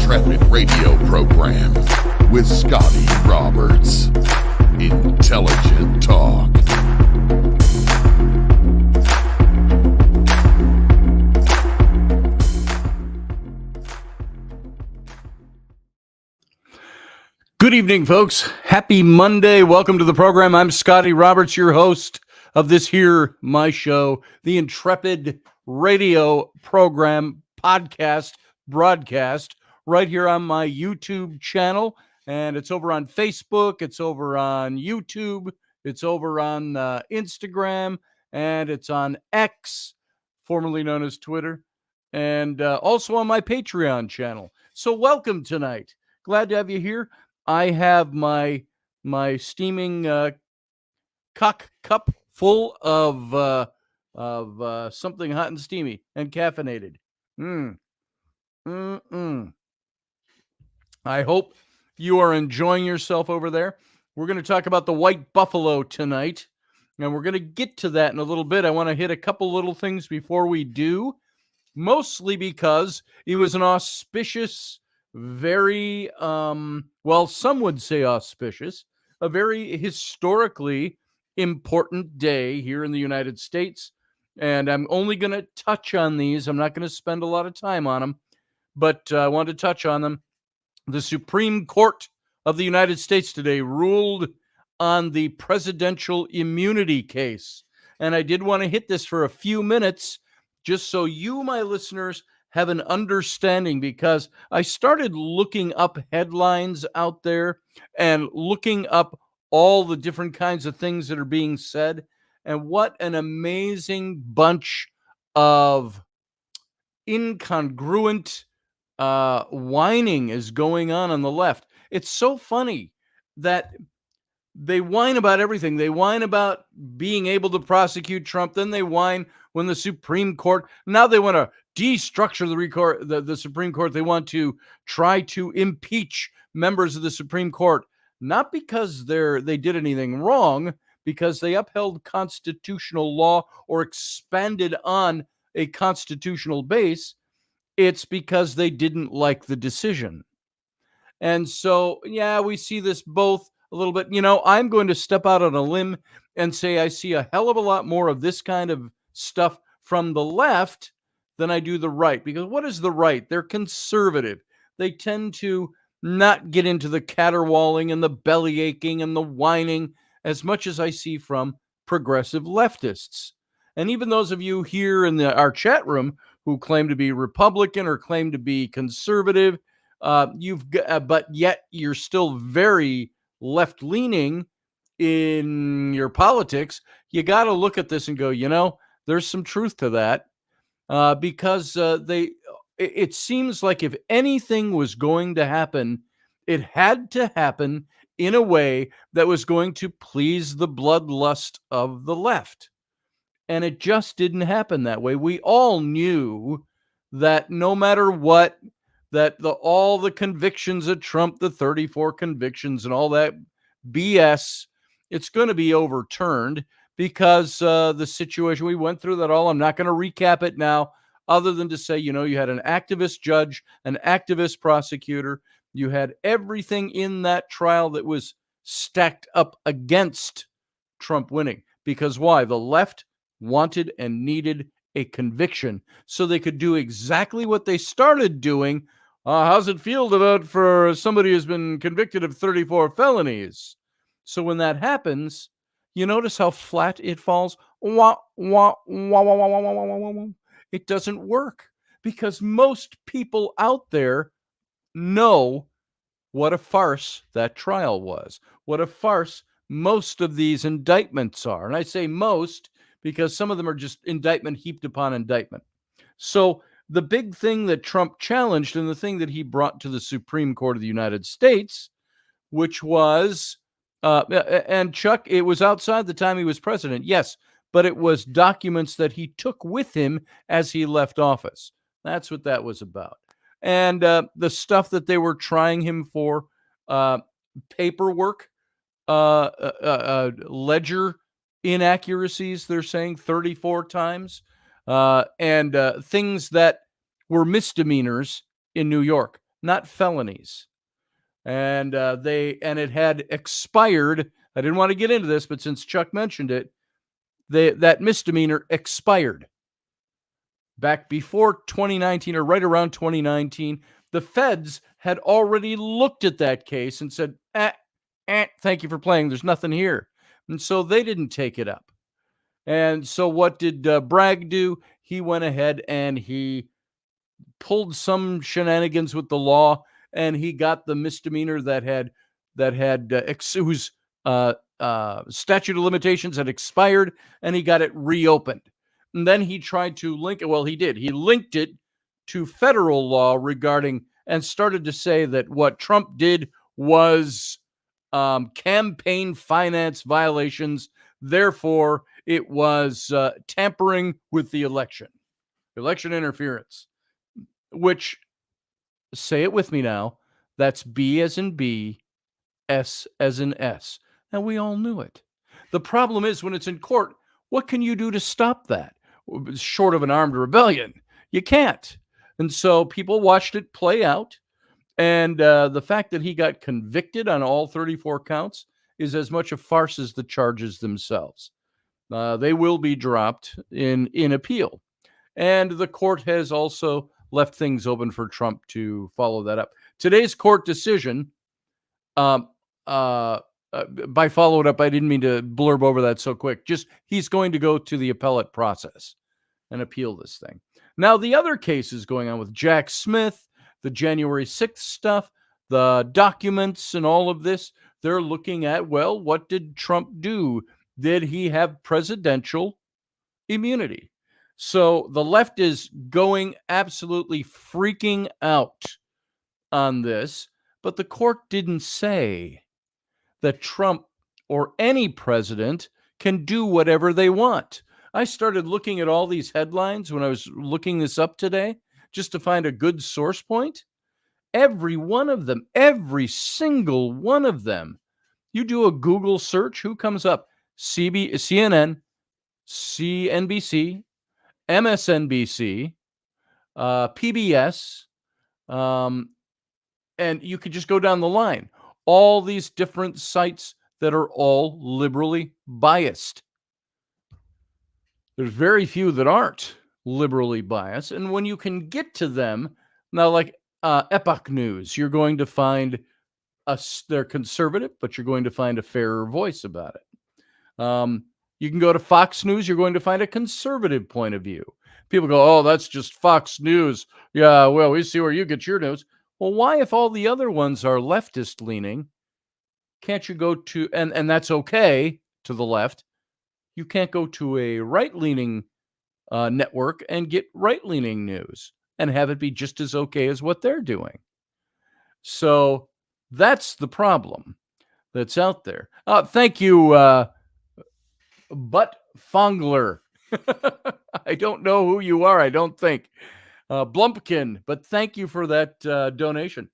Intrepid radio program with Scotty Roberts. Intelligent talk. Good evening, folks. Happy Monday. Welcome to the program. I'm Scotty Roberts, your host of this here, my show, the Intrepid radio program, podcast, broadcast, right here on my YouTube channel. And it's over on Facebook, it's over on YouTube, it's over on Instagram, and it's on X, formerly known as Twitter, and also on my Patreon channel. So welcome tonight. Glad to have you here. I have my steaming cock cup full of something hot and steamy and caffeinated. I hope you are enjoying yourself over there. We're going to talk about the white buffalo tonight, and we're going to get to that in a little bit. I want to hit a couple little things before we do, mostly because it was an auspicious, very, well, some would say auspicious, a very historically important day here in the United States. And I'm only going to touch on these. I'm not going to spend a lot of time on them, but I want to touch on them. The Supreme Court of the United States today ruled on the presidential immunity case. And I did want to hit this for a few minutes, just so you, my listeners, have an understanding, because I started looking up headlines out there and looking up all the different kinds of things that are being said. And what an amazing bunch of incongruent whining is going on the left. It's so funny that they whine about everything. They whine about being able to prosecute Trump. Then they whine when the Supreme Court, now they want to destructure the Supreme Court. They want to try to impeach members of the Supreme Court, not because they did anything wrong, because they upheld constitutional law or expanded on a constitutional base. It's because they didn't like the decision. And so, yeah, we see this both a little bit. You know, I'm going to step out on a limb and say I see a hell of a lot more of this kind of stuff from the left than I do the right. Because what is the right? They're conservative. They tend to not get into the caterwauling and the belly aching and the whining as much as I see from progressive leftists. And even those of you here in our chat room who claim to be Republican or claim to be conservative, but yet you're still very left-leaning in your politics. You got to look at this and go, you know, there's some truth to that, because it seems like if anything was going to happen, it had to happen in a way that was going to please the bloodlust of the left. And it just didn't happen that way. We all knew that no matter what, that all the convictions of Trump, the 34 convictions and all that BS, it's going to be overturned because the situation we went through that all. I'm not going to recap it now, other than to say, you know, you had an activist judge, an activist prosecutor. You had everything in that trial that was stacked up against Trump winning. Because why? The left wanted and needed a conviction so they could do exactly what they started doing. How's it feel to vote for somebody who's been convicted of 34 felonies? So when that happens, you notice how flat it falls. Wah, wah, wah, wah, wah, wah, wah, wah, wah, wah. It doesn't work because most people out there know what a farce that trial was, what a farce most of these indictments are. And I say most because some of them are just indictment heaped upon indictment. So the big thing that Trump challenged and the thing that he brought to the Supreme Court of the United States, which was, and Chuck, it was outside the time he was president, yes, but it was documents that he took with him as he left office. That's what that was about. And the stuff that they were trying him for, paperwork, ledger inaccuracies, they're saying 34 times, and things that were misdemeanors in New York, not felonies. And it had expired. I didn't want to get into this, but since Chuck mentioned it, that misdemeanor expired back before 2019 or right around 2019. The feds had already looked at that case and said, thank you for playing. There's nothing here. And so they didn't take it up. And so what did Bragg do? He went ahead and he pulled some shenanigans with the law, and he got the misdemeanor whose statute of limitations had expired, and he got it reopened. And then he tried to link it. Well, he did. He linked it to federal law regarding, and started to say that what Trump did was campaign finance violations. Therefore, it was tampering with the election interference, which, say it with me now, that's B as in B, S as in S. And we all knew it. The problem is, when it's in court, what can you do to stop that? Short of an armed rebellion, you can't. And so people watched it play out. And the fact that he got convicted on all 34 counts is as much a farce as the charges themselves. They will be dropped in appeal. And the court has also left things open for Trump to follow that up. Today's court decision, by followed up, I didn't mean to blurb over that so quick. Just, he's going to go to the appellate process and appeal this thing. Now, the other cases going on with Jack Smith, the January 6th stuff, the documents and all of this, they're looking at, well, what did Trump do? Did he have presidential immunity? So the left is going absolutely freaking out on this, but the court didn't say that Trump or any president can do whatever they want. I started looking at all these headlines when I was looking this up today, just to find a good source point. Every one of them, every single one of them, you do a Google search, who comes up? CNN, CNBC, MSNBC, PBS, and you could just go down the line. All these different sites that are all liberally biased. There's very few that aren't liberally biased. And when you can get to them, now like Epoch News, you're going to find they're conservative, but you're going to find a fairer voice about it. You can go to Fox News, you're going to find a conservative point of view. People go, oh, that's just Fox News. Yeah, well, we see where you get your news. Well, why, if all the other ones are leftist leaning, can't you go to, and that's okay to the left, you can't go to a right-leaning network and get right-leaning news and have it be just as okay as what they're doing? So that's the problem that's out there. Thank you, Butt Fongler. I don't know who you are, I don't think. Blumpkin, but thank you for that donation.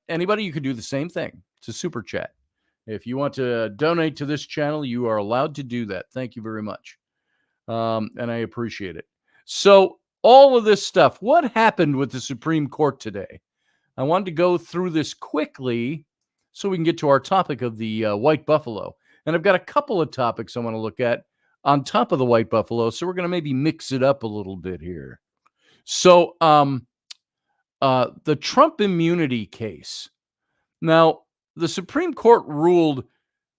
Anybody, you can do the same thing. It's a super chat. If you want to donate to this channel, you are allowed to do that. Thank you very much. And I appreciate it. So all of this stuff, what happened with the Supreme Court today? I wanted to go through this quickly so we can get to our topic of the white buffalo. And I've got a couple of topics I want to look at on top of the white buffalo. So we're going to maybe mix it up a little bit here. So the Trump immunity case. Now, the Supreme Court ruled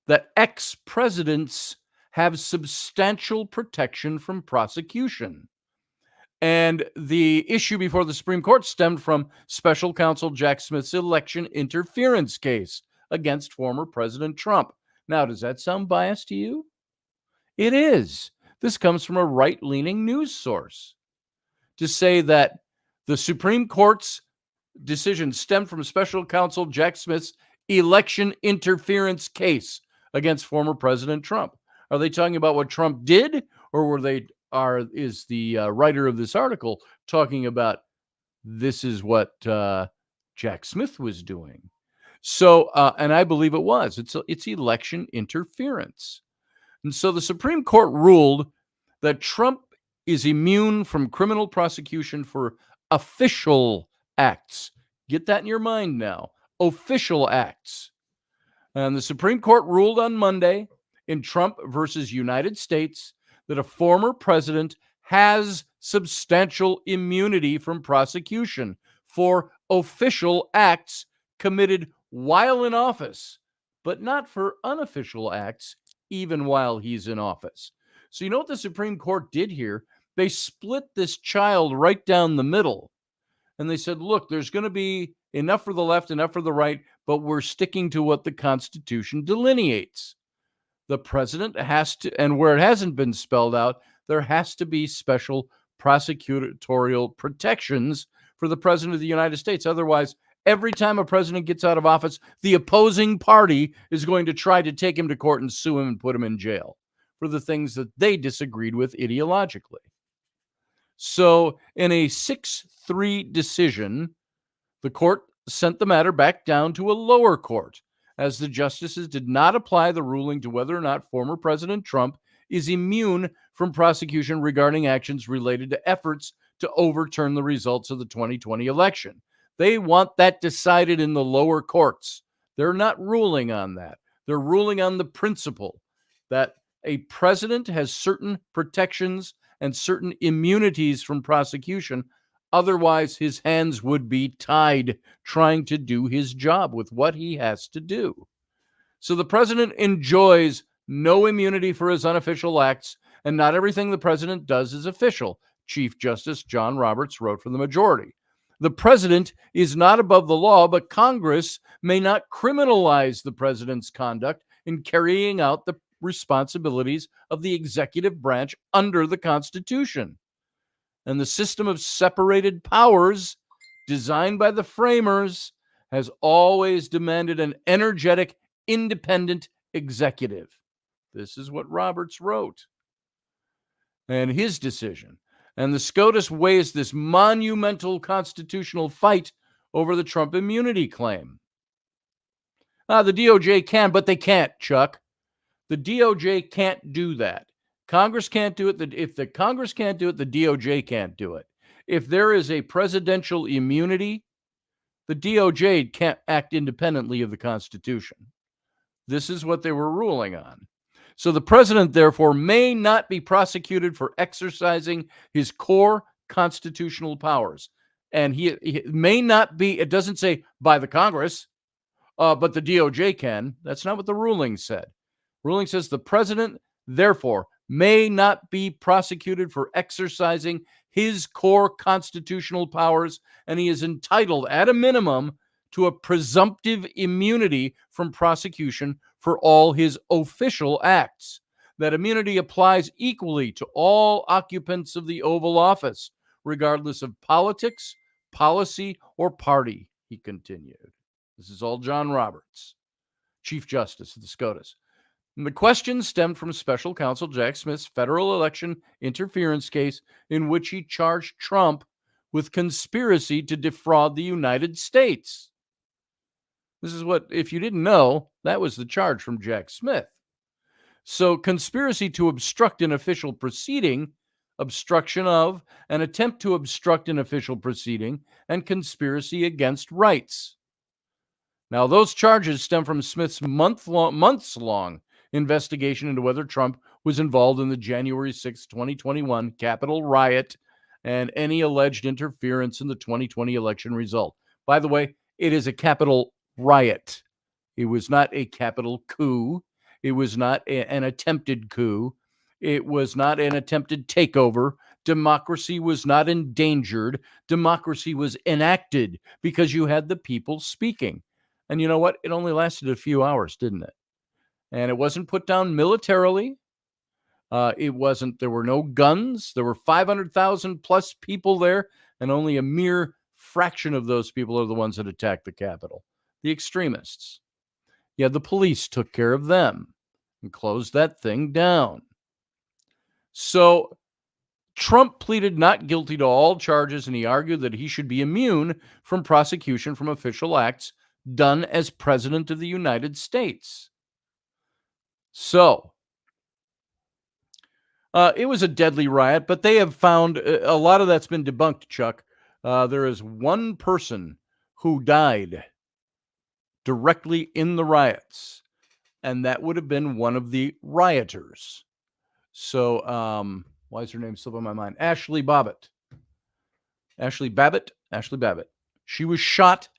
that ex-presidents have substantial protection from prosecution. And the issue before the Supreme Court stemmed from special counsel Jack Smith's election interference case against former President Trump. Now, does that sound biased to you? It is. This comes from a right-leaning news source. To say that the Supreme Court's decision stemmed from special counsel Jack Smith's election interference case against former President Trump. Are they talking about what Trump did, or is the writer of this article talking about this is what Jack Smith was doing? So, and I believe it was. It's election interference. And so the Supreme Court ruled that Trump is immune from criminal prosecution for official acts Get that in your mind now. Official acts. And the Supreme Court ruled on Monday in Trump versus United States that a former president has substantial immunity from prosecution for official acts committed while in office, but not for unofficial acts, even while he's in office. So, you know what the Supreme Court did here? They split this child right down the middle. And they said, look, there's going to be enough for the left, enough for the right, but we're sticking to what the Constitution delineates. The president has to, and where it hasn't been spelled out, there has to be special prosecutorial protections for the president of the United States. Otherwise, every time a president gets out of office, the opposing party is going to try to take him to court and sue him and put him in jail for the things that they disagreed with ideologically. So, in a 6-3 decision, the court sent the matter back down to a lower court, as the justices did not apply the ruling to whether or not former President Trump is immune from prosecution regarding actions related to efforts to overturn the results of the 2020 election. They want that decided in the lower courts. They're not ruling on that. They're ruling on the principle that a president has certain protections and certain immunities from prosecution. Otherwise, his hands would be tied trying to do his job with what he has to do. So the president enjoys no immunity for his unofficial acts, and not everything the president does is official, Chief Justice John Roberts wrote for the majority. The president is not above the law, but Congress may not criminalize the president's conduct in carrying out the responsibilities of the executive branch under the Constitution. And the system of separated powers designed by the framers has always demanded an energetic, independent executive. This is what Roberts wrote and his decision. And the SCOTUS weighs this monumental constitutional fight over the Trump immunity claim. The DOJ can, but they can't, Chuck. The DOJ can't do that. Congress can't do it. If the Congress can't do it, the DOJ can't do it. If there is a presidential immunity, the DOJ can't act independently of the Constitution. This is what they were ruling on. So the president, therefore, may not be prosecuted for exercising his core constitutional powers. And he may not be, it doesn't say by the Congress, but the DOJ can. That's not what the ruling said. Ruling says the president, therefore, may not be prosecuted for exercising his core constitutional powers, and he is entitled, at a minimum, to a presumptive immunity from prosecution for all his official acts. That immunity applies equally to all occupants of the Oval Office, regardless of politics, policy, or party, he continued. This is all John Roberts, Chief Justice of the SCOTUS. And the question stemmed from special counsel Jack Smith's federal election interference case, in which he charged Trump with conspiracy to defraud the United States. This is what, if you didn't know, that was the charge from Jack Smith. So conspiracy to obstruct an official proceeding, obstruction of, an attempt to obstruct an official proceeding, and conspiracy against rights. Now, those charges stem from Smith's months-long investigation into whether Trump was involved in the January 6, 2021 Capitol riot and any alleged interference in the 2020 election result. By the way, it is a Capitol riot. It was not a Capitol coup. It was not an attempted coup. It was not an attempted takeover. Democracy was not endangered. Democracy was enacted because you had the people speaking. And you know what? It only lasted a few hours, didn't it? And it wasn't put down militarily. There were no guns. There were 500,000 plus people there, and only a mere fraction of those people are the ones that attacked the Capitol. The extremists. Yeah, the police took care of them and closed that thing down. So Trump pleaded not guilty to all charges, and he argued that he should be immune from prosecution from official acts done as President of the United States. So it was a deadly riot, but they have found a lot of that's been debunked, Chuck. There is one person who died directly in the riots, and that would have been one of the rioters. So, why is her name slipping my mind? Ashley Babbitt. Ashley Babbitt. Ashley Babbitt. She was shot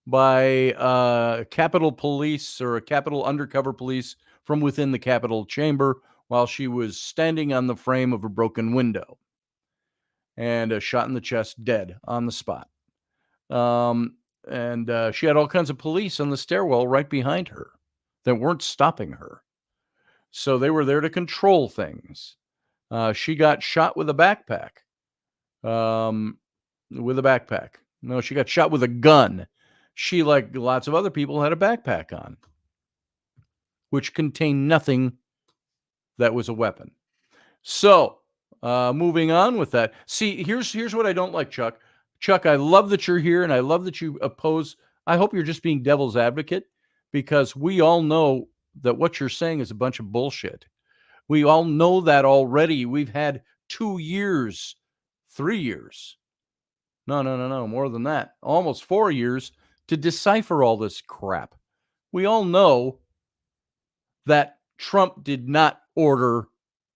by Capitol Police or a Capitol undercover police from within the Capitol chamber while she was standing on the frame of a broken window, and shot in the chest, dead on the spot. And she had all kinds of police on the stairwell right behind her that weren't stopping her. So they were there to control things. She got shot with a backpack. With a backpack. No, she got shot with a gun. She, like lots of other people, had a backpack on, which contained nothing that was a weapon. So, moving on with that. See, here's what I don't like, Chuck. Chuck, I love that you're here, and I love that you oppose. I hope you're just being devil's advocate, because we all know that what you're saying is a bunch of bullshit. We all know that already. We've had 2 years, 3 years. No, more than that. Almost 4 years to decipher all this crap. We all know that Trump did not order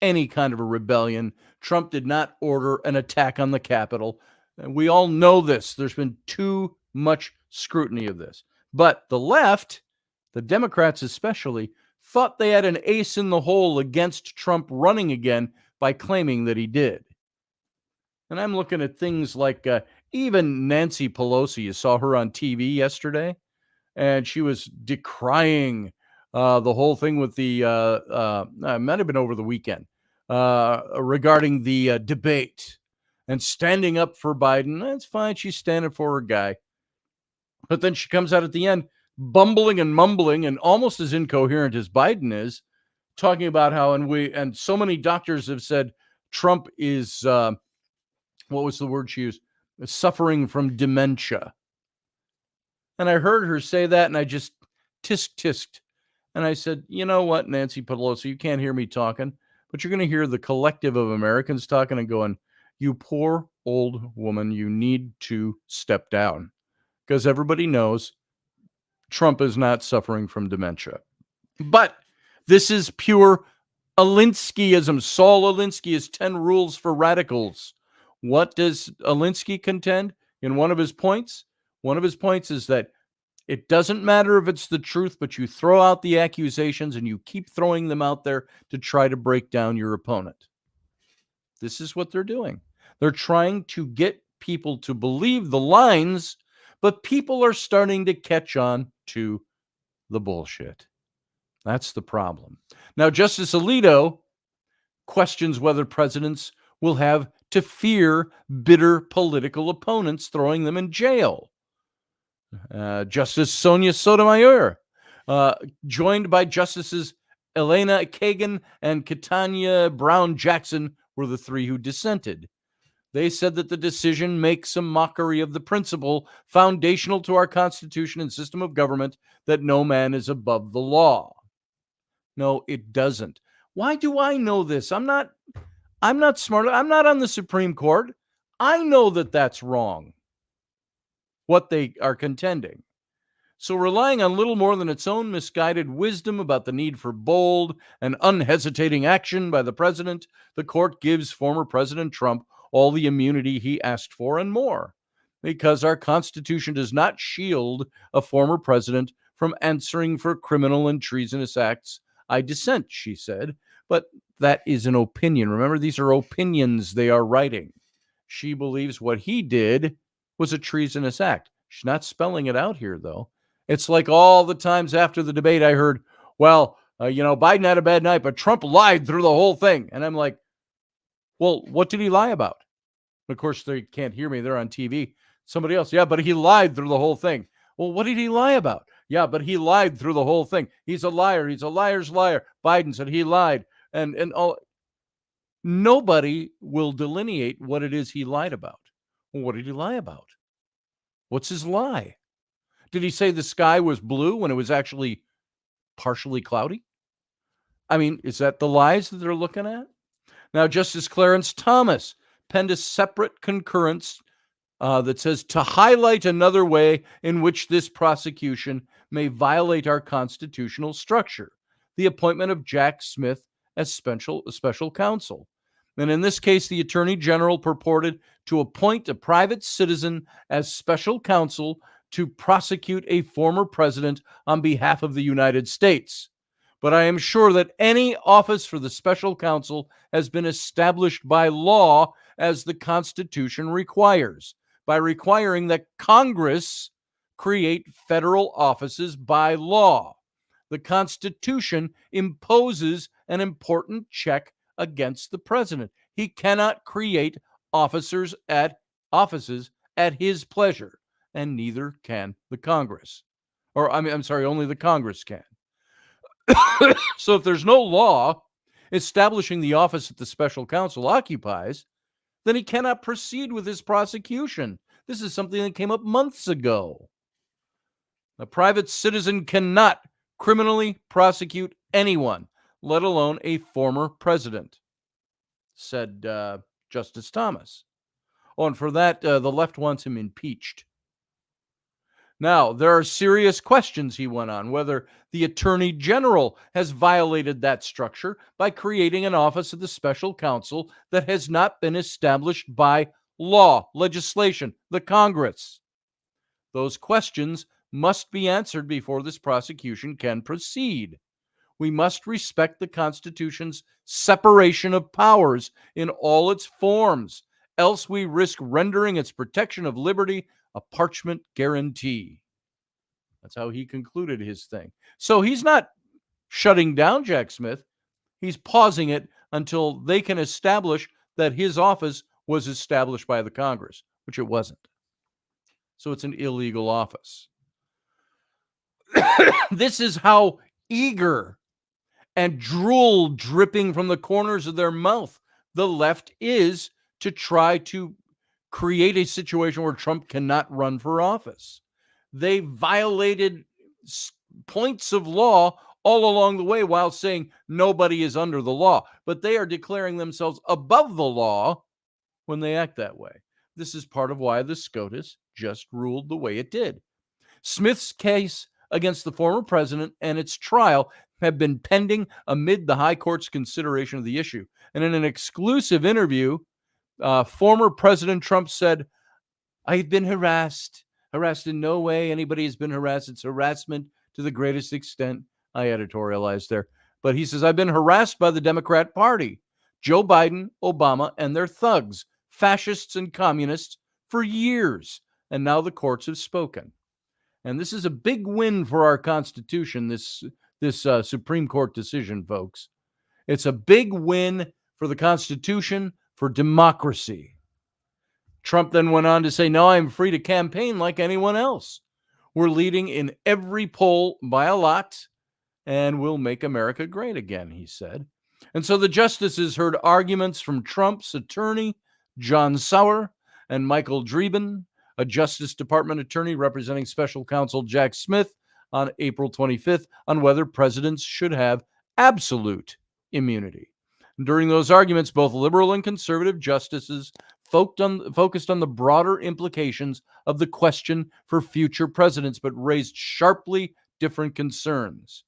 any kind of a rebellion. Trump did not order an attack on the Capitol. And we all know this. There's been too much scrutiny of this. But the left, the Democrats especially, thought they had an ace in the hole against Trump running again by claiming that he did. And I'm looking at things like even Nancy Pelosi. You saw her on TV yesterday, and she was decrying the whole thing with the, it might have been over the weekend, regarding the debate and standing up for Biden. That's fine. She's standing for her guy. But then she comes out at the end, bumbling and mumbling and almost as incoherent as Biden is, talking about how, and so many doctors have said Trump is, what was the word she used? Suffering from dementia. And I heard her say that, and I just tisked. And I said, you know what, Nancy Pelosi, you can't hear me talking, but you're going to hear the collective of Americans talking and going, you poor old woman, you need to step down. Because everybody knows Trump is not suffering from dementia. But this is pure Alinskyism. Saul Alinsky is 10 rules for radicals. What does Alinsky contend in one of his points? One of his points is that it doesn't matter if it's the truth, but you throw out the accusations and you keep throwing them out there to try to break down your opponent. This is what they're doing. They're trying to get people to believe the lines, but people are starting to catch on to the bullshit. That's the problem. Now, Justice Alito questions whether presidents will have to fear bitter political opponents throwing them in jail. Justice Sonia Sotomayor, joined by Justices Elena Kagan and Ketanji Brown Jackson, were the three who dissented. They said that the decision makes a mockery of the principle foundational to our Constitution and system of government that no man is above the law. No, it doesn't. Why do I know this? I'm not smart. I'm not on the Supreme Court. I know that that's wrong, what they are contending. So relying on little more than its own misguided wisdom about the need for bold and unhesitating action by the president, the court gives former President Trump all the immunity he asked for and more, because our Constitution does not shield a former president from answering for criminal and treasonous acts. I dissent, she said, but that is an opinion. Remember, these are opinions they are writing. She believes what he did was a treasonous act. She's not spelling it out here, though. It's like all the times after the debate I heard, well, Biden had a bad night, but Trump lied through the whole thing. And I'm like, well, what did he lie about? Of course, they can't hear me. They're on TV. Somebody else, yeah, but he lied through the whole thing. Well, what did he lie about? Yeah, but he lied through the whole thing. He's a liar. He's a liar's liar. Biden said he lied. And all. Nobody will delineate what it is he lied about. Well, what did he lie about? What's his lie? Did he say the sky was blue when it was actually partially cloudy? I mean, is that the lies that they're looking at? Now, Justice Clarence Thomas penned a separate concurrence that says to highlight another way in which this prosecution may violate our constitutional structure, the appointment of Jack Smith as special counsel. And in this case, the Attorney General purported to appoint a private citizen as special counsel to prosecute a former president on behalf of the United States. But I am sure that any office for the special counsel has been established by law as the Constitution requires, by requiring that Congress create federal offices by law. The Constitution imposes an important check against the president. He cannot create offices at his pleasure, and neither can the Congress. Only the Congress can. So if there's no law establishing the office that the special counsel occupies, then he cannot proceed with his prosecution. This is something that came up months ago. A private citizen cannot criminally prosecute anyone, let alone a former president, said Justice Thomas. Oh, and for that, the left wants him impeached. Now, there are serious questions, he went on, whether the Attorney General has violated that structure by creating an office of the special counsel that has not been established by law, legislation, the Congress. Those questions must be answered before this prosecution can proceed. We must respect the Constitution's separation of powers in all its forms, else we risk rendering its protection of liberty a parchment guarantee. That's how he concluded his thing. So he's not shutting down Jack Smith. He's pausing it until they can establish that his office was established by the Congress, which it wasn't. So it's an illegal office. This is how eager and drool dripping from the corners of their mouth the left is to try to create a situation where Trump cannot run for office. They violated points of law all along the way while saying nobody is under the law, but they are declaring themselves above the law when they act that way. This is part of why the SCOTUS just ruled the way it did. Smith's case against the former president and its trial have been pending amid the high court's consideration of the issue. And in an exclusive interview, former President Trump said, "I've been harassed in no way. Anybody has been harassed. It's harassment to the greatest extent." I editorialized there. But he says, "I've been harassed by the Democrat Party, Joe Biden, Obama, and their thugs, fascists and communists for years. And now the courts have spoken." And this is a big win for our Constitution, this Supreme Court decision, folks. It's a big win for the Constitution, for democracy. Trump then went on to say, "No, I'm free to campaign like anyone else. We're leading in every poll by a lot, and we'll make America great again," he said. And so the justices heard arguments from Trump's attorney, John Sauer, and Michael Dreeben, a Justice Department attorney representing special counsel Jack Smith, on April 25th on whether presidents should have absolute immunity. During those arguments, both liberal and conservative justices focused on the broader implications of the question for future presidents, but raised sharply different concerns.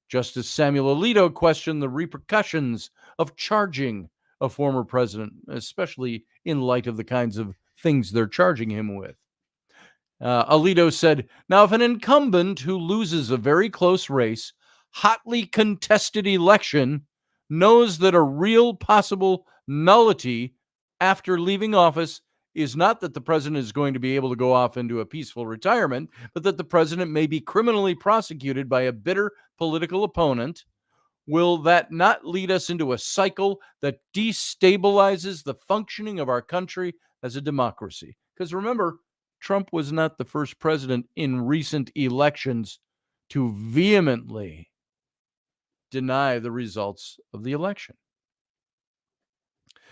Justice Samuel Alito questioned the repercussions of charging a former president, especially in light of the kinds of things they're charging him with. Alito said, "Now, if an incumbent who loses a very close race, hotly contested election, knows that a real possible nullity after leaving office is not that the president is going to be able to go off into a peaceful retirement, but that the president may be criminally prosecuted by a bitter political opponent, will that not lead us into a cycle that destabilizes the functioning of our country as a democracy?" Because remember, Trump was not the first president in recent elections to vehemently deny the results of the election.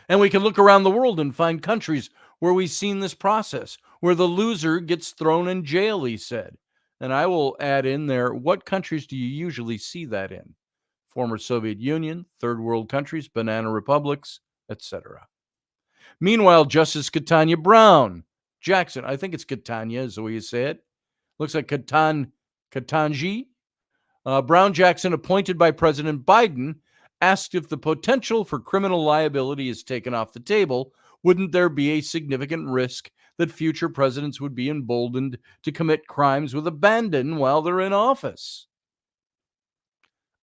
And we can look around the world and find countries where we've seen this process, where the loser gets thrown in jail, he said. And I will add in there, what countries do you usually see that in? Former Soviet Union, third world countries, banana republics, etc. Meanwhile, Justice Ketanji Brown, Jackson, I think it's Catania is the way you say it. Looks like Katanji. Brown Jackson, appointed by President Biden, asked if the potential for criminal liability is taken off the table, wouldn't there be a significant risk that future presidents would be emboldened to commit crimes with abandon while they're in office?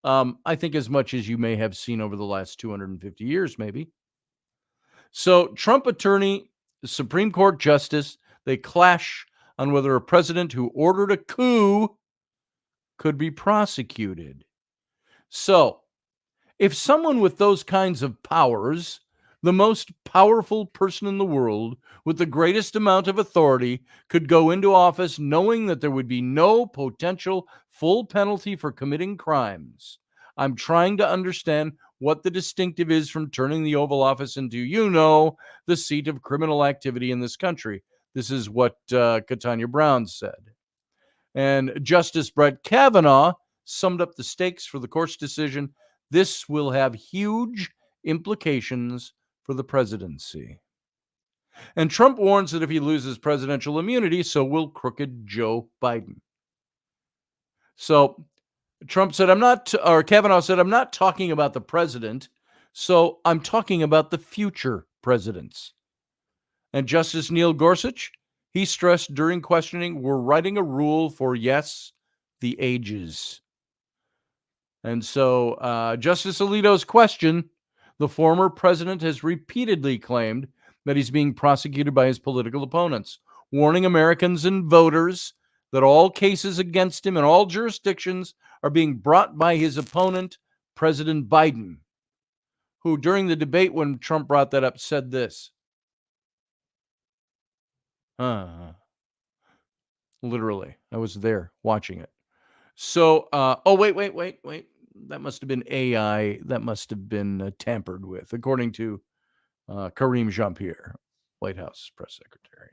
I think as much as you may have seen over the last 250 years, maybe. So, Trump attorney, Supreme Court justice, they clash on whether a president who ordered a coup could be prosecuted. So, if someone with those kinds of powers, the most powerful person in the world with the greatest amount of authority, could go into office knowing that there would be no potential full penalty for committing crimes, I'm trying to understand what the distinctive is from turning the Oval Office into, the seat of criminal activity in this country. This is what Katanya Brown said. And Justice Brett Kavanaugh summed up the stakes for the court's decision. This will have huge implications for the presidency. And Trump warns that if he loses presidential immunity, so will crooked Joe Biden. So Kavanaugh said, I'm not talking about the president, so I'm talking about the future presidents. And Justice Neil Gorsuch, he stressed during questioning, we're writing a rule for, yes, the ages. And so Justice Alito's question, the former president has repeatedly claimed that he's being prosecuted by his political opponents, warning Americans and voters that all cases against him in all jurisdictions are being brought by his opponent, President Biden, who during the debate when Trump brought that up said this. Literally, I was there watching it. So, wait. That must have been AI. That must have been tampered with, according to Kareem Jean-Pierre, White House press secretary,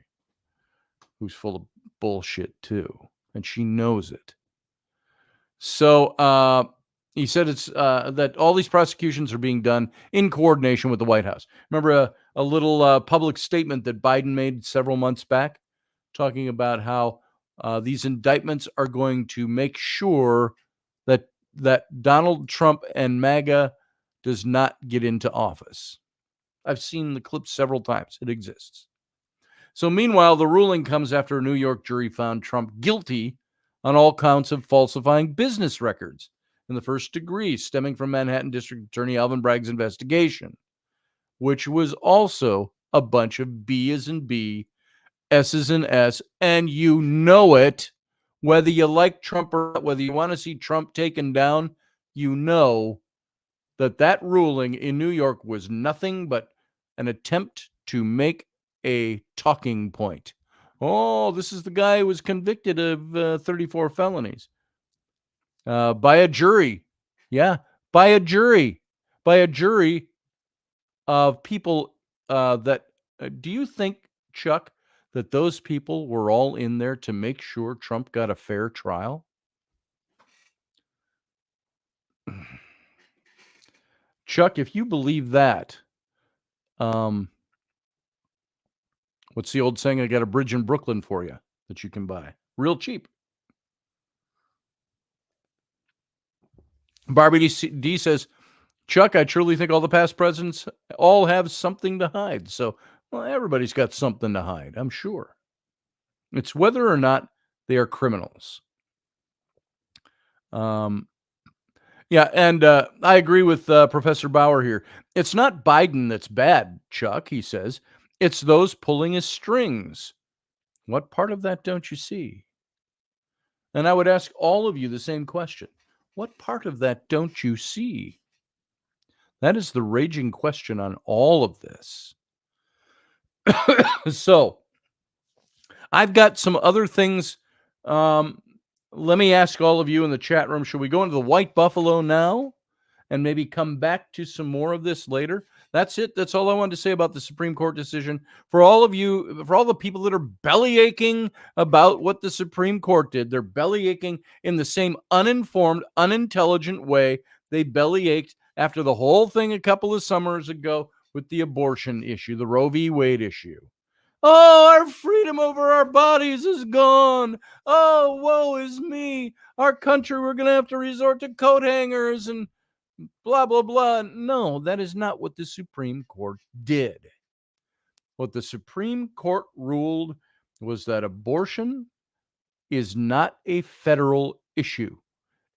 who's full of bullshit too, and she knows it. So he said it's that all these prosecutions are being done in coordination with the White House. Remember a little public statement that Biden made several months back, talking about how these indictments are going to make sure that Donald Trump and MAGA does not get into office. I've seen the clip several times. It exists. So meanwhile, the ruling comes after a New York jury found Trump guilty on all counts of falsifying business records in the first degree, stemming from Manhattan District Attorney Alvin Bragg's investigation, which was also a bunch of B as in B, S as in S, and you know it. Whether you like Trump or not, whether you want to see Trump taken down, you know that ruling in New York was nothing but an attempt to make a talking point. Oh, this is the guy who was convicted of 34 felonies by a jury. Yeah, by a jury of people that do you think, Chuck, that those people were all in there to make sure Trump got a fair trial? Chuck, if you believe that, what's the old saying? I got a bridge in Brooklyn for you that you can buy real cheap. Barbie D says, Chuck, I truly think all the past presidents all have something to hide. So, well, everybody's got something to hide, I'm sure. It's whether or not they are criminals. Yeah, and I agree with Professor Bauer here. It's not Biden that's bad, Chuck, he says. It's those pulling his strings. What part of that don't you see? And I would ask all of you the same question. What part of that don't you see? That is the raging question on all of this. So, I've got some other things. Let me ask all of you in the chat room, should we go into the White Buffalo now and maybe come back to some more of this later? That's it. That's all I wanted to say about the Supreme Court decision. For all of you, for all the people that are belly aching about what the Supreme Court did, they're belly aching in the same uninformed, unintelligent way they belly ached after the whole thing a couple of summers ago with the abortion issue, the Roe v. Wade issue. Oh, our freedom over our bodies is gone. Oh, woe is me. Our country, we're going to have to resort to coat hangers and blah, blah, blah. No, that is not what the Supreme Court did. What the Supreme Court ruled was that abortion is not a federal issue.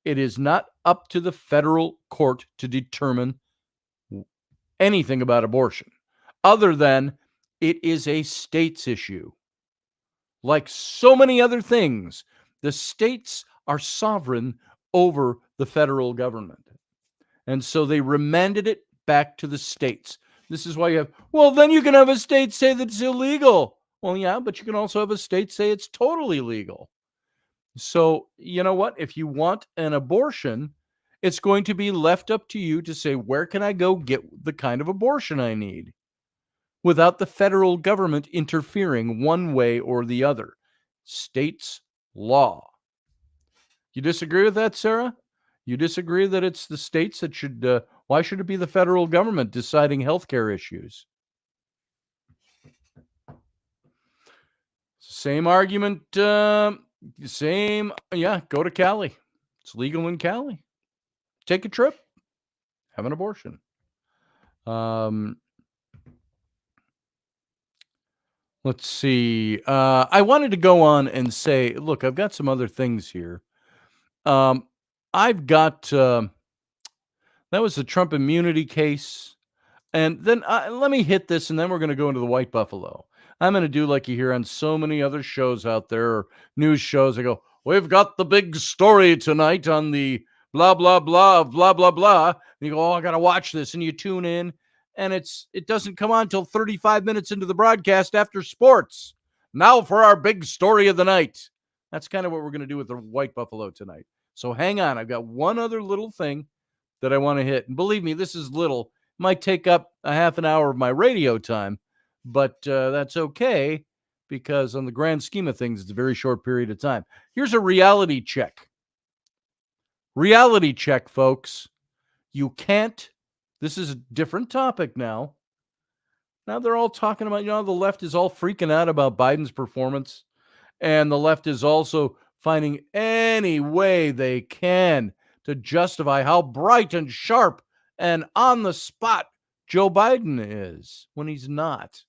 It is not up to the federal court to determine anything about abortion, other than it is a state's issue. Like so many other things, the states are sovereign over the federal government. And so they remanded it back to the states. This is why you have, well, then you can have a state say that it's illegal. Well, yeah, but you can also have a state say it's totally legal. So, you know what? If you want an abortion, it's going to be left up to you to say, where can I go get the kind of abortion I need without the federal government interfering one way or the other? State's law. You disagree with that, Sarah? You disagree that it's the states that should, why should it be the federal government deciding healthcare issues? Same argument, go to Cali. It's legal in Cali. Take a trip, have an abortion. Let's see. I wanted to go on and say, look, I've got some other things here. I've got, that was the Trump immunity case. And then let me hit this, and then we're going to go into the White Buffalo. I'm going to do like you hear on so many other shows out there, or news shows. I go, we've got the big story tonight on the blah, blah, blah, blah, blah, blah. And you go, oh, I got to watch this. And you tune in, and it doesn't come on until 35 minutes into the broadcast after sports. Now for our big story of the night. That's kind of what we're going to do with the White Buffalo tonight. So hang on. I've got one other little thing that I want to hit. And believe me, this is little. Might take up a half an hour of my radio time, but that's okay, because on the grand scheme of things, it's a very short period of time. Here's a reality check. Reality check, folks. You can't, this is a different topic now. Now they're all talking about, the left is all freaking out about Biden's performance, and the left is also finding any way they can to justify how bright and sharp and on the spot Joe Biden is when he's not.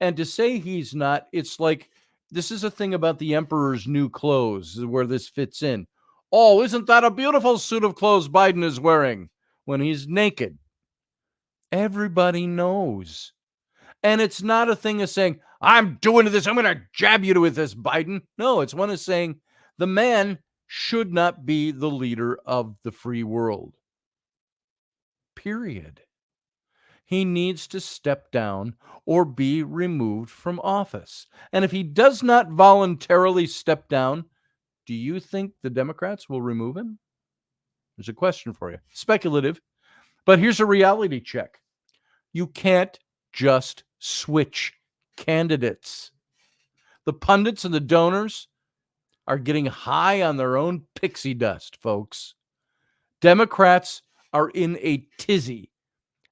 And to say he's not, it's like, this is a thing about the emperor's new clothes where this fits in. Oh, isn't that a beautiful suit of clothes Biden is wearing when he's naked? Everybody knows. And it's not a thing of saying, I'm doing this, I'm going to jab you with this, Biden. No, it's one of saying the man should not be the leader of the free world. Period. He needs to step down or be removed from office. And if he does not voluntarily step down, do you think the Democrats will remove him? There's a question for you. Speculative. But here's a reality check. You can't just switch candidates. The pundits and the donors are getting high on their own pixie dust, folks. Democrats are in a tizzy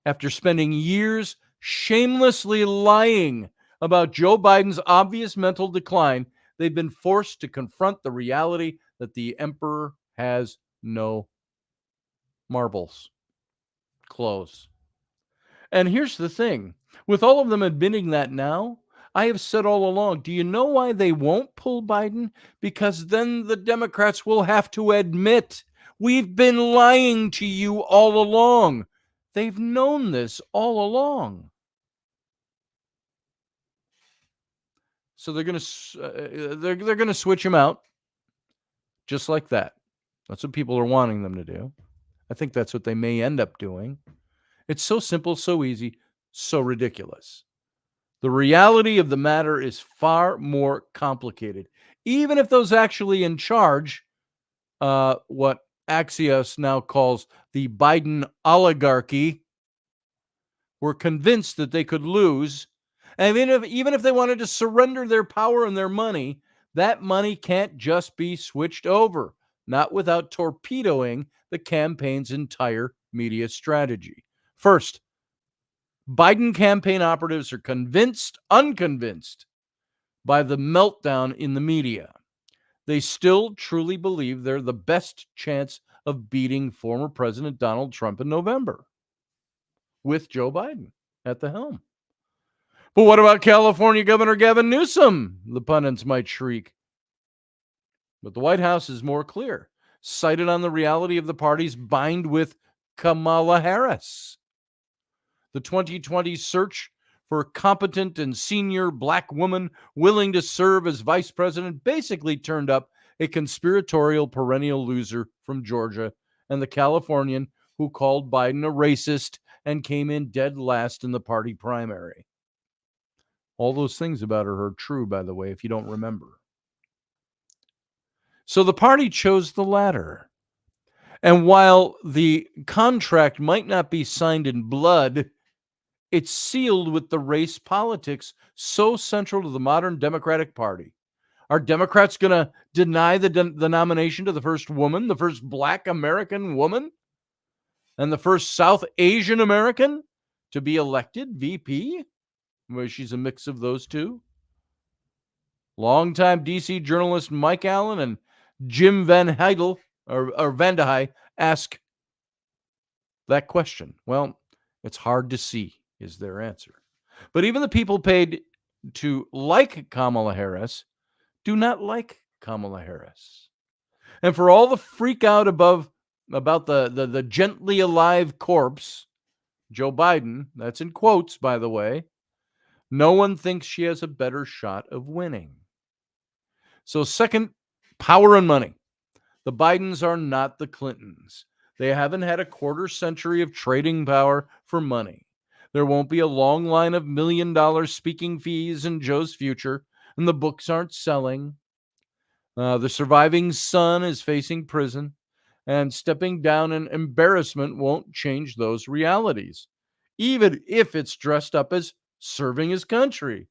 after spending years shamelessly lying about Joe Biden's obvious mental decline. They've been forced to confront the reality that the emperor has no marbles, clothes. And here's the thing. With all of them admitting that now, I have said all along, do you know why they won't pull Biden? Because then the Democrats will have to admit, we've been lying to you all along. They've known this all along. So they're going to switch him out just like that. That's what people are wanting them to do. I think that's what they may end up doing. It's so simple, so easy, so ridiculous. The reality of the matter is far more complicated. Even if those actually in charge, what Axios now calls the Biden oligarchy, were convinced that they could lose, and even if they wanted to surrender their power and their money, that money can't just be switched over, not without torpedoing the campaign's entire media strategy. First, Biden campaign operatives are unconvinced by the meltdown in the media. They still truly believe they're the best chance of beating former President Donald Trump in November with Joe Biden at the helm. But what about California Governor Gavin Newsom? The pundits might shriek. But the White House is more clear, cited on the reality of the party's bind with Kamala Harris. The 2020 search for a competent and senior black woman willing to serve as vice president basically turned up a conspiratorial perennial loser from Georgia and the Californian who called Biden a racist and came in dead last in the party primary. All those things about her are true, by the way, if you don't remember. So the party chose the latter. And while the contract might not be signed in blood, it's sealed with the race politics so central to the modern Democratic Party. Are Democrats going to deny the nomination to the first woman, the first Black American woman, and the first South Asian American to be elected VP? Well, she's a mix of those two. Longtime D.C. journalist Mike Allen and Jim Van Heidel or Van de Heij ask that question. Well, it's hard to see is their answer. But even the people paid to like Kamala Harris do not like Kamala Harris. And for all the freak out about the gently alive corpse, Joe Biden, that's in quotes, by the way, no one thinks she has a better shot of winning. So second, power and money. The Bidens are not the Clintons. They haven't had a quarter century of trading power for money. There won't be a long line of $1 million speaking fees in Joe's future, and the books aren't selling. The surviving son is facing prison, and stepping down in embarrassment won't change those realities, even if it's dressed up as serving his country.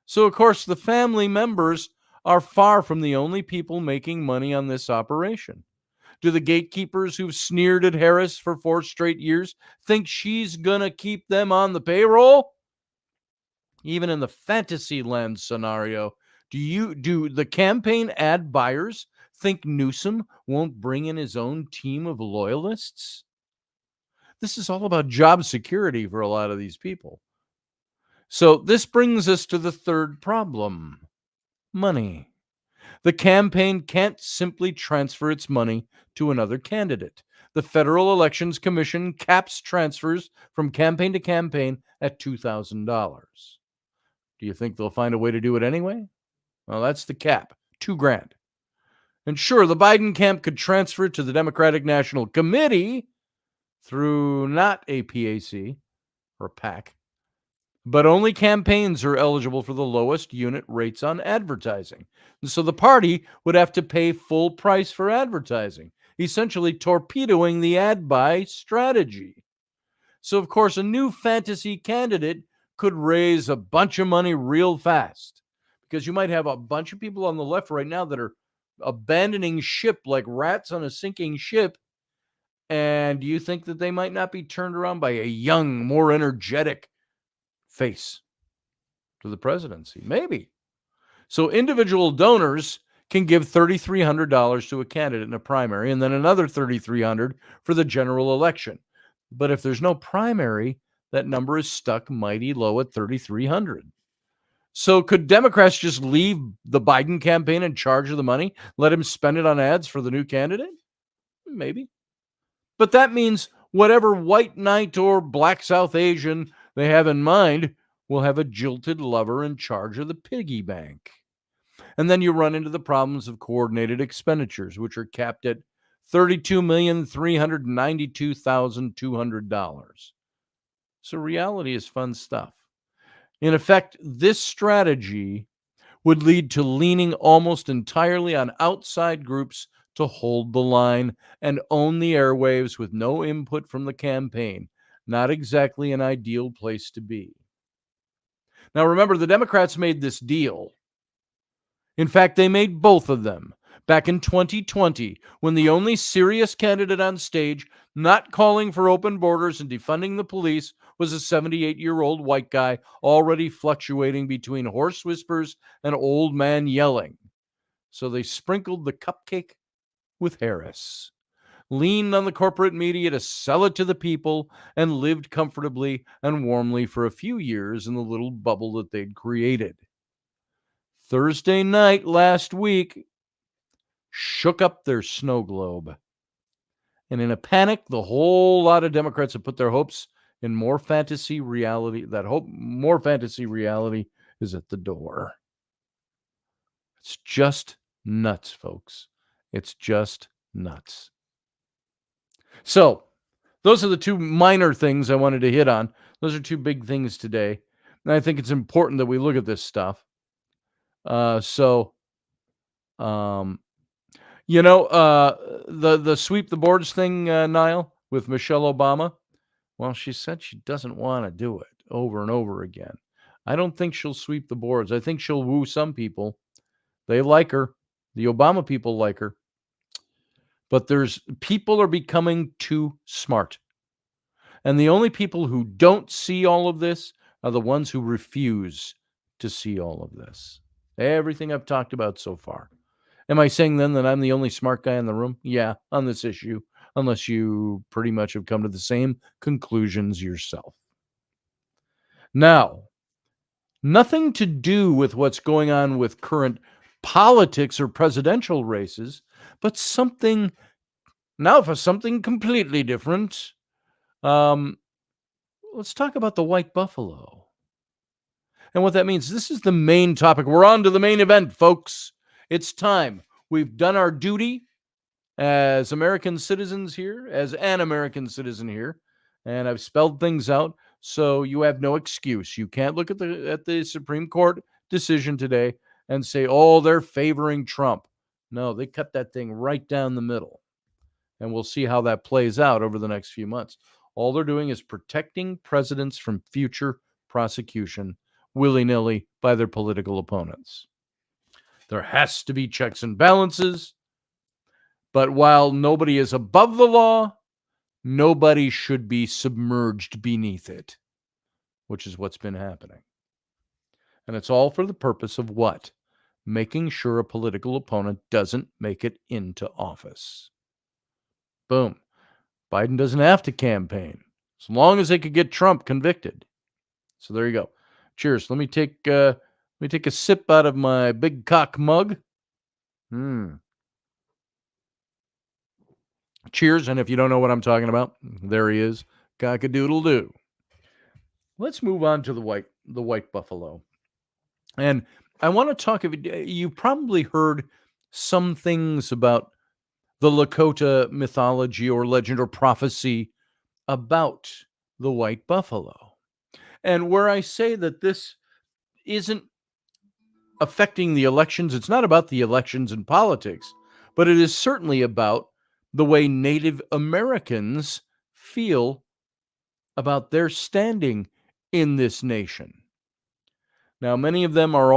So, of course, the family members are far from the only people making money on this operation. Do the gatekeepers who've sneered at Harris for 4 straight years think she's going to keep them on the payroll? Even in the fantasy land scenario, do the campaign ad buyers think Newsom won't bring in his own team of loyalists? This is all about job security for a lot of these people. So this brings us to the third problem: money. The campaign can't simply transfer its money to another candidate. The Federal Elections Commission caps transfers from campaign to campaign at $2,000. Do you think they'll find a way to do it anyway? Well, that's the cap, $2,000. And sure, the Biden camp could transfer it to the Democratic National Committee through not a PAC or PAC, but only campaigns are eligible for the lowest unit rates on advertising. And so the party would have to pay full price for advertising, essentially torpedoing the ad buy strategy. So, of course, a new fantasy candidate could raise a bunch of money real fast, because you might have a bunch of people on the left right now that are abandoning ship like rats on a sinking ship. And do you think that they might not be turned around by a young, more energetic face to the presidency? Maybe. So individual donors can give $3,300 to a candidate in a primary and then another $3,300 for the general election. But if there's no primary, that number is stuck mighty low at $3,300. So could Democrats just leave the Biden campaign in charge of the money, let him spend it on ads for the new candidate? Maybe. But that means whatever white knight or black South Asian they have in mind will have a jilted lover in charge of the piggy bank. And then you run into the problems of coordinated expenditures, which are capped at $32,392,200. So reality is fun stuff. In effect, this strategy would lead to leaning almost entirely on outside groups to hold the line and own the airwaves with no input from the campaign. Not exactly an ideal place to be. Now, remember, the Democrats made this deal. In fact, they made both of them back in 2020, when the only serious candidate on stage Not calling for open borders and defunding the police was a 78-year-old white guy already fluctuating between horse whispers and old man yelling. So they sprinkled the cupcake with Harris, leaned on the corporate media to sell it to the people, and lived comfortably and warmly for a few years in the little bubble that they'd created. Thursday night last week shook up their snow globe. And in a panic, the whole lot of Democrats have put their hopes in more fantasy reality. More fantasy reality is at the door. It's just nuts, folks. It's just nuts. So, those are the two minor things I wanted to hit on. Those are two big things today. And I think it's important that we look at this stuff. The sweep the boards thing, Niall, with Michelle Obama. Well, she said she doesn't want to do it over and over again. I don't think she'll sweep the boards. I think she'll woo some people. They like her. The Obama people like her. But people are becoming too smart. And the only people who don't see all of this are the ones who refuse to see all of this. Everything I've talked about so far. Am I saying then that I'm the only smart guy in the room? Yeah, on this issue, unless you pretty much have come to the same conclusions yourself. Now, nothing to do with what's going on with current politics or presidential races, but something completely different. Let's talk about the white buffalo and what that means. This is the main topic. We're on to the main event, folks. It's time. We've done our duty as American citizens here, as an American citizen here, and I've spelled things out, so you have no excuse. You can't look at the Supreme Court decision today and say, oh, they're favoring Trump. No, they cut that thing right down the middle, and we'll see how that plays out over the next few months. All they're doing is protecting presidents from future prosecution willy-nilly by their political opponents. There has to be checks and balances. But while nobody is above the law, nobody should be submerged beneath it, which is what's been happening. And it's all for the purpose of what? Making sure a political opponent doesn't make it into office. Boom. Biden doesn't have to campaign, as long as they could get Trump convicted. So there you go. Cheers. Let me take a sip out of my big cock mug. Cheers, and if you don't know what I'm talking about, there he is, cock-a-doodle-doo. Let's move on to the white buffalo. And I want to talk, you've probably heard some things about the Lakota mythology or legend or prophecy about the white buffalo. And where I say that this isn't affecting the elections, it's not about the elections and politics, but it is certainly about the way Native Americans feel about their standing in this nation. Now, many of them are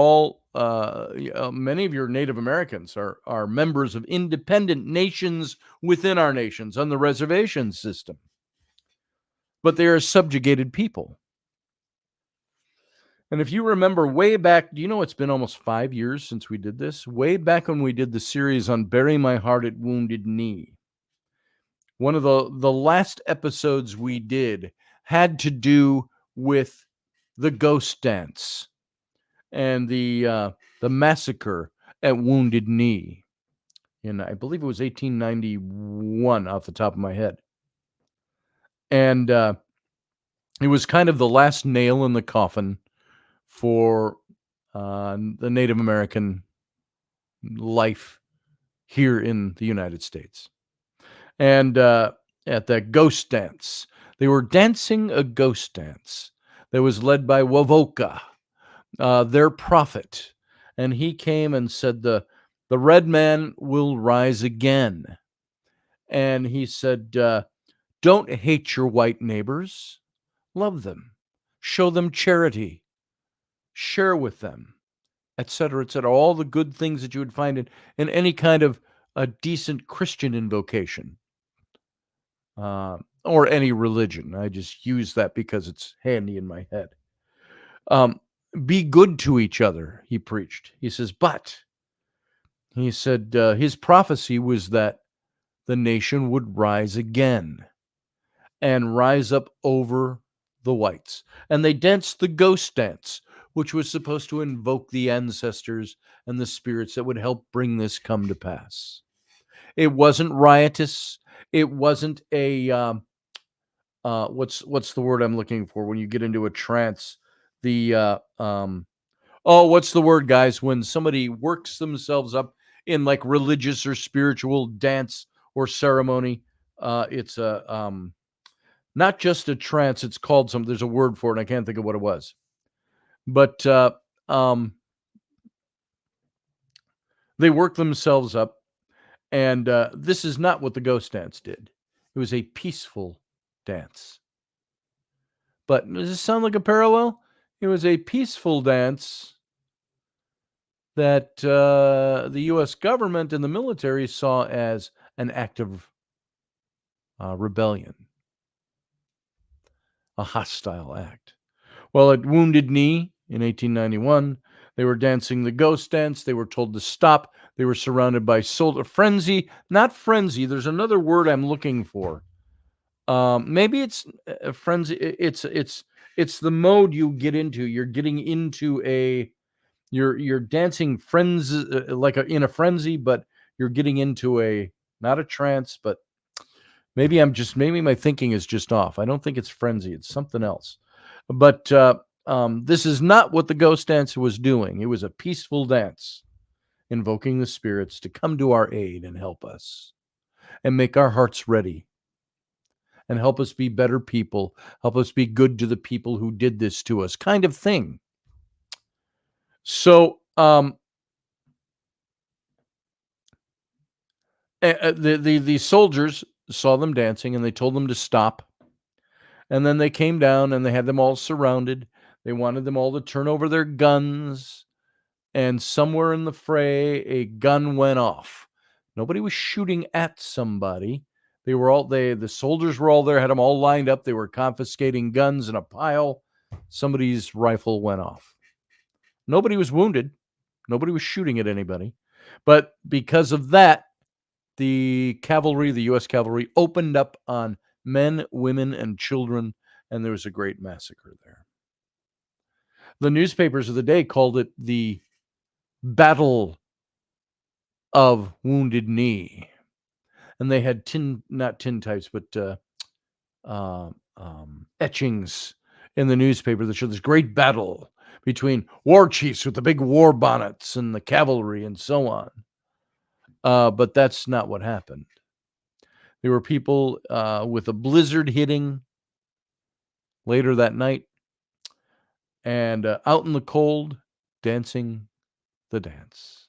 many of your Native Americans are members of independent nations within our nations on the reservation system. But they are subjugated people. And if you remember way back, do you know it's been almost 5 years since we did this? Way back when we did the series on Bury My Heart at Wounded Knee. One of the last episodes we did had to do with the ghost dance and the massacre at Wounded Knee. And I believe it was 1891 off the top of my head. And it was kind of the last nail in the coffin for the Native American life here in the United States. And at that ghost dance, they were dancing a ghost dance that was led by Wovoka, their prophet. And he came and said, the red man will rise again. And he said, don't hate your white neighbors. Love them. Show them charity. Share with them, etc., etc. All the good things that you would find in any kind of a decent Christian invocation. or any religion. I just use that because it's handy in my head. Um, be good to each other, he preached. He says, but he said his prophecy was that the nation would rise again and rise up over the whites. And they danced the ghost dance, which was supposed to invoke the ancestors and the spirits that would help bring this come to pass. It wasn't riotous. It wasn't a what's the word I'm looking for when you get into a trance? The what's the word, guys? When somebody works themselves up in like religious or spiritual dance or ceremony, it's a not just a trance. It's called some. There's a word for it, and I can't think of what it was. But they work themselves up, and this is not what the ghost dance did. It was a peaceful dance. But does this sound like a parallel? It was a peaceful dance that the U.S. government and the military saw as an act of rebellion, a hostile act. Well, at Wounded Knee in 1891, they were dancing the ghost dance. They were told to stop. They were surrounded by frenzy, not frenzy. There's another word I'm looking for. Maybe it's a frenzy. It's the mode you get into. You're getting into you're dancing frenzy in a frenzy, but you're getting into not a trance, but maybe my thinking is just off. I don't think it's frenzy. It's something else. But this is not what the ghost dance was doing. It was a peaceful dance, invoking the spirits to come to our aid and help us and make our hearts ready and help us be better people, help us be good to the people who did this to us, kind of thing. So the soldiers saw them dancing and they told them to stop. And then they came down and they had them all surrounded. They wanted them all to turn over their guns. And somewhere in the fray, a gun went off. Nobody was shooting at somebody. The soldiers were all there, had them all lined up. They were confiscating guns in a pile. Somebody's rifle went off. Nobody was wounded. Nobody was shooting at anybody. But because of that, the U.S. cavalry, opened up on men, women, and children, and there was a great massacre there. The newspapers of the day called it the Battle of Wounded Knee. And they had not tintypes, but etchings in the newspaper that showed this great battle between war chiefs with the big war bonnets and the cavalry and so on. But that's not what happened. There were people with a blizzard hitting later that night and out in the cold dancing the dance.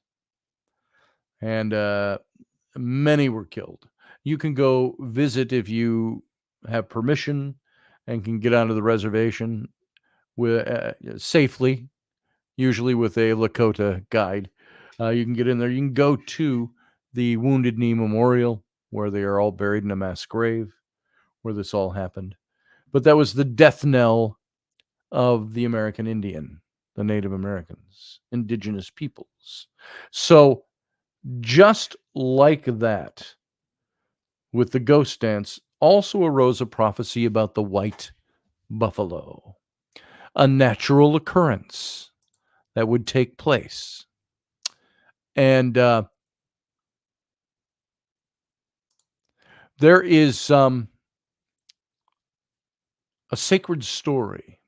And many were killed. You can go visit if you have permission and can get onto the reservation safely, usually with a Lakota guide. You can get in there. You can go to the Wounded Knee Memorial, where they are all buried in a mass grave, where this all happened. But that was the death knell of the American Indian, the Native Americans, indigenous peoples. So just like that, with the ghost dance, also arose a prophecy about the white buffalo, a natural occurrence that would take place. And there is a sacred story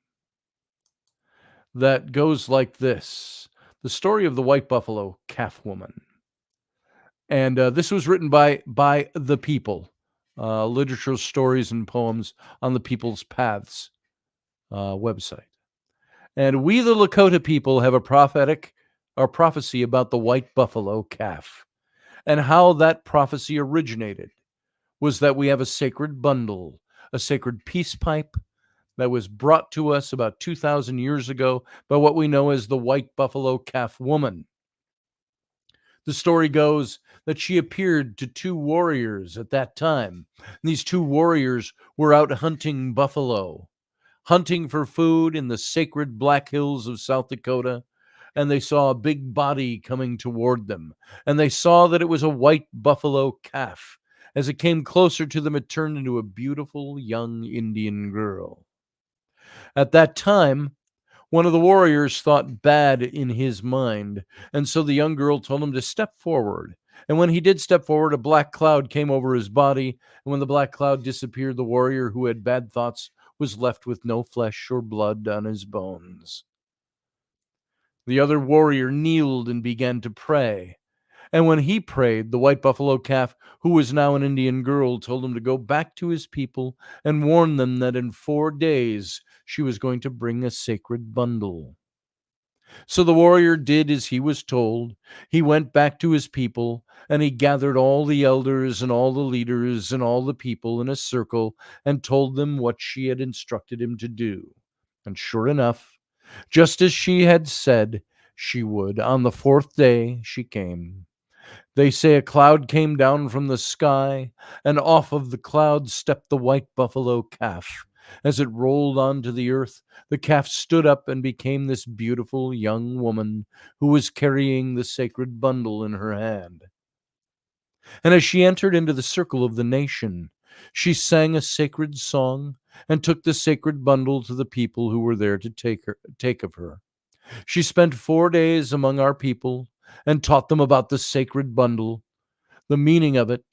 that goes like this: the story of the white buffalo calf woman. And this was written by the people, literature, stories, and poems on the People's Paths website. And we, the Lakota people, have a prophecy about the white buffalo calf. And how that prophecy originated was that we have a sacred bundle, a sacred peace pipe that was brought to us about 2,000 years ago by what we know as the white buffalo calf woman. The story goes that she appeared to two warriors at that time. These two warriors were out hunting buffalo, hunting for food in the sacred Black Hills of South Dakota, and they saw a big body coming toward them. And they saw that it was a white buffalo calf. As it came closer to them, it turned into a beautiful young Indian girl. At that time, one of the warriors thought bad in his mind, and so the young girl told him to step forward. And when he did step forward, a black cloud came over his body, and when the black cloud disappeared, the warrior who had bad thoughts was left with no flesh or blood on his bones. The other warrior kneeled and began to pray. And when he prayed, the white buffalo calf, who was now an Indian girl, told him to go back to his people and warn them that in 4 days she was going to bring a sacred bundle. So the warrior did as he was told. He went back to his people, and he gathered all the elders and all the leaders and all the people in a circle and told them what she had instructed him to do. And sure enough, just as she had said she would, on the 4th day she came. They say a cloud came down from the sky, and off of the cloud stepped the white buffalo calf. As it rolled onto the earth, the calf stood up and became this beautiful young woman who was carrying the sacred bundle in her hand. And as she entered into the circle of the nation, she sang a sacred song and took the sacred bundle to the people who were there to take of her. She spent 4 days among our people and taught them about the sacred bundle, the meaning of it,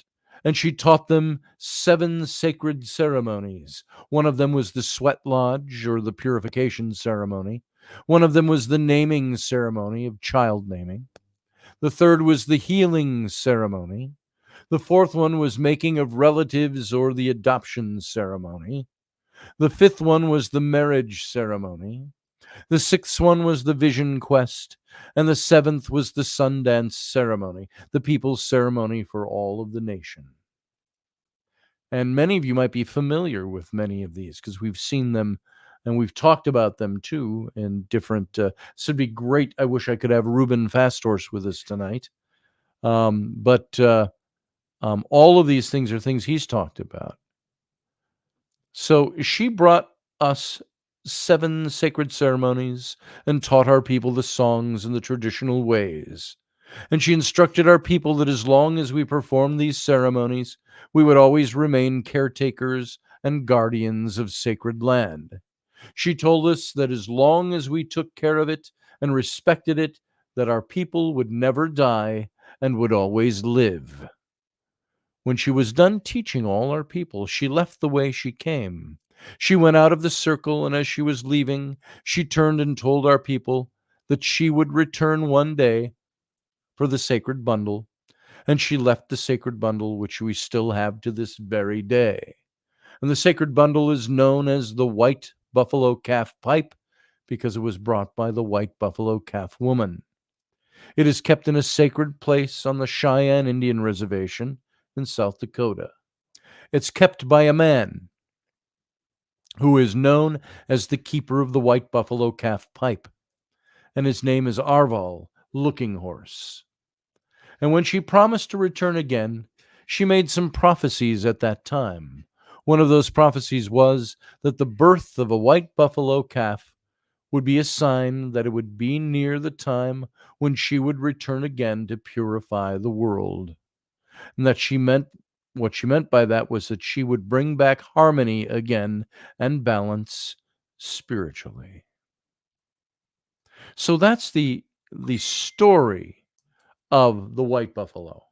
and she taught them 7 sacred ceremonies. One of them was the sweat lodge, or the purification ceremony. One of them was the naming ceremony of child naming. The third was the healing ceremony. The fourth one was making of relatives, or the adoption ceremony. The fifth one was the marriage ceremony. The sixth one was the vision quest, and the seventh was the Sundance ceremony, the people's ceremony for all of the nation. And many of you might be familiar with many of these because we've seen them and we've talked about them too in different. This would be great. I wish I could have Ruben Fasthorse with us tonight. But all of these things are things he's talked about. So she brought us 7 sacred ceremonies and taught our people the songs and the traditional ways. And she instructed our people that as long as we performed these ceremonies, we would always remain caretakers and guardians of sacred land. She told us that as long as we took care of it and respected it, that our people would never die and would always live. When she was done teaching all our people, she left the way she came. She went out of the circle, and as she was leaving, she turned and told our people that she would return one day for the sacred bundle, and she left the sacred bundle, which we still have to this very day. And the sacred bundle is known as the white buffalo calf pipe because it was brought by the white buffalo calf woman. It is kept in a sacred place on the Cheyenne Indian Reservation in South Dakota. It's kept by a man who is known as the keeper of the white buffalo calf pipe, and his name is Arval Looking Horse. And when she promised to return again, she made some prophecies at that time. One of those prophecies was that the birth of a white buffalo calf would be a sign that it would be near the time when she would return again to purify the world. And that what she meant by that was that she would bring back harmony again and balance spiritually. So that's the story of the white buffalo.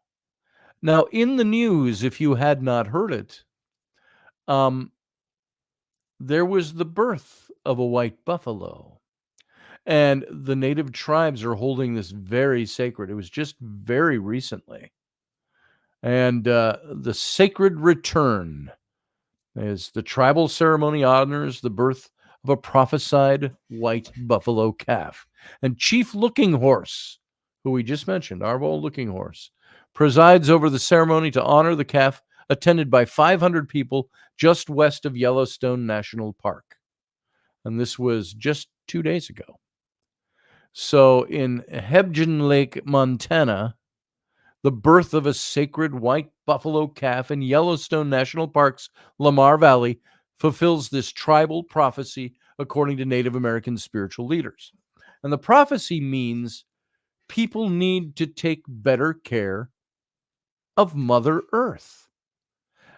Now, in the news, if you had not heard it, there was the birth of a white buffalo. And the native tribes are holding this very sacred. It was just very recently. And the sacred return is the tribal ceremony honors the birth of a prophesied white buffalo calf. And Chief Looking Horse, who we just mentioned, Arval Looking Horse, presides over the ceremony to honor the calf, attended by 500 people just west of Yellowstone National Park. And this was just 2 days ago. So in Hebgen Lake, Montana, The birth of a sacred white buffalo calf in Yellowstone National Park's Lamar Valley fulfills this tribal prophecy according to Native American spiritual leaders. And the prophecy means people need to take better care of Mother Earth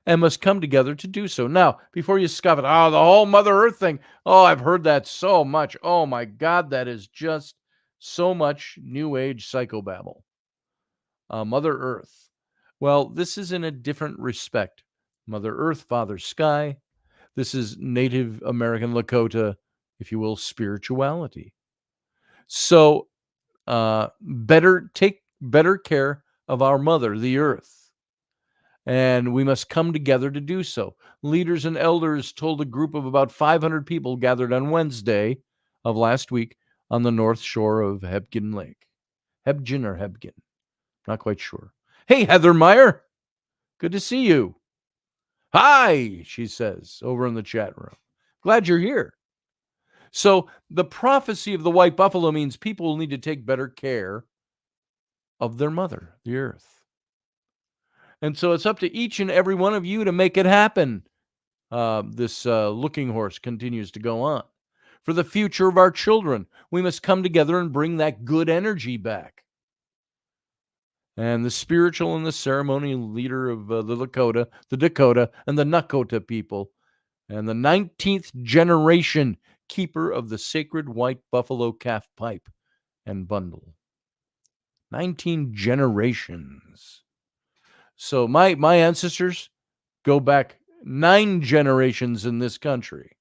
and must come together to do so. Now, before you scoff at, the whole Mother Earth thing, I've heard that so much. Oh my God, that is just so much New Age psychobabble. Mother Earth. Well, this is in a different respect. Mother Earth, Father Sky. This is Native American Lakota, if you will, spirituality. So, take better care of our mother, the earth. And we must come together to do so. Leaders and elders told a group of about 500 people gathered on Wednesday of last week on the north shore of Hebgen Lake. Hebgen or Hebgen? Not quite sure. Hey, Heather Meyer. Good to see you. Hi, she says over in the chat room. Glad you're here. So the prophecy of the white buffalo means people will need to take better care of their mother, the earth. And so it's up to each and every one of you to make it happen. This looking horse continues to go on. For the future of our children, we must come together and bring that good energy back. And the spiritual and the ceremonial leader of the Lakota, the Dakota, and the Nakota people, and the 19th generation keeper of the sacred white buffalo calf pipe and bundle. 19 generations. So my ancestors go back 9 generations in this country,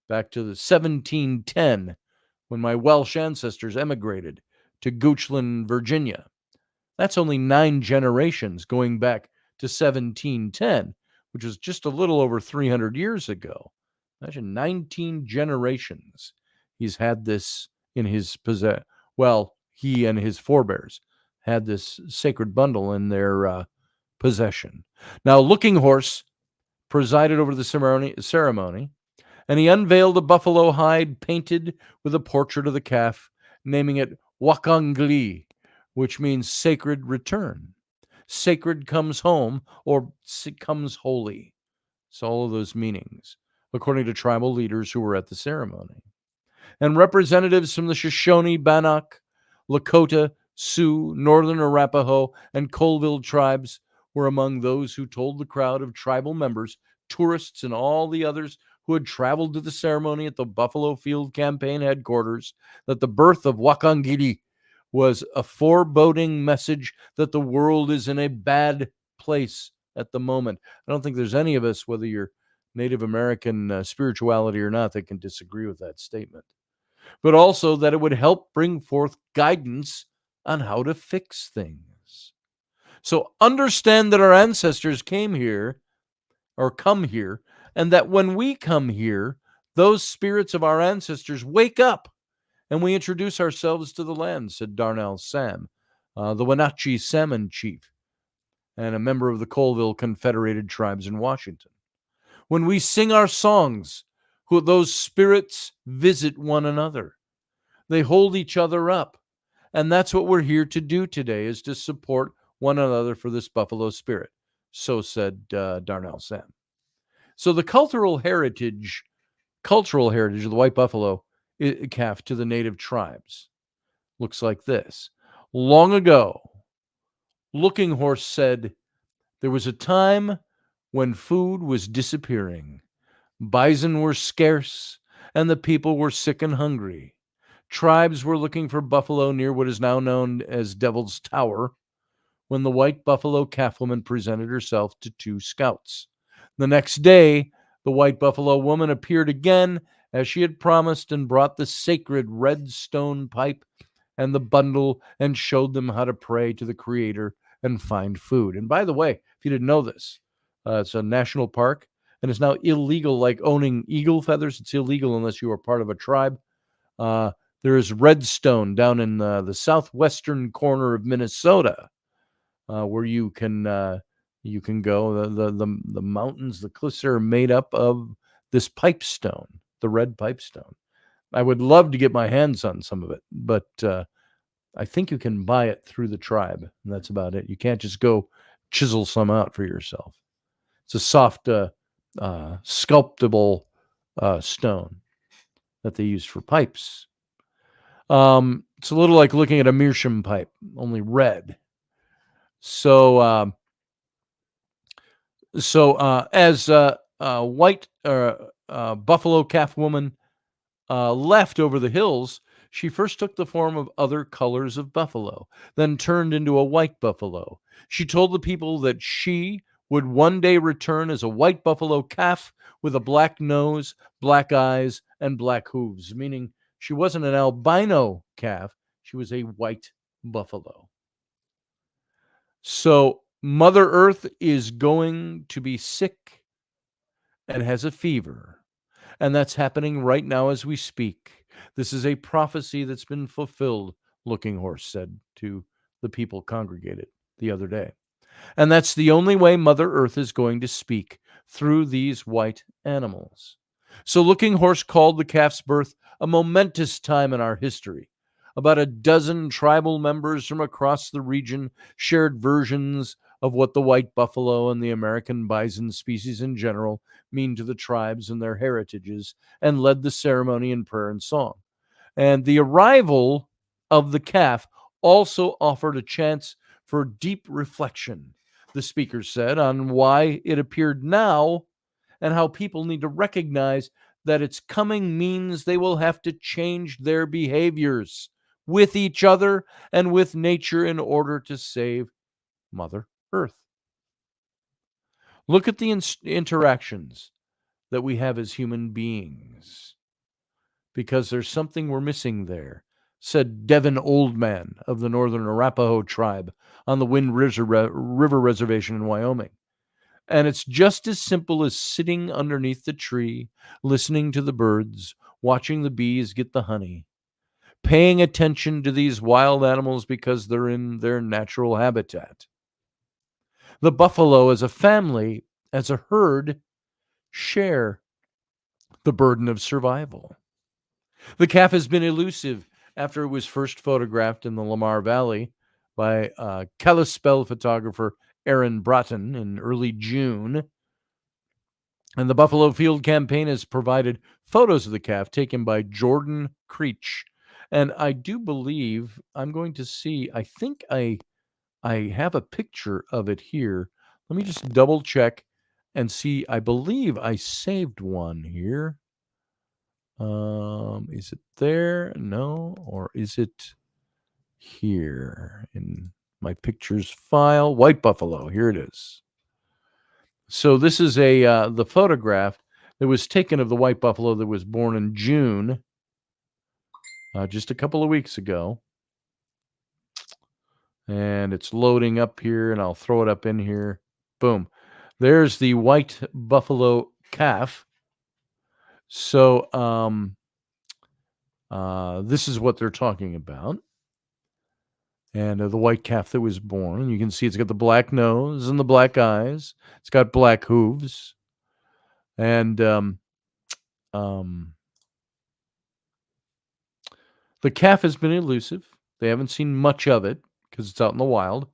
back to the 1710, when my Welsh ancestors emigrated to Goochland, Virginia. That's only 9 generations going back to 1710, which was just a little over 300 years ago. Imagine 19 generations he's had this in his possession. Well, he and his forebears had this sacred bundle in their possession. Now, Looking Horse presided over the ceremony, and he unveiled a buffalo hide painted with a portrait of the calf, naming it Wakangli, which means sacred return. Sacred comes home, or comes holy. So all of those meanings, according to tribal leaders who were at the ceremony. And representatives from the Shoshone, Bannock, Lakota, Sioux, Northern Arapaho, and Colville tribes were among those who told the crowd of tribal members, tourists, and all the others who had traveled to the ceremony at the Buffalo Field Campaign headquarters that the birth of Wakangiri was a foreboding message that the world is in a bad place at the moment. I don't think there's any of us, whether you're Native American spirituality or not, that can disagree with that statement. But also that it would help bring forth guidance on how to fix things. So understand that our ancestors came here, or come here, and that when we come here, those spirits of our ancestors wake up and we introduce ourselves to the land, said Darnell Sam, the Wenatchee Salmon chief and a member of the Colville Confederated Tribes in Washington. When we sing our songs, those spirits visit one another. They hold each other up. And that's what we're here to do today, is to support one another for this buffalo spirit. So said Darnell Sam. So the cultural heritage of the white buffalo calf to the native tribes looks like this. Long ago, Looking Horse said, there was a time when food was disappearing. Bison were scarce, and the people were sick and hungry. Tribes were looking for buffalo near what is now known as Devil's Tower, when the white buffalo calf woman presented herself to 2 scouts. The next day, the white buffalo woman appeared again, as she had promised, and brought the sacred red stone pipe and the bundle and showed them how to pray to the Creator and find food. And by the way, if you didn't know this, it's a national park, and it's now illegal, like owning eagle feathers. It's illegal unless you are part of a tribe. There is redstone down in the southwestern corner of Minnesota, where you can go. The mountains, the cliffs are made up of this pipestone, the red pipestone. I would love to get my hands on some of it, but I think you can buy it through the tribe, and that's about it. You can't just go chisel some out for yourself. It's a soft, sculptable stone that they use for pipes. It's a little like looking at a meerschaum pipe, only red. So, as a white buffalo calf woman left over the hills, she first took the form of other colors of buffalo, then turned into a white buffalo. She told the people that she would one day return as a white buffalo calf with a black nose, black eyes, and black hooves, meaning she wasn't an albino calf, she was a white buffalo. So Mother Earth is going to be sick and has a fever. And that's happening right now as we speak. This is a prophecy that's been fulfilled, Looking Horse said to the people congregated the other day. And that's the only way Mother Earth is going to speak, through these white animals. So Looking Horse called the calf's birth a momentous time in our history. About a dozen tribal members from across the region shared versions of what the white buffalo and the American bison species in general mean to the tribes and their heritages, and led the ceremony in prayer and song. And the arrival of the calf also offered a chance for deep reflection, the speaker said, on why it appeared now and how people need to recognize that its coming means they will have to change their behaviors with each other and with nature in order to save Mother Earth. Look at the interactions that we have as human beings, because there's something we're missing there, said Devin Oldman of the Northern Arapaho tribe on the Wind River Reservation in Wyoming. And it's just as simple as sitting underneath the tree, listening to the birds, watching the bees get the honey, paying attention to these wild animals because they're in their natural habitat. The buffalo as a family, as a herd, share the burden of survival. The calf has been elusive after it was first photographed in the Lamar Valley by Kalispell photographer Aaron Bratton in early June. And the Buffalo Field campaign has provided photos of the calf taken by Jordan Creech. And I do believe I'm going to see, I think I have a picture of it here. Let me just double check and see. I believe I saved one here. Is it there? No. Or is it here in my pictures file? White buffalo. Here it is. So this is the photograph that was taken of the white buffalo that was born in June, just a couple of weeks ago. And it's loading up here, and I'll throw it up in here. Boom. There's the white buffalo calf. So this is what they're talking about. And the white calf that was born. And you can see it's got the black nose and the black eyes. It's got black hooves. And the calf has been elusive. They haven't seen much of it because it's out in the wild.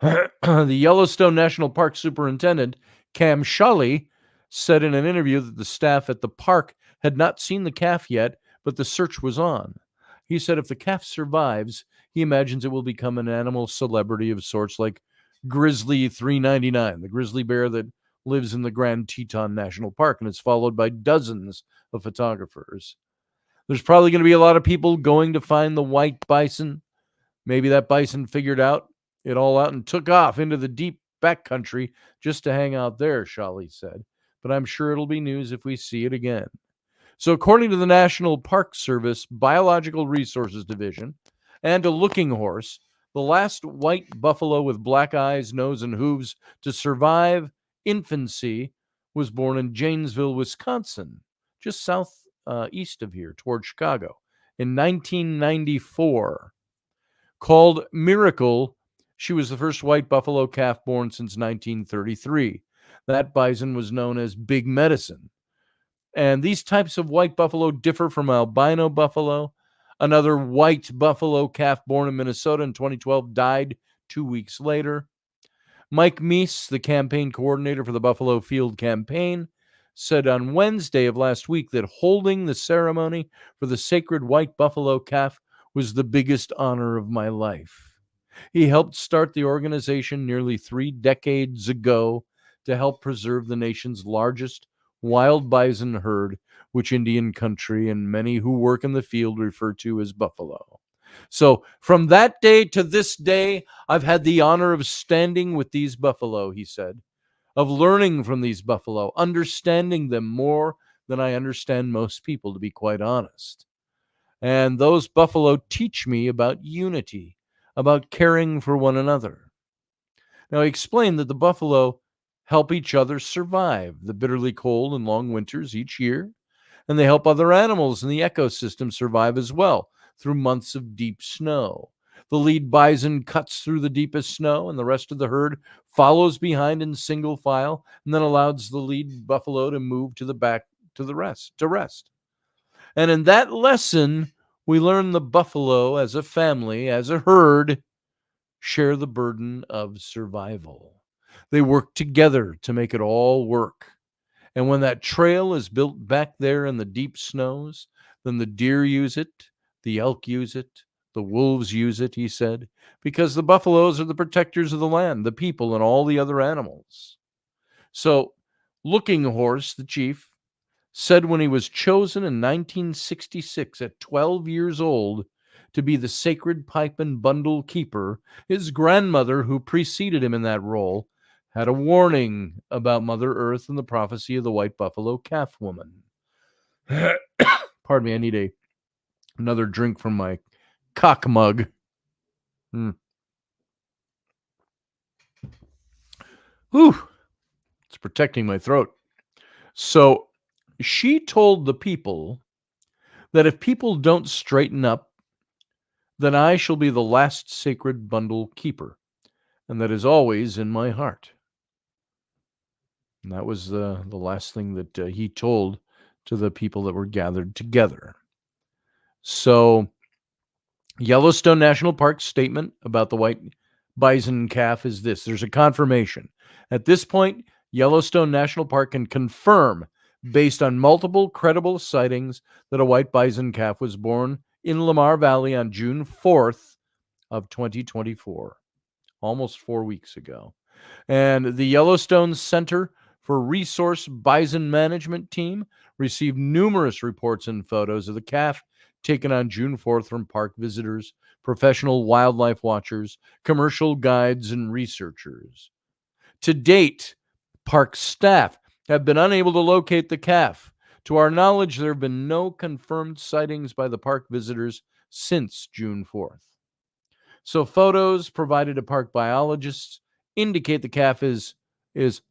The Yellowstone National Park Superintendent, Cam Shully, said in an interview that the staff at the park had not seen the calf yet, but the search was on. He said if the calf survives, he imagines it will become an animal celebrity of sorts, like Grizzly 399, the grizzly bear that lives in the Grand Teton National Park, and it's followed by dozens of photographers. There's probably going to be a lot of people going to find the white bison. Maybe that bison figured it all out and took off into the deep backcountry just to hang out there, Shawley said. But I'm sure it'll be news if we see it again. So according to the National Park Service Biological Resources Division and a Looking Horse, the last white buffalo with black eyes, nose, and hooves to survive infancy was born in Janesville, Wisconsin, just southeast of here, toward Chicago, in 1994. Called Miracle, she was the first white buffalo calf born since 1933. That bison was known as Big Medicine. And these types of white buffalo differ from albino buffalo. Another white buffalo calf born in Minnesota in 2012 died 2 weeks later. Mike Meese, the campaign coordinator for the Buffalo Field campaign, said on Wednesday of last week that holding the ceremony for the sacred white buffalo calf was the biggest honor of my life. He helped start the organization nearly 3 decades ago to help preserve the nation's largest wild bison herd, which Indian country and many who work in the field refer to as buffalo. So from that day to this day, I've had the honor of standing with these buffalo, he said, of learning from these buffalo, understanding them more than I understand most people, to be quite honest. And those buffalo teach me about unity, about caring for one another. Now, he explained that the buffalo help each other survive the bitterly cold and long winters each year, and they help other animals in the ecosystem survive as well through months of deep snow. The lead bison cuts through the deepest snow, and the rest of the herd follows behind in single file, and then allows the lead buffalo to move to the back to rest. And in that lesson, we learn the buffalo as a family, as a herd, share the burden of survival. They work together to make it all work. And when that trail is built back there in the deep snows, then the deer use it, the elk use it, the wolves use it, he said, because the buffaloes are the protectors of the land, the people, and all the other animals. So, Looking Horse, the chief, said when he was chosen in 1966 at 12 years old to be the sacred pipe and bundle keeper, his grandmother, who preceded him in that role, had a warning about Mother Earth and the prophecy of the white buffalo calf woman. Pardon me, I need another drink from my cock mug. Whew, it's protecting my throat. So she told the people that if people don't straighten up, then I shall be the last sacred bundle keeper, and that is always in my heart. And that was the last thing that he told to the people that were gathered together. So, Yellowstone National Park's statement about the white bison calf is this. There's a confirmation. At this point, Yellowstone National Park can confirm, based on multiple credible sightings, that a white bison calf was born in Lamar Valley on June 4th of 2024, almost 4 weeks ago. And the Yellowstone Center for Resource Bison Management team received numerous reports and photos of the calf taken on June 4th from park visitors, professional wildlife watchers, commercial guides, and researchers. To date, park staff have been unable to locate the calf. To our knowledge, there have been no confirmed sightings by the park visitors since June 4th. So photos provided to park biologists indicate the calf is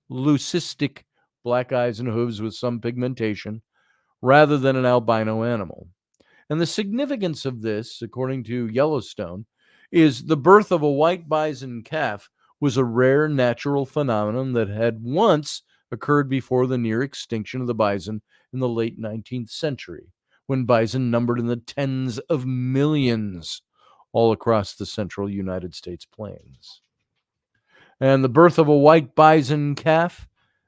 leucistic, black eyes and hooves with some pigmentation, rather than an albino animal. And the significance of this, according to Yellowstone, is the birth of a white bison calf was a rare natural phenomenon that had once occurred before the near extinction of the bison in the late 19th century, when bison numbered in the tens of millions all across the central United States plains. And the birth of a white bison calf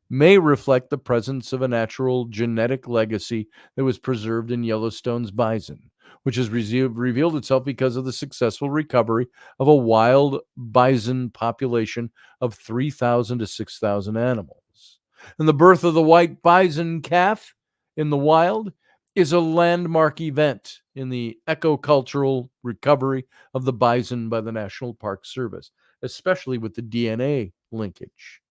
may reflect the presence of a natural genetic legacy that was preserved in Yellowstone's bison, which has revealed itself because of the successful recovery of a wild bison population of 3,000 to 6,000 animals. And the birth of the white bison calf in the wild is a landmark event in the ecocultural recovery of the bison by the National Park Service, especially with the DNA linkage.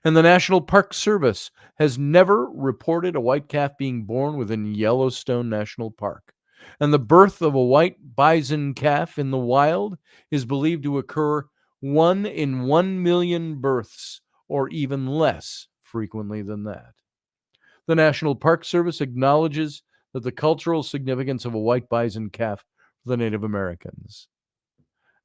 And the National Park Service has never reported a white calf being born within Yellowstone National Park. And the birth of a white bison calf in the wild is believed to occur 1 in 1 million births, or even less frequently than that. The National Park Service acknowledges that the cultural significance of a white bison calf for the Native Americans.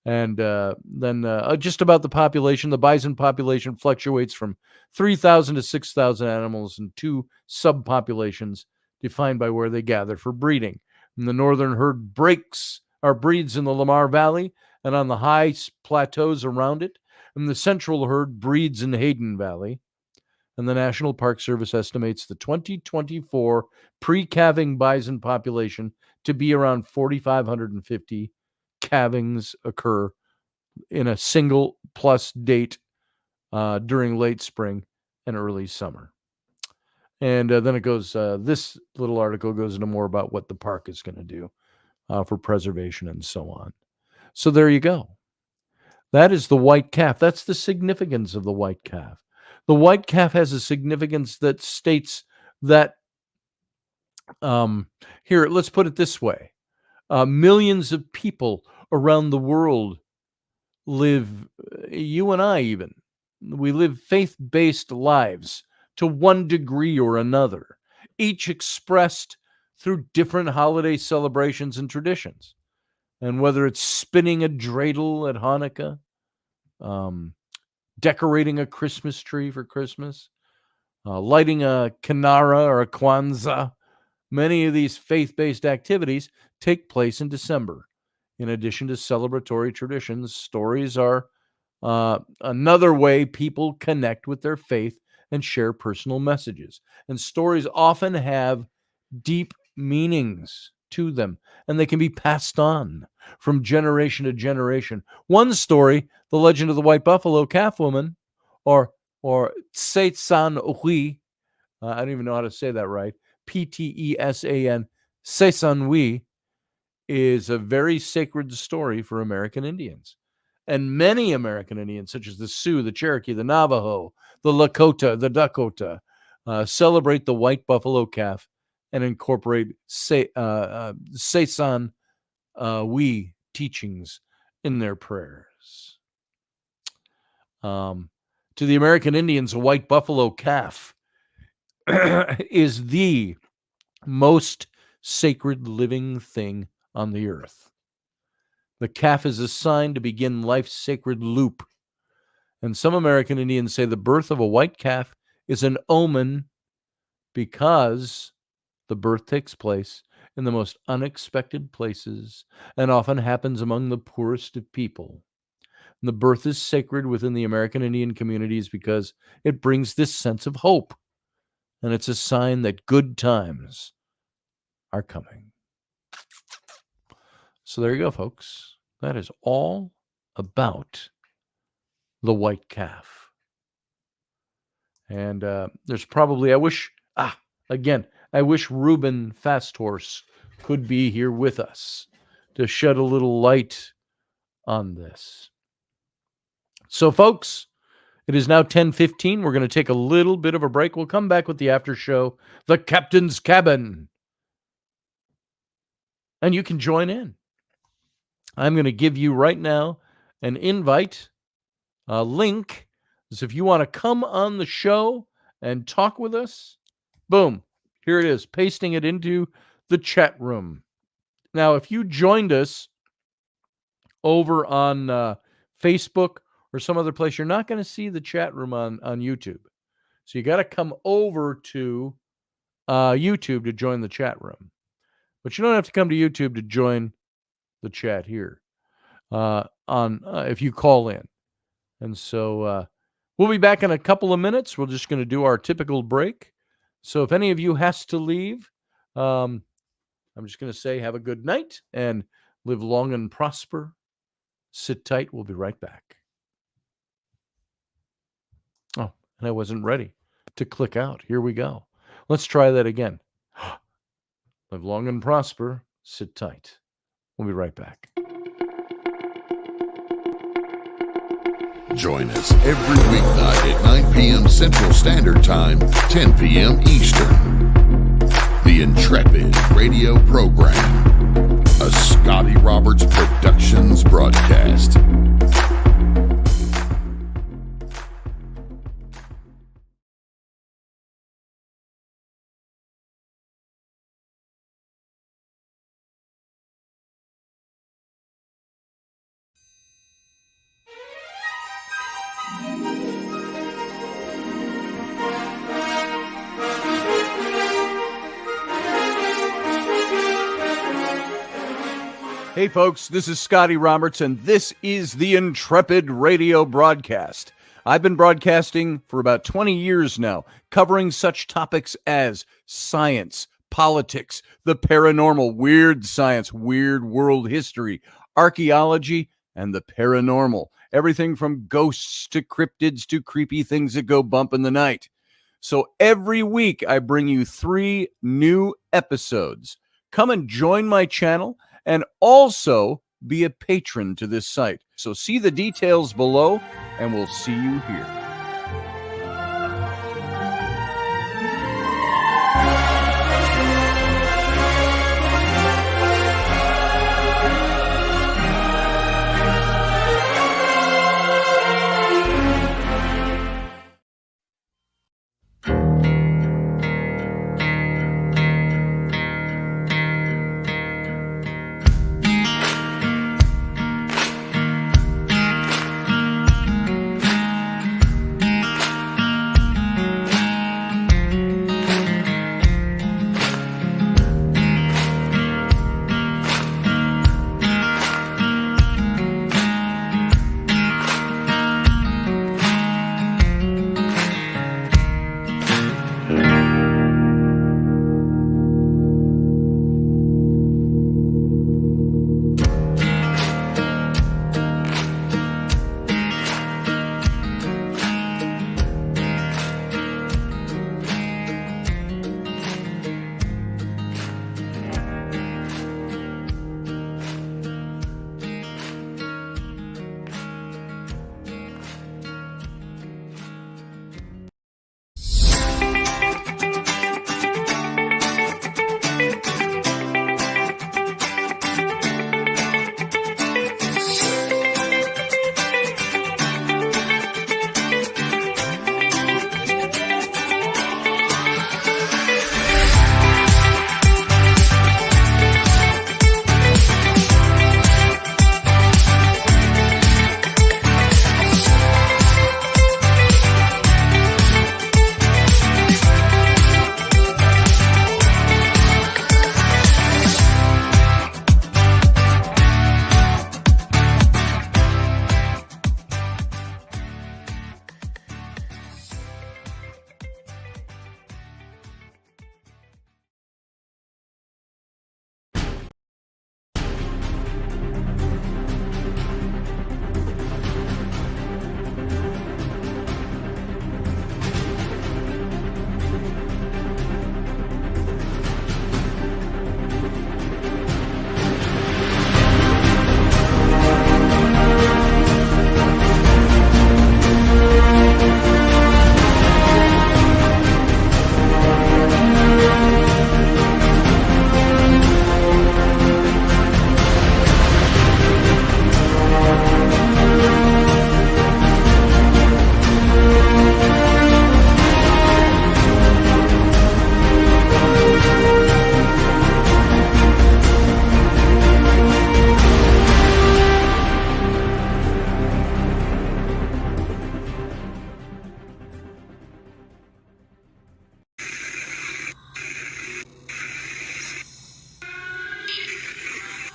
And then just about the population, the bison population fluctuates from 3,000 to 6,000 animals in 2 subpopulations defined by where they gather for breeding. And the northern herd breeds in the Lamar Valley and on the high plateaus around it. And the central herd breeds in Hayden Valley. And the National Park Service estimates the 2024 pre-calving bison population to be around 4,550 calvings occur in a single plus date during late spring and early summer. And then it goes, this little article goes into more about what the park is going to do for preservation and so on. So there you go. That is the white calf. That's the significance of the white calf. The white calf has a significance that states that, here, let's put it this way. Millions of people around the world live, you and I even, we live faith-based lives to one degree or another, each expressed through different holiday celebrations and traditions. And whether it's spinning a dreidel at Hanukkah, decorating a Christmas tree for Christmas, lighting a Kinara or a Kwanzaa, many of these faith-based activities take place in December. In addition to celebratory traditions, stories are another way people connect with their faith and share personal messages. And stories often have deep meanings to them, and they can be passed on from generation to generation. One story, the legend of the white buffalo calf woman, or Tsesan Hui, I don't even know how to say that right, Ptesan, Tsesan Hui, is a very sacred story for American Indians. And many American Indians, such as the Sioux, the Cherokee, the Navajo, the Lakota, the Dakota, celebrate the white buffalo calf and incorporate Tsesan Hui teachings in their prayers. To the American Indians, a white buffalo calf is the most sacred living thing on the earth. The calf is a sign to begin life's sacred loop. And some American Indians say the birth of a white calf is an omen because the birth takes place in the most unexpected places and often happens among the poorest of people. And the birth is sacred within the American Indian communities because it brings this sense of hope. And it's a sign that good times are coming. So there you go, folks. That is all about the white calf. And there's probably, I wish Reuben Fasthorse could be here with us to shed a little light on this. So, folks, it is now 10:15. We're going to take a little bit of a break. We'll come back with the after show, The Captain's Cabin. And you can join in. I'm going to give you right now an invite, a link. So if you want to come on the show and talk with us, boom, here it is, pasting it into the chat room. Now, if you joined us over on Facebook or some other place, you're not going to see the chat room on YouTube. So you got to come over to YouTube to join the chat room. But you don't have to come to YouTube to join the chat here if you call in. And so we'll be back in a couple of minutes. We're just going to do our typical break. So if any of you has to leave, I'm just going to say have a good night and live long and prosper. Sit tight. We'll be right back. Oh, and I wasn't ready to click out. Here we go. Let's try that again. Live long and prosper. Sit tight. We'll be right back. Join us every weeknight at 9 p.m. Central Standard Time, 10 p.m. Eastern. The Intrepid radio program, a Scotty Roberts Productions broadcast. Hey folks, this is Scotty Roberts, and this is the Intrepid radio broadcast. I've been broadcasting for about 20 years now, covering such topics as science, politics, the paranormal, weird science, weird world history, archaeology, and the paranormal. Everything from ghosts to cryptids to creepy things that go bump in the night. So every week I bring you 3 new episodes. Come and join my channel and also be a patron to this site. So see the details below, and we'll see you here.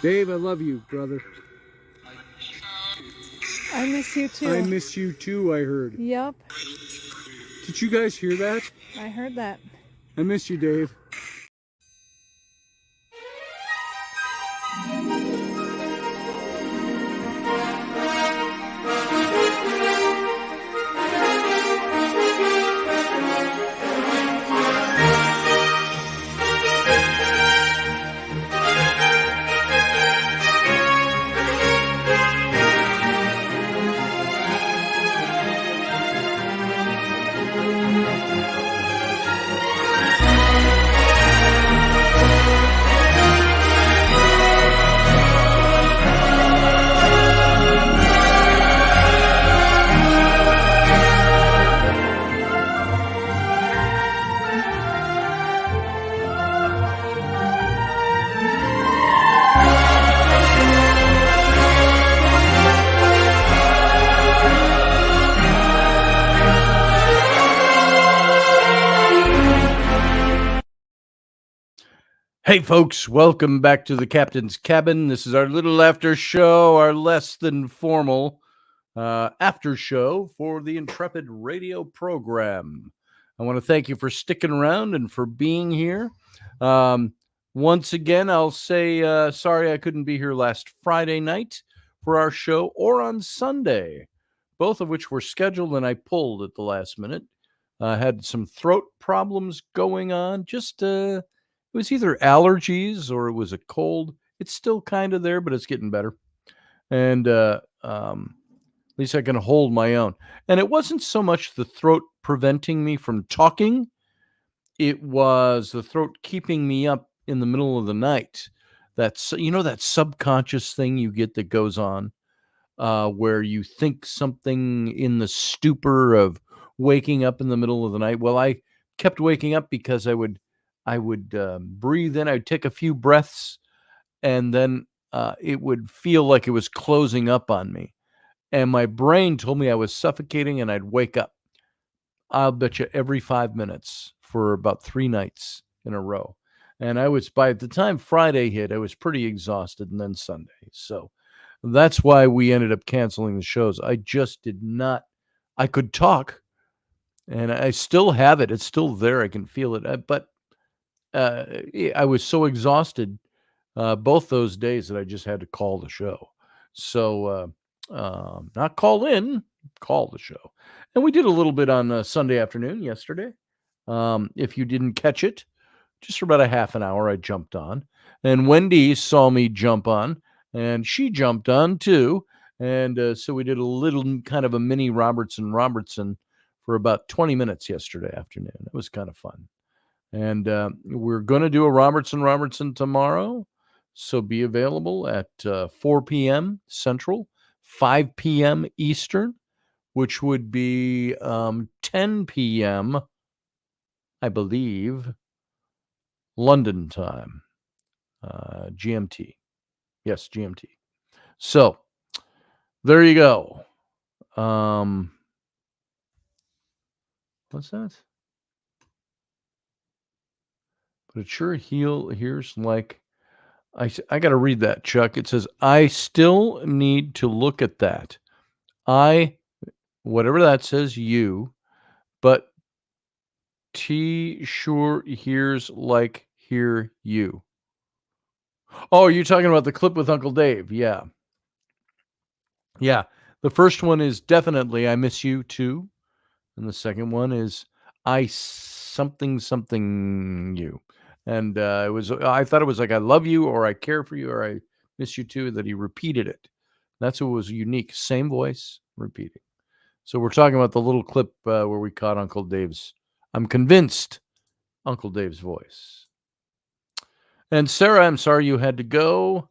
Dave, I love you, brother. I miss you too. I miss you too, I heard. Yep, Did you guys hear that? I heard that. I miss you, Dave. Hey, folks, welcome back to the Captain's Cabin. This is our little after show, our less than formal after show for the Intrepid radio program. I want to thank you for sticking around and for being here. Once again, I'll say sorry I couldn't be here last Friday night for our show or on Sunday, both of which were scheduled and I pulled at the last minute. I had some throat problems going on, it was either allergies or it was a cold. It's still kind of there, but it's getting better. And at least I can hold my own. And it wasn't so much the throat preventing me from talking, it was the throat keeping me up in the middle of the night. That's, that subconscious thing you get that goes on where you think something in the stupor of waking up in the middle of the night. Well, I kept waking up because I would breathe in. I'd take a few breaths, and then it would feel like it was closing up on me. And my brain told me I was suffocating, and I'd wake up. I'll bet you every 5 minutes for about 3 nights in a row. And by the time Friday hit, I was pretty exhausted, and then Sunday. So that's why we ended up canceling the shows. I just did not, I could talk, and I still have it. It's still there. I can feel it. But I was so exhausted both those days that I just had to call the show. So not call in, call the show. And we did a little bit on Sunday afternoon yesterday. If you didn't catch it, just for about a half an hour, I jumped on. And Wendy saw me jump on, and she jumped on too. And so we did a little kind of a mini Robertson for about 20 minutes yesterday afternoon. It was kind of fun. And we're going to do a Robertson tomorrow. So be available at 4 p.m. Central, 5 p.m. Eastern, which would be 10 p.m., I believe, London time, GMT. Yes, GMT. So there you go. What's that? But it sure hears like I got to read that, Chuck. It says, I still need to look at that. Whatever that says, but T sure hears like hear you. Oh, you're talking about the clip with Uncle Dave. Yeah. Yeah. The first one is definitely I miss you too. And the second one is I something you. And I thought it was like I love you or I care for you or I miss you too, that he repeated it. That's what was unique. Same voice, repeating. So we're talking about the little clip where we caught Uncle Dave's, I'm convinced, Uncle Dave's voice. And Sarah, I'm sorry you had to go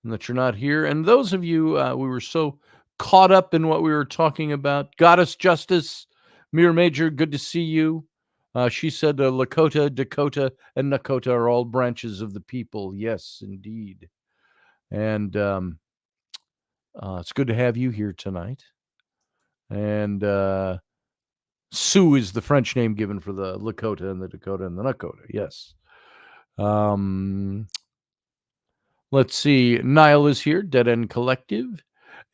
and that you're not here. And those of you, we were so caught up in what we were talking about. Goddess Justice, Mir Major, good to see you. She said Lakota, Dakota, and Nakota are all branches of the people. Yes, indeed. And it's good to have you here tonight. And Sioux is the French name given for the Lakota and the Dakota and the Nakota. Yes. Let's see. Niall is here, Dead End Collective.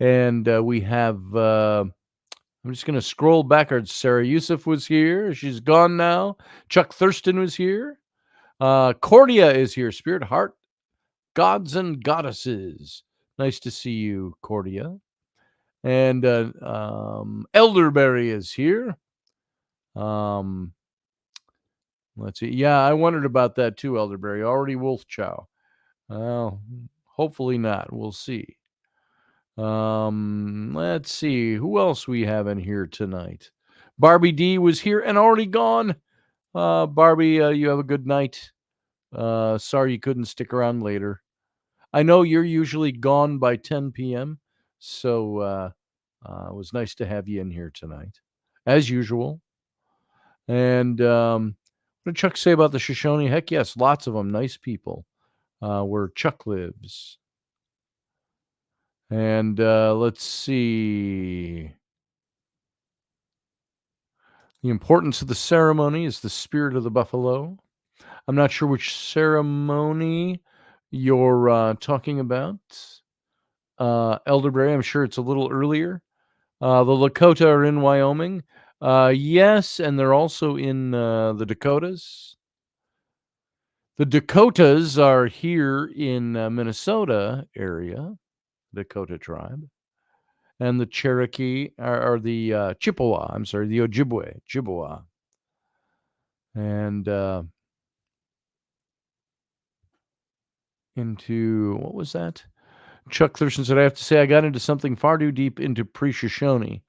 And we have, I'm just going to scroll backwards. Sarah Yusuf was here. She's gone now. Chuck Thurston was here. Cordia is here. Spirit Heart, Gods and Goddesses. Nice to see you, Cordia. And Elderberry is here. Let's see. Yeah, I wondered about that too, Elderberry. Already Wolf Chow. Well, hopefully not. We'll see. Let's see who else we have in here tonight. Barbie D was here and already gone. Barbie, you have a good night. Sorry you couldn't stick around later. I know you're usually gone by 10 p.m. So it was nice to have you in here tonight, as usual. And what did Chuck say about the Shoshone? Heck yes, lots of them. Nice people. Where Chuck lives. And let's see. The importance of the ceremony is the spirit of the buffalo. I'm not sure which ceremony you're talking about. Elderberry, I'm sure it's a little earlier. The Lakota are in Wyoming. Yes, and they're also in the Dakotas. The Dakotas are here in Minnesota area, Dakota tribe. And the Cherokee are the Chippewa. I'm sorry, the Ojibwe, Chippewa. And into, what was that? Chuck Thurston said, I have to say I got into something far too deep into pre-Shoshone.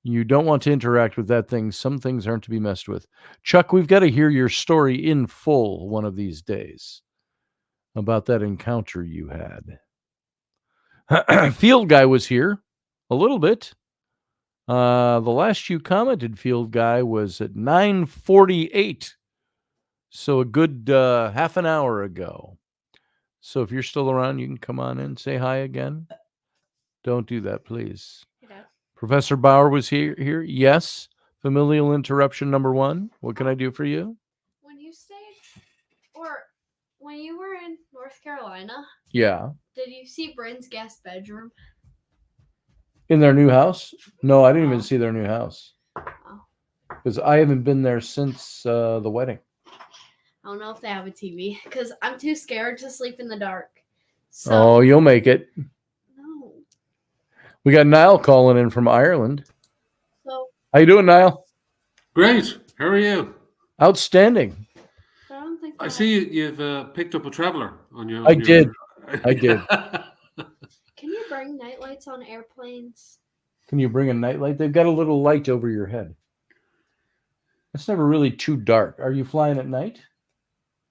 You don't want to interact with that thing. Some things aren't to be messed with. Chuck, we've got to hear your story in full one of these days about that encounter you had. Field Guy was here a little bit. The last you commented, Field Guy, was at 9:48. So a good half an hour ago. So if you're still around, you can come on in, say hi again. Don't do that, please. Professor Bauer was here. Yes. Familial interruption number 1. What can I do for you? When you stayed, or when you were in North Carolina, Yeah. did you see Bryn's guest bedroom? In their new house? No, I didn't even see their new house. Because I haven't been there since the wedding. I don't know if they have a TV because I'm too scared to sleep in the dark. So, Oh, you'll make it. no. We got Niall calling in from Ireland. So, How you doing, Niall? Great. How are you? Outstanding. I don't think I see you've picked up a traveler on your. I did. I did. Can you bring nightlights on airplanes? Can you bring a nightlight? They've got a little light over your head. It's never really too dark. Are you flying at night?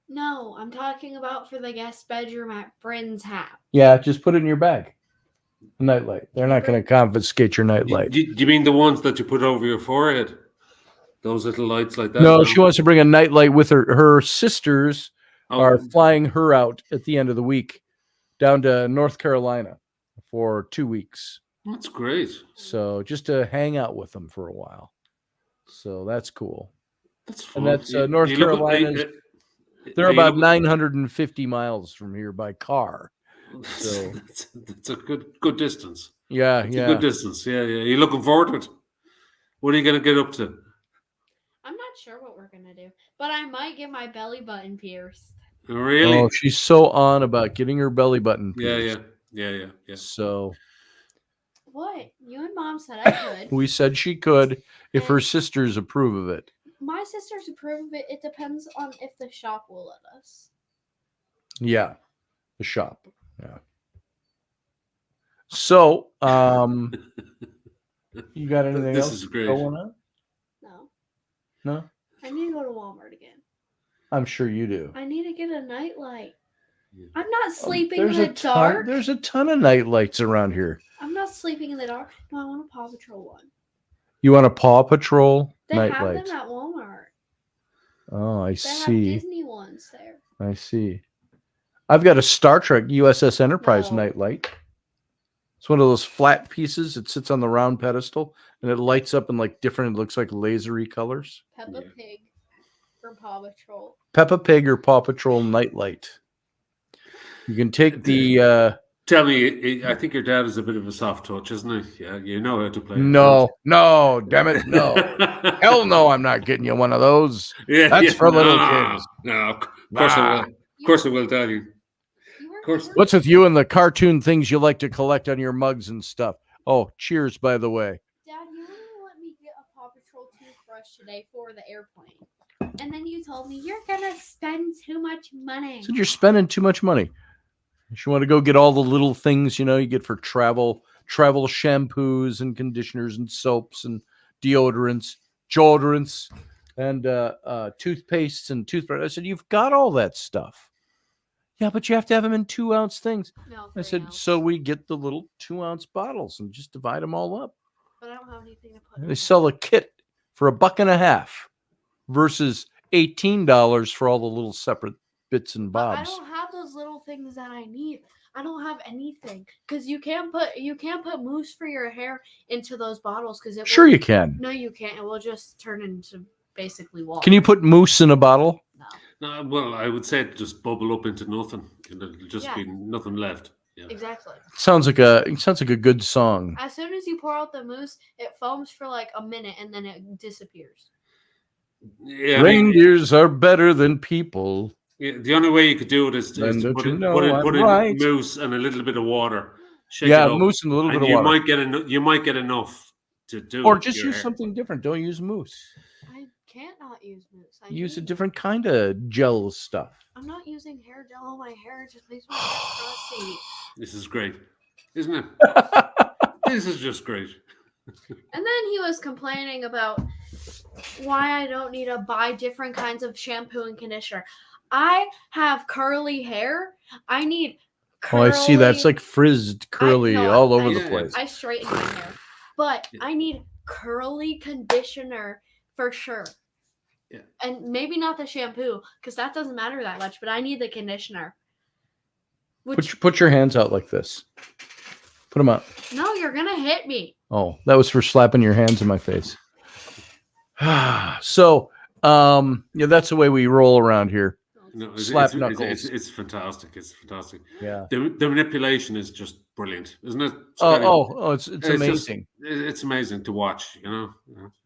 No, I'm talking about for the guest bedroom at Bryn's house. Yeah, just put it in your bag. A nightlight. They're not going to confiscate your nightlight. Do you mean the ones that you put over your forehead? Those little lights like that? No, she wants to bring a nightlight with her. Her sisters Oh, are flying her out at the end of the week down to North Carolina for 2 weeks. that's great. So just to hang out with them for a while. So that's cool. That's fun. And that's North Carolina. They're about 950 miles from here by car. So That's a good distance. yeah, It's yeah. a good distance. Yeah. You're looking forward to it. What are you going to get up to? I'm not sure what we're gonna do, but I might get my belly button pierced. Really? Oh, she's so on about getting her belly button pierced. Yeah. So What? You and Mom said I could. we said she could if her sisters approve of it. My sisters approve of it. It depends on if the shop will let us. Yeah, the shop. Yeah. So, you got anything This else is great. going on? No. No, I need to go to Walmart again. I'm sure you do. I need to get a nightlight. Yeah. I'm not sleeping There's in a the ton, dark. There's a ton of night lights around here. I'm not sleeping in the dark. No, I want a Paw Patrol one. You want a Paw Patrol They night have light? them at Walmart. Oh, I They see. have Disney ones there. I see. I've got a Star Trek USS Enterprise No. night light. It's one of those flat pieces. It sits on the round pedestal and it lights up in like different, it looks like lasery colors. Peppa Yeah. Pig for Paw Patrol. Peppa Pig or Paw Patrol night light. You can take the Tell me, I think your dad is a bit of a soft touch, isn't he? Yeah, you know how to play. no, damn it, no. Hell no, I'm not getting you one of those. Yeah, That's for little no, kids. No, of course I will. Of course I will tell you. Of course. What's with you and the cartoon things you like to collect on your mugs and stuff? Oh, cheers, by the way. Dad, you wanted to let me get a Paw Patrol toothbrush today for the airplane. And then you told me you're gonna spend too much money. Said you're spending too much money. You want to go get all the little things, you get for travel shampoos and conditioners and soaps and deodorants, and toothpastes and toothbrush. I said, you've got all that stuff. Yeah, but you have to have them in 2-ounce things. No, I said, 3-ounce. so we get the little 2-ounce bottles and just divide them all up. But I don't have anything to put in They it. sell a kit for $1.50 versus $18 for all the little separate bits and But I bobs. don't have those little things that I need. I don't have anything because you can't put mousse for your hair into those bottles because it Sure, will, you can. No, you can't. It will just turn into basically water. Can you put mousse in a bottle? No. No, well, I would say it just bubble up into nothing. It'll just Yeah. be nothing left. Yeah. Exactly. Sounds like a good song. As soon as you pour out the mousse, it foams for like a minute and then it disappears. Yeah, I mean, Reindeers are better than people. yeah, the only way you could do it is Then to don't put you in, know put in, I'm put in right? mousse and a little bit of water. Shake Yeah, it up, mousse and a little bit and of you water. you might get enough to do. Or it to just your use hair. something different. Don't use mousse. I can't not use mousse. Use a different kind of gel stuff. I'm not using hair gel on my hair. It just makes my hair crusty. This is great, isn't it? This is just great. And then he was complaining about why I don't need to buy different kinds of shampoo and conditioner. I have curly hair. I need Oh, I see. That's like frizzed, curly, no, all over I- the Yeah. place. I straighten my hair. But I need curly conditioner for sure. Yeah. And maybe not the shampoo, because that doesn't matter that much, but I need the conditioner. Which Put your hands out like this. Put them out. no, you're gonna hit me. Oh, that was for slapping your hands in my face. So, yeah, that's the way we roll around here. No, Slap knuckles. It's fantastic. It's fantastic. Yeah. The manipulation is just brilliant, isn't it? Oh, Scotty? it's It's amazing. It's amazing to watch. You know.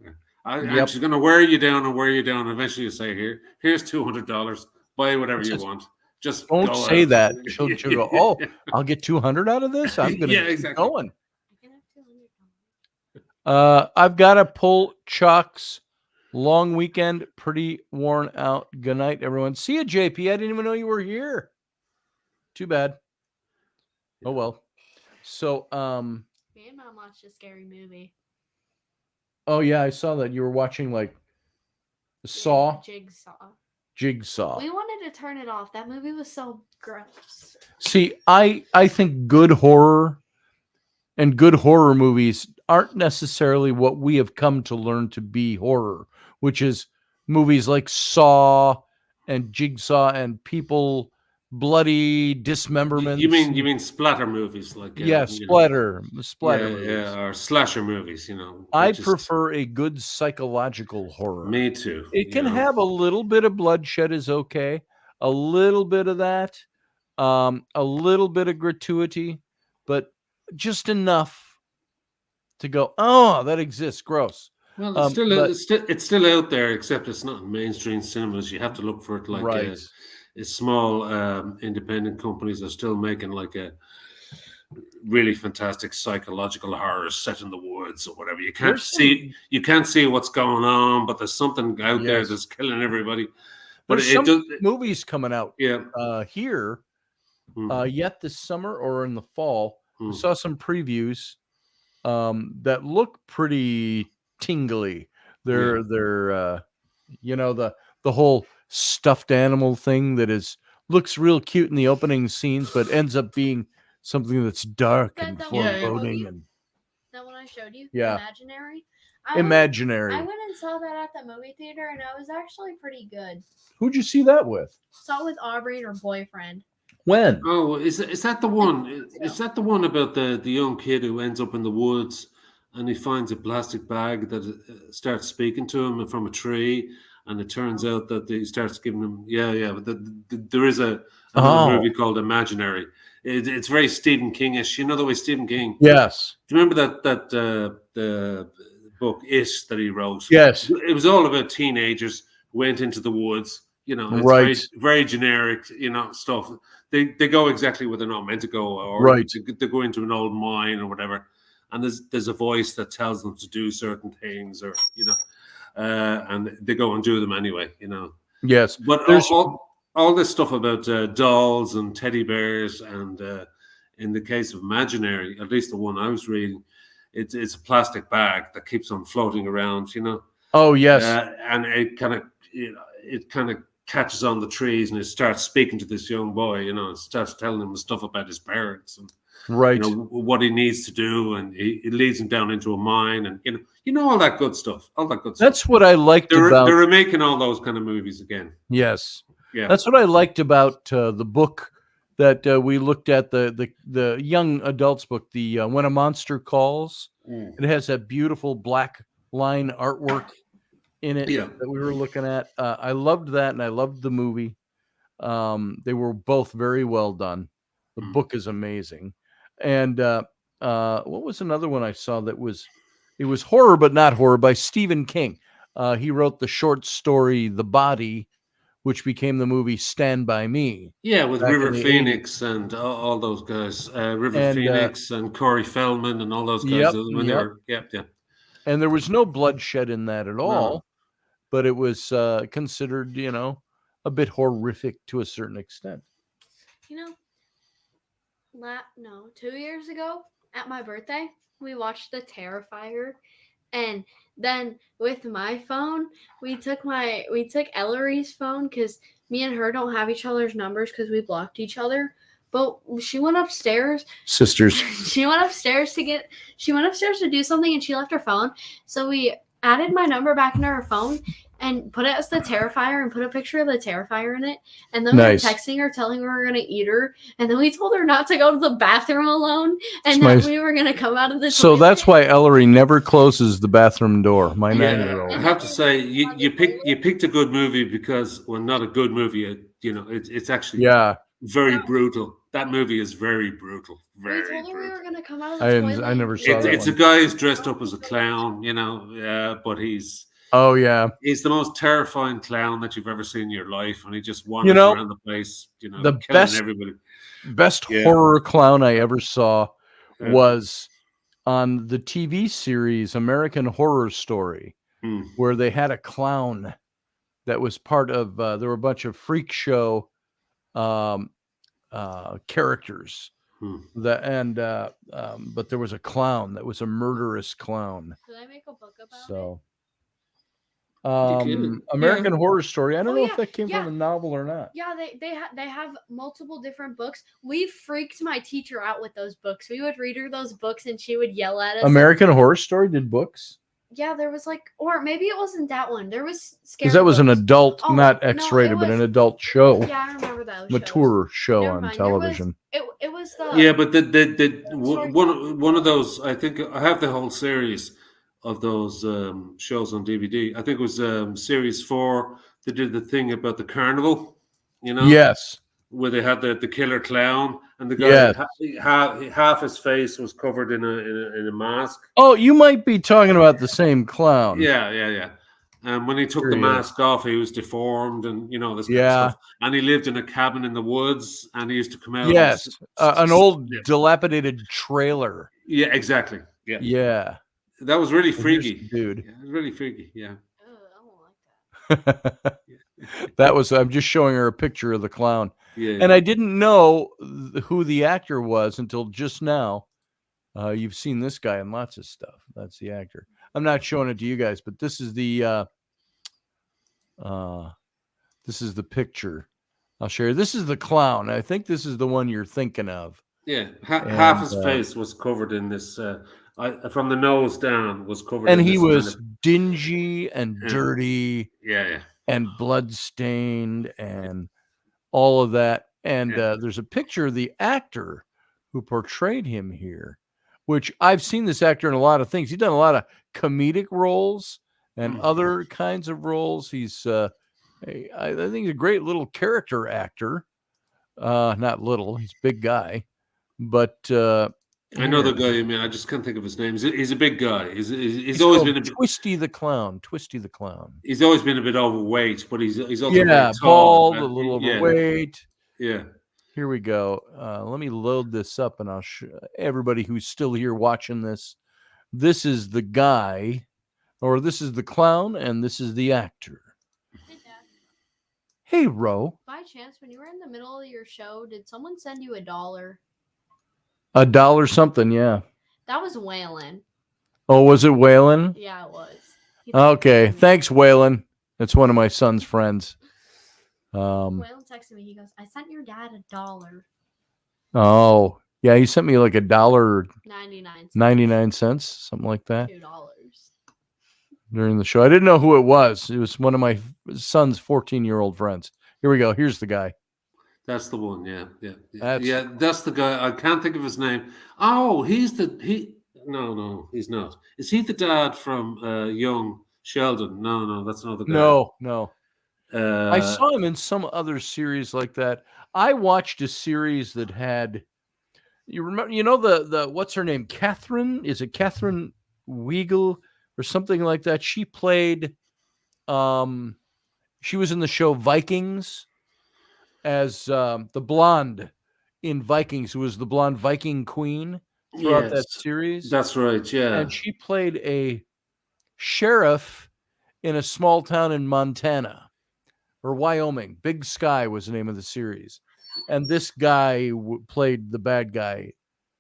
Yeah. And Yep. she's going to wear you down and wear you down. Eventually, you say, here's $200. Buy whatever you Just want. Just Don't go say out." that. She'll go, oh, I'll get 200 out of this. I'm gonna Yeah, keep exactly. going. I can have $200. I've got to pull Chuck's long weekend, pretty worn out. Good night, everyone. See you, JP. I didn't even know you were here. Too bad. Oh well. So, Me and Mom watched a scary movie. oh yeah, I saw that you were watching like Saw, Jigsaw. We Jigsaw. wanted to turn it off. That movie was so gross. See, I think good horror and good horror movies aren't necessarily what we have come to learn to be horror, which is movies like Saw and Jigsaw and people bloody dismemberments. You mean splatter movies like yeah, you know, splatter yeah, movies. or slasher movies? You know, I just- prefer a good psychological horror. Me too. It you can know. have a little bit of bloodshed is okay, a little bit of that, a little bit of gratuity, but just enough to go, oh, that exists. Gross. Well, but- it's still out there, except it's not in mainstream cinemas. You have to look for it like Right. small independent companies are still making like a really fantastic psychological horror set in the woods or whatever. You can't see what's going on, but there's something out there Yes. that's killing everybody. But There's it some does, movies coming out yeah. here Mm, yet this summer or in the fall. We mm. saw some previews that look pretty tingly. They're you know, the whole stuffed animal thing that looks real cute in the opening scenes, but ends up being something that's dark and That one foreboding movie? and That one I showed you? Yeah. Imaginary? imaginary. I went and saw that at the movie theater and it was actually pretty good. Who'd you see that with? Saw it with Aubrey and her boyfriend. When? Oh, is that the one? Is that the one about the young kid who ends up in the woods and he finds a plastic bag that starts speaking to him from a tree, and it turns out that he starts giving him But there is another movie called Imaginary. It's very Stephen Kingish. You know the way Stephen King. Yes. Do you remember that the book It that he wrote? Yes. It was all about teenagers who went into the woods. You know, it's Right. very generic. You know, stuff. They go exactly where they're not meant to go, or Right. they go into an old mine or whatever. And there's a voice that tells them to do certain things, or you know, and they go and do them anyway. You know, Yes. but There's- all this stuff about dolls and teddy bears, and in the case of Imaginary, at least the one I was reading, it's a plastic bag that keeps on floating around. You know. Oh yes. And it kind of catches on the trees, and it starts speaking to this young boy. You know, it starts telling him stuff about his parents and right. you know what he needs to do, and it leads him down into a mine, and you know all that good stuff. All that good stuff. That's what I liked They're about. remaking all those kind of movies again. Yes. Yeah. That's what I liked about the book that we looked at, the young adults book, the When a Monster Calls. Mm. It has that beautiful black line artwork in it Yeah. that we were looking at. I loved that, and I loved the movie. They were both very well done. The book is amazing. And what was another one I saw that was, it was horror, but not horror, by Stephen King. He wrote the short story The Body, which became the movie Stand By Me. Yeah, with Back in River the Phoenix and all those guys, River And Phoenix and Corey Feldman and all those guys yep, when they yep. were, yeah. And there was no bloodshed in that at all, No. but it was considered, a bit horrific to a certain extent. You know, 2 years ago at my birthday, we watched The Terrifier, and then with my phone, we took Ellery's phone because me and her don't have each other's numbers because we blocked each other. But she went upstairs. Sisters. She went upstairs to do something, and she left her phone. So we added my number back into her phone and put it as The Terrifier and put a picture of The Terrifier in it. And then Nice. we were texting her, telling her we were going to eat her. And then we told her not to go to the bathroom alone and that we were going to come out of the So toilet. that's why Ellery never closes the bathroom door. My Yeah, 9-year-old. I have to say, you picked a good movie because, well, not a good movie. It's actually very brutal. That movie is very brutal. Very we told her brutal. we were going to come out of the toilet. I never saw that It's a one. guy who's dressed up as a clown, but he's the most terrifying clown that you've ever seen in your life, and he just wanders around the place, the killing everybody. Best horror clown I ever saw was on the TV series American Horror Story, where they had a clown that was part of. There were a bunch of freak show characters. But there was a clown that was a murderous clown. Did I make a book about it? So, American Horror Story. I don't know if that came from a novel or not. Yeah, they have multiple different books. We freaked my teacher out with those books. We would read her those books, and she would yell at us. American Horror Story did books. Yeah, there was or maybe it wasn't that one. There was scary. Because that was an books. adult, not X-rated, but an adult show. Yeah, I remember that. Mature show Never on mind. television. It was the. Yeah, but one of those. I think I have the whole series of those shows on DVD. I think it was series 4. They did the thing about the carnival. Yes. Where they had the killer clown, and the guy half his face was covered in a mask. Oh, you might be talking about the same clown. Yeah. And when he took the mask off, he was deformed, and this kind of stuff. And he lived in a cabin in the woods, and he used to come out. Yes, an old dilapidated trailer. Yeah, exactly. Yeah. That was really freaky, dude. Yeah, it was really freaky. Yeah. I don't like that. That was. I'm just showing her a picture of the clown. Yeah. And I didn't know who the actor was until just now. You've seen this guy in lots of stuff. That's the actor. I'm not showing it to you guys, but this is the picture. I'll share. This is the clown. I think this is the one you're thinking of. Yeah, half his face was covered in this. From the nose down was covered. And in he this was dingy and dirty. Yeah. And blood-stained and all of that. And there's a picture of the actor who portrayed him here, which I've seen this actor in a lot of things. He's done a lot of comedic roles and other kinds of roles. He's, I think he's a great little character actor. Not little, he's a big guy. But I know the guy. I mean, I just can't think of his name. He's a big guy. He's always been a bit, Twisty the Clown. He's always been a bit overweight, but he's also very tall, bald, a little overweight. Yeah. Here we go. Let me load this up, and I'll show everybody who's still here watching this. This is the guy, or this is the clown, and this is the actor. Hey, Dad. Hey, Ro. By chance, when you were in the middle of your show, did someone send you $1? $1 something, yeah. That was Waylon. Oh, was it Waylon? Yeah, it was. Okay, thanks, Waylon. That's one of my son's friends. Waylon texted me. He goes, "I sent your dad $1." Oh, yeah, he sent me like $1.99. 99 cents, something like that. $2 during the show. I didn't know who it was. It was one of my son's 14-year-old friends. Here we go. Here's the guy. That's the one. Yeah. That's the guy. I can't think of his name. Oh, No, he's not. Is he the dad from Young Sheldon. No, that's another guy. No. I Uh, saw him in some other series like that. I watched a series that had, you remember, the what's her name? Catherine? Is it Catherine Weigel or something like that? She played, she was in the show Vikings as the blonde in Vikings, who was the blonde Viking queen throughout that yes, series. that's right. Yeah, And she played a sheriff in a small town in Montana or Wyoming. Big Sky was the name of the series. And this guy played the bad guy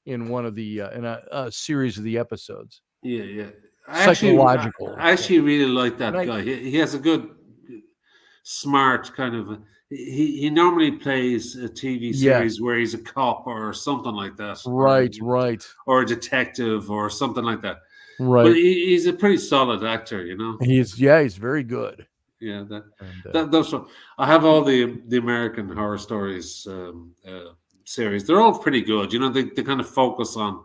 in one of the in a series of the episodes. yeah. Psychological. I actually really like And that guy. He has a good, smart kind of. He normally plays a TV series Yes. where he's a cop or something like that, Right. or a detective or something like that. But Right. he's a pretty solid actor, He's very good. Yeah, And, that's what I have. All the American Horror Stories series. They're all pretty good. They kind of focus on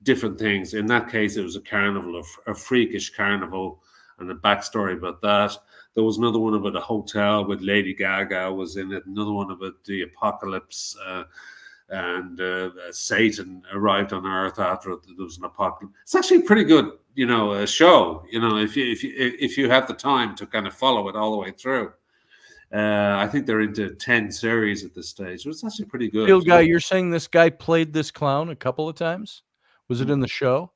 different things. In that case, it was a carnival, a freakish carnival, and a backstory about that. There was another one about a hotel with Lady Gaga was in it. Another one about the apocalypse, and Satan arrived on Earth after there was an apocalypse. It's actually a pretty good, show. If you have the time to kind of follow it all the way through. I think they're into 10 series at this stage. So it's actually pretty good. Field guy, you're saying this guy played this clown a couple of times? Was it in the show?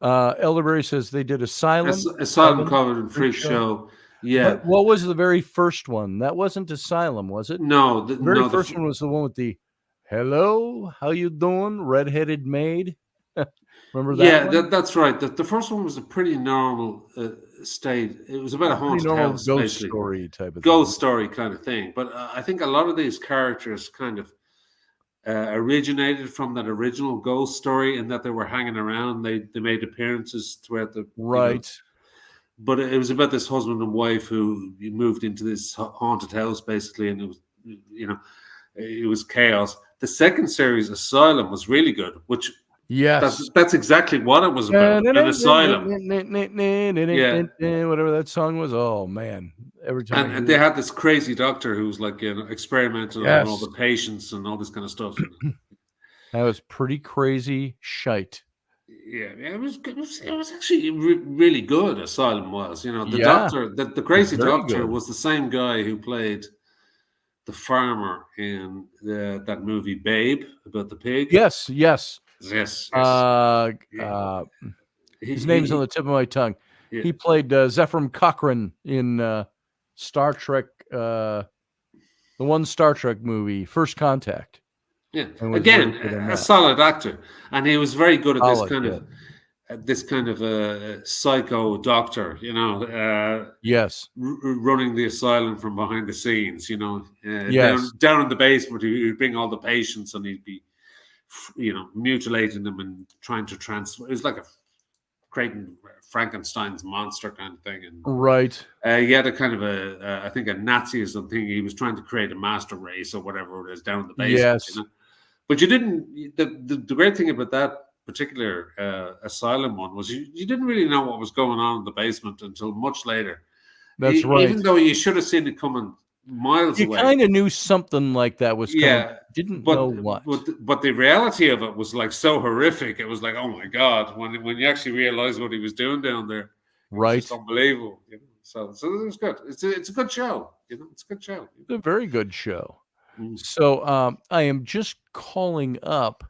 Elderberry says they did Asylum. Asylum covered in Freak Show. Yeah. But what was the very first one? That wasn't Asylum, was it? No. The very first one was the one with the "Hello, how you doing, redheaded maid." Remember that? Yeah, one? that's right. The first one was a pretty normal state. It was about a haunted house, ghost basically. story type of ghost story kind of thing. But I think a lot of these characters kind of originated from that original ghost story, in that they were hanging around. They made appearances throughout the right. But it was about this husband and wife who moved into this haunted house, basically, and it was, it was chaos. The second series, Asylum, was really good. Which yes, that's exactly what it was about. An asylum. Yeah, whatever that song was. Oh man, every time. And they had this crazy doctor who was like experimental on all the patients and all this kind of stuff. That was pretty crazy shite. Yeah, it was actually really good. Asylum was, the doctor, the crazy doctor was the same guy who played the farmer in that movie Babe, about the pig. Yes. His name's on the tip of my tongue. Yeah. He played Zephyr Cochrane in Star Trek, the one Star Trek movie, First Contact. Yeah, again, a solid actor, and he was very good at this kind of psycho doctor. Yes, running the asylum from behind the scenes. Yes, down in the basement, he'd bring all the patients, and he'd be, mutilating them and trying to transfer. It was like creating Frankenstein's monster kind of thing, and right. He had a kind of I think a Nazism thing. He was trying to create a master race or whatever it is down in the basement. Yes. But you didn't. The great thing about that particular Asylum one was you didn't really know what was going on in the basement until much later. That's right. Even though you should have seen it coming miles away. You kind of knew something like that was coming. Yeah, didn't know what. But the reality of it was like so horrific. It was like, oh my God, when you actually realize what he was doing down there, right? It's unbelievable. So it was good. It's a good show. It's a good show. It's a very good show. So I am just calling up,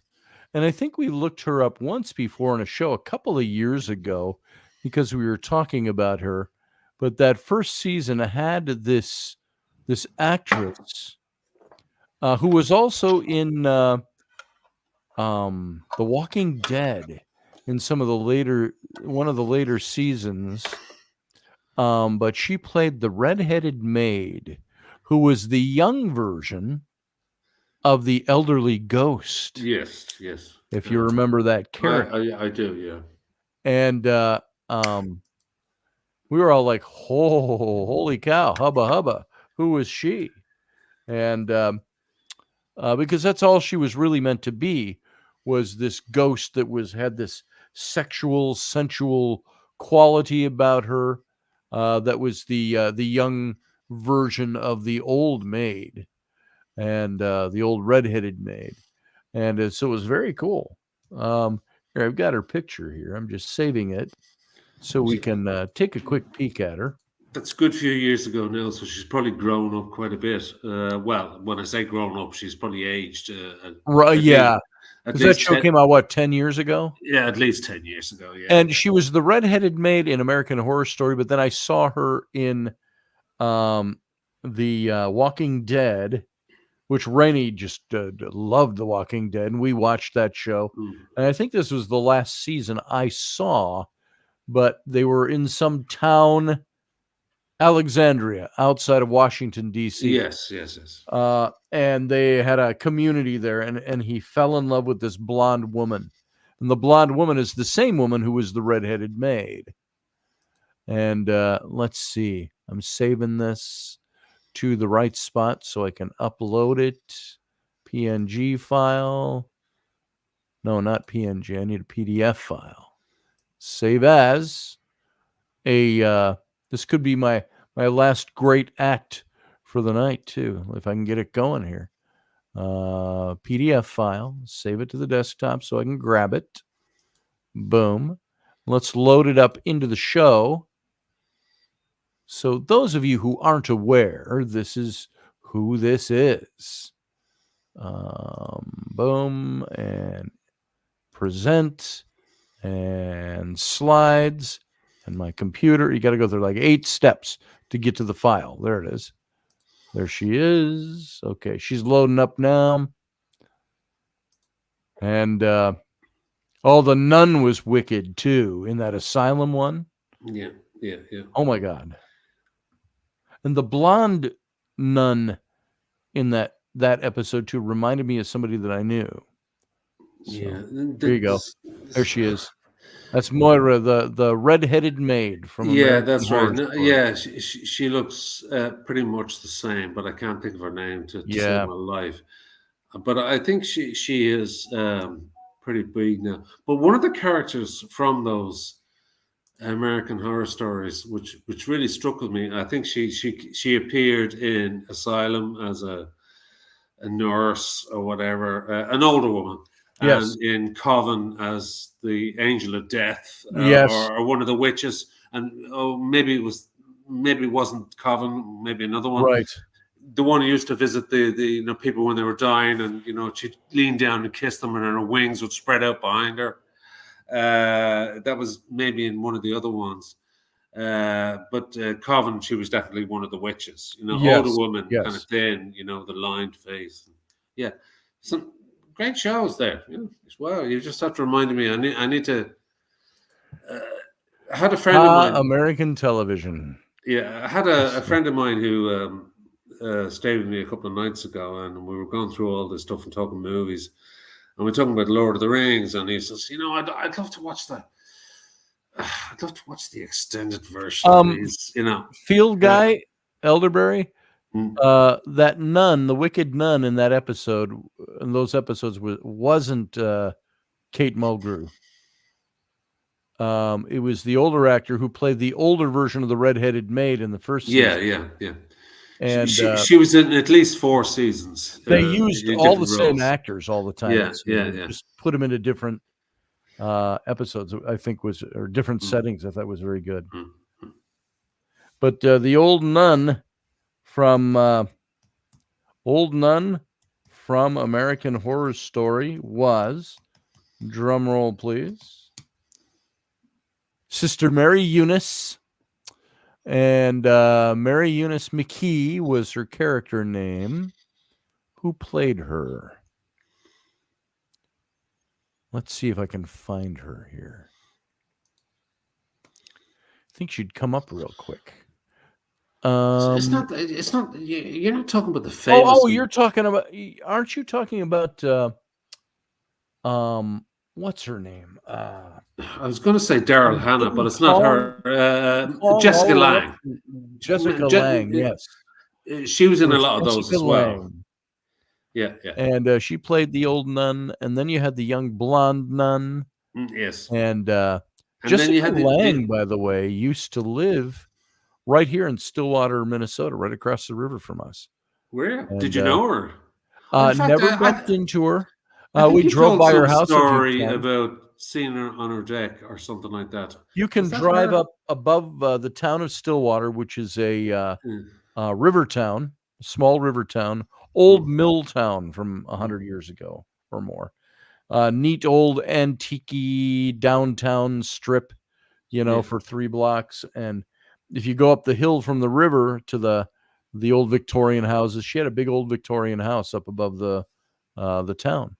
and I think we looked her up once before on a show a couple of years ago because we were talking about her. But that first season had this actress who was also in The Walking Dead in one of the later seasons. But she played the redheaded maid, who was the young version of the elderly ghost. Yes. If you remember that character. I do, yeah. And we were all like, holy cow, hubba. Who was she? And because that's all she was really meant to be, was this ghost that had this sexual, sensual quality about her. that was the young version of the old maid, and the old redheaded maid, and so it was very cool. Here, I've got her picture here. I'm just saving it so we can take a quick peek at her. That's a good few years ago now, so she's probably grown up quite a bit. Well, when I say grown up, she's probably aged. Right? At Yeah, at because that least show 10, came out what 10 years ago, yeah, at least 10 years ago. Yeah, and she was the redheaded maid in American Horror Story. But then I saw her in the Walking Dead, which Rainey just loved The Walking Dead, and we watched that show. Mm. And I think this was the last season I saw, but they were in some town, Alexandria, outside of Washington, D.C. Yes, yes, yes. And they had a community there, and he fell in love with this blonde woman. And the blonde woman is the same woman who was the redheaded maid. And let's see. I'm saving this to the right spot so I can upload it. PNG file. No, not PNG. I need a PDF file. Save as a. This could be my last great act for the night too, if I can get it going here. PDF file. Save it to the desktop so I can grab it. Boom. Let's load it up into the show. So those of you who aren't aware, this is who this is. Boom, and present, and slides, and my computer. You got to go through like 8 steps to get to the file. There it is. There she is. Okay, she's loading up now. And the nun was wicked too in that asylum one. Yeah, yeah, yeah. Oh my God. And the blonde nun in that episode too reminded me of somebody that I knew. So, Yeah, there you go. There she is. That's Moira, the redheaded maid from Yeah, American that's Horror right. No, Story. yeah, she looks pretty much the same, but I can't think of her name to Yeah. save my life. But I think she is pretty big now. But one of the characters from those American Horror Stories, which really struck with me, I think she appeared in Asylum as a nurse or whatever, an older woman. Yes. And in Coven as the Angel of Death, Yes. or one of the witches, and maybe it wasn't Coven, maybe another one. Right. The one who used to visit the people when they were dying, and she'd lean down and kiss them, and her wings would spread out behind her. That was maybe in one of the other ones. But Coven, she was definitely one of the witches. Yes, older woman, yes. kind of thin, the lined face. Yeah, some great shows there. Well, you just have to remind me. I need to. I had a friend of mine. American television. Yeah, I had a friend of mine who stayed with me a couple of nights ago, and we were going through all this stuff and talking movies, and we're talking about Lord of the Rings, and he says, I'd love to watch that. I'd love to watch the extended version. Please. Field guy, Elderberry. Mm. That nun, the wicked nun in that episode, in those episodes, wasn't Kate Mulgrew. It was the older actor who played the older version of the redheaded maid in the first season. Yeah. And she was in at least 4 seasons. They used in all the different same roles. actors all the time. Yeah. Just put them into different episodes. I think or different settings. I thought was very good. Mm. But the old nun from American Horror Story was, drum roll please, Sister Mary Eunice. And Mary Eunice McKee was her character name. Who played her? Let's see if I can find her here. I think she'd come up real quick. It's not. You're not talking about the famous. Oh, you're talking about. Aren't you talking about? What's her name? I was going to say Daryl Hannah, but it's not her. Jessica Lange. Jessica Lange, yes. She was in a lot of those as well. Yeah. And she played the old nun, and then you had the young blonde nun. Yes. And then Jessica you had Lange, by the way, used to live right here in Stillwater, Minnesota, right across the river from us. Where did And, you know her? In fact, never bumped into her. I think We you drove told by some her house a few story times. about seeing her on her deck or something like that. You can Was that drive her? up above the town of Stillwater, which is a Mm, river town, small river town, old mill town from 100 years ago or more. Neat old antique downtown strip, yeah. for 3 blocks. And if you go up the hill from the river to the old Victorian houses, she had a big old Victorian house up above the town,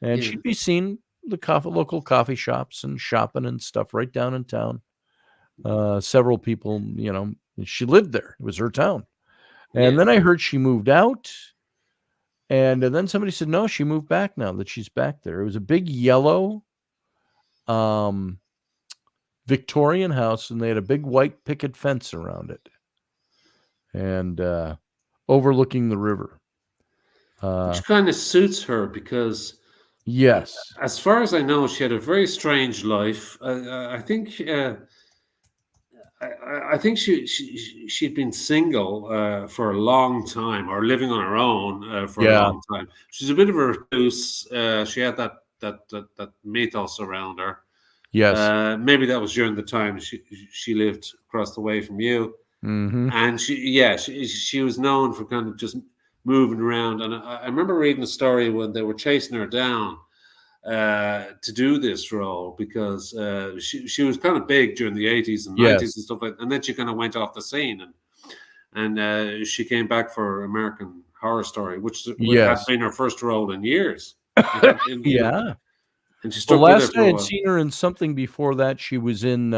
and Yeah. she'd be seen the local coffee shops and shopping and stuff right down in town. Several people, she lived there. It was her town. And Yeah. then I heard she moved out. And then somebody said, no, she moved back now, that she's back there. It was a big yellow Victorian house, and they had a big white picket fence around it and overlooking the river. Which kind of suits her because, Yes. as far as I know, she had a very strange life. I think. I think she'd been single for a long time, or living on her own for a Yeah. long time. She's a bit of a recluse. She had that mythos around her. Yes. Maybe that was during the time she lived across the way from you, Mm-hmm. and she was known for kind of just moving around. And I remember reading a story when they were chasing her down to do this role because she was kind of big during the 80s and 90s Yes. and stuff like that. And then she kind of went off the scene and she came back for American Horror Story, which had Yes. been her first role in years. Yeah. And she The stuck with it last for I a had while. seen her in something before that, she was in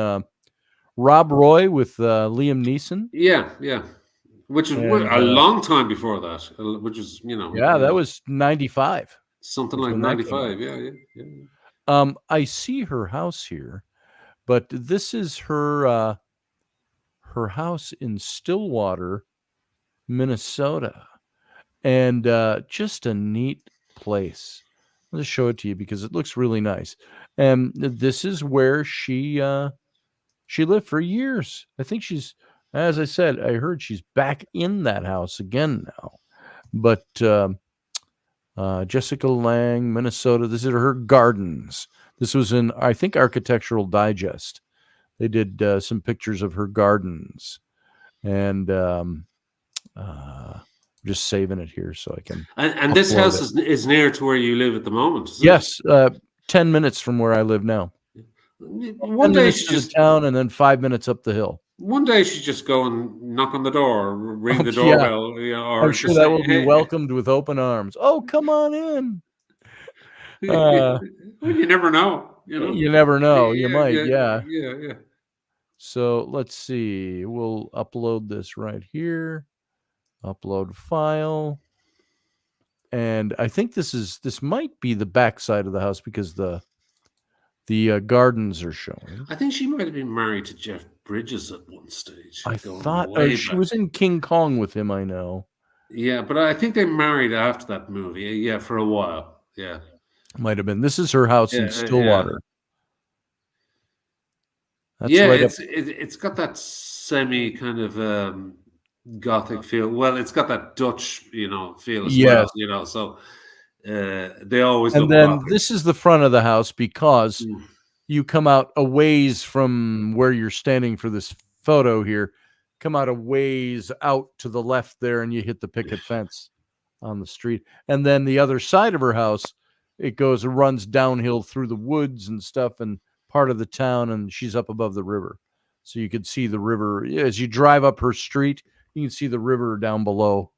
Rob Roy with Liam Neeson. Yeah. Which was And, a long time before that, which was, yeah, that was 95. something was like when that came out. 95. Yeah. I see her house here, but this is her house in Stillwater, Minnesota, and just a neat place. I'll just show it to you because it looks really nice. And this is where she lived for years. I think she's, as I said, I heard she's back in that house again now. But Jessica Lang, Minnesota. This is her gardens. This was in, I think, Architectural Digest. They did some pictures of her gardens, and just saving it here so I can. And this upload house it. is near to where you live at the moment. Isn't Yes, 10 minutes from where I live now. it? 10 One day minutes she to the just town, and then 5 minutes up the hill. one day she just go and knock on the door, ring the Yeah. doorbell, or I'm sure just that say, will be "Hey." welcomed with open arms. Oh, come on in. Well, you never know, you know. You never know. You might, yeah. Yeah. So let's see. We'll upload this right here. Upload file. And I think this might be the back side of the house because the gardens are showing. I think she might have been married to Jeff Bridges at one stage. I going thought way she back. was in King Kong with him, I know. Yeah, but I think they married after that movie. Yeah, for a while. Yeah. Might have been. This is her house Yeah, in Stillwater. That's yeah, right up. it's got that semi kind of Gothic feel. Well, it's got that Dutch, feel as Yes. well. So they always And look then Gothic. this is the front of the house because Mm. you come out a ways from where you're standing for this photo here. Come out a ways out to the left there, and you hit the picket fence on the street. And then the other side of her house, it runs downhill through the woods and stuff and part of the town, and she's up above the river. So you could see the river. As you drive up her street, you can see the river down below.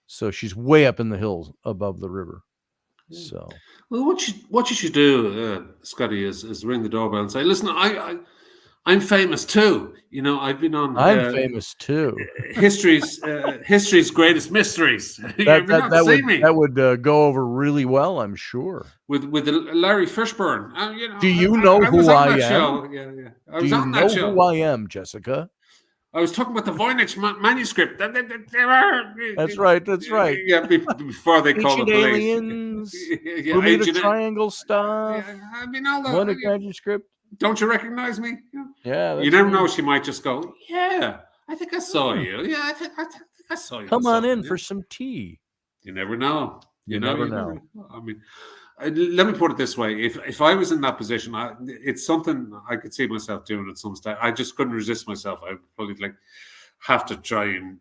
So she's way up in the hills above the river. So Well, what you should do, Scotty, is ring the doorbell and say, "Listen, I'm famous too. I've been on I'm famous too. history's greatest mysteries. You've been on to That see me would go over really well, I'm sure. with Larry Fishburne. Do you know I was who on I that am? show. Yeah. I Do was you on know that show. who I am, Jessica? I was talking about the Voynich manuscript. That's right. That's right. Yeah, before they called the Ancient police. aliens, Yeah, Bermuda ancient- Triangle stuff, Yeah, I mean, all that. Voynich manuscript. Don't you recognize me? Yeah, You never know. She might just go, "Yeah, I think I saw you. Yeah, I think I saw you. Come on something, in yeah. for some tea. You never know. You never know. I mean, let me put it this way: if I was in that position, it's something I could see myself doing at some stage. I just couldn't resist myself. I would probably have to try and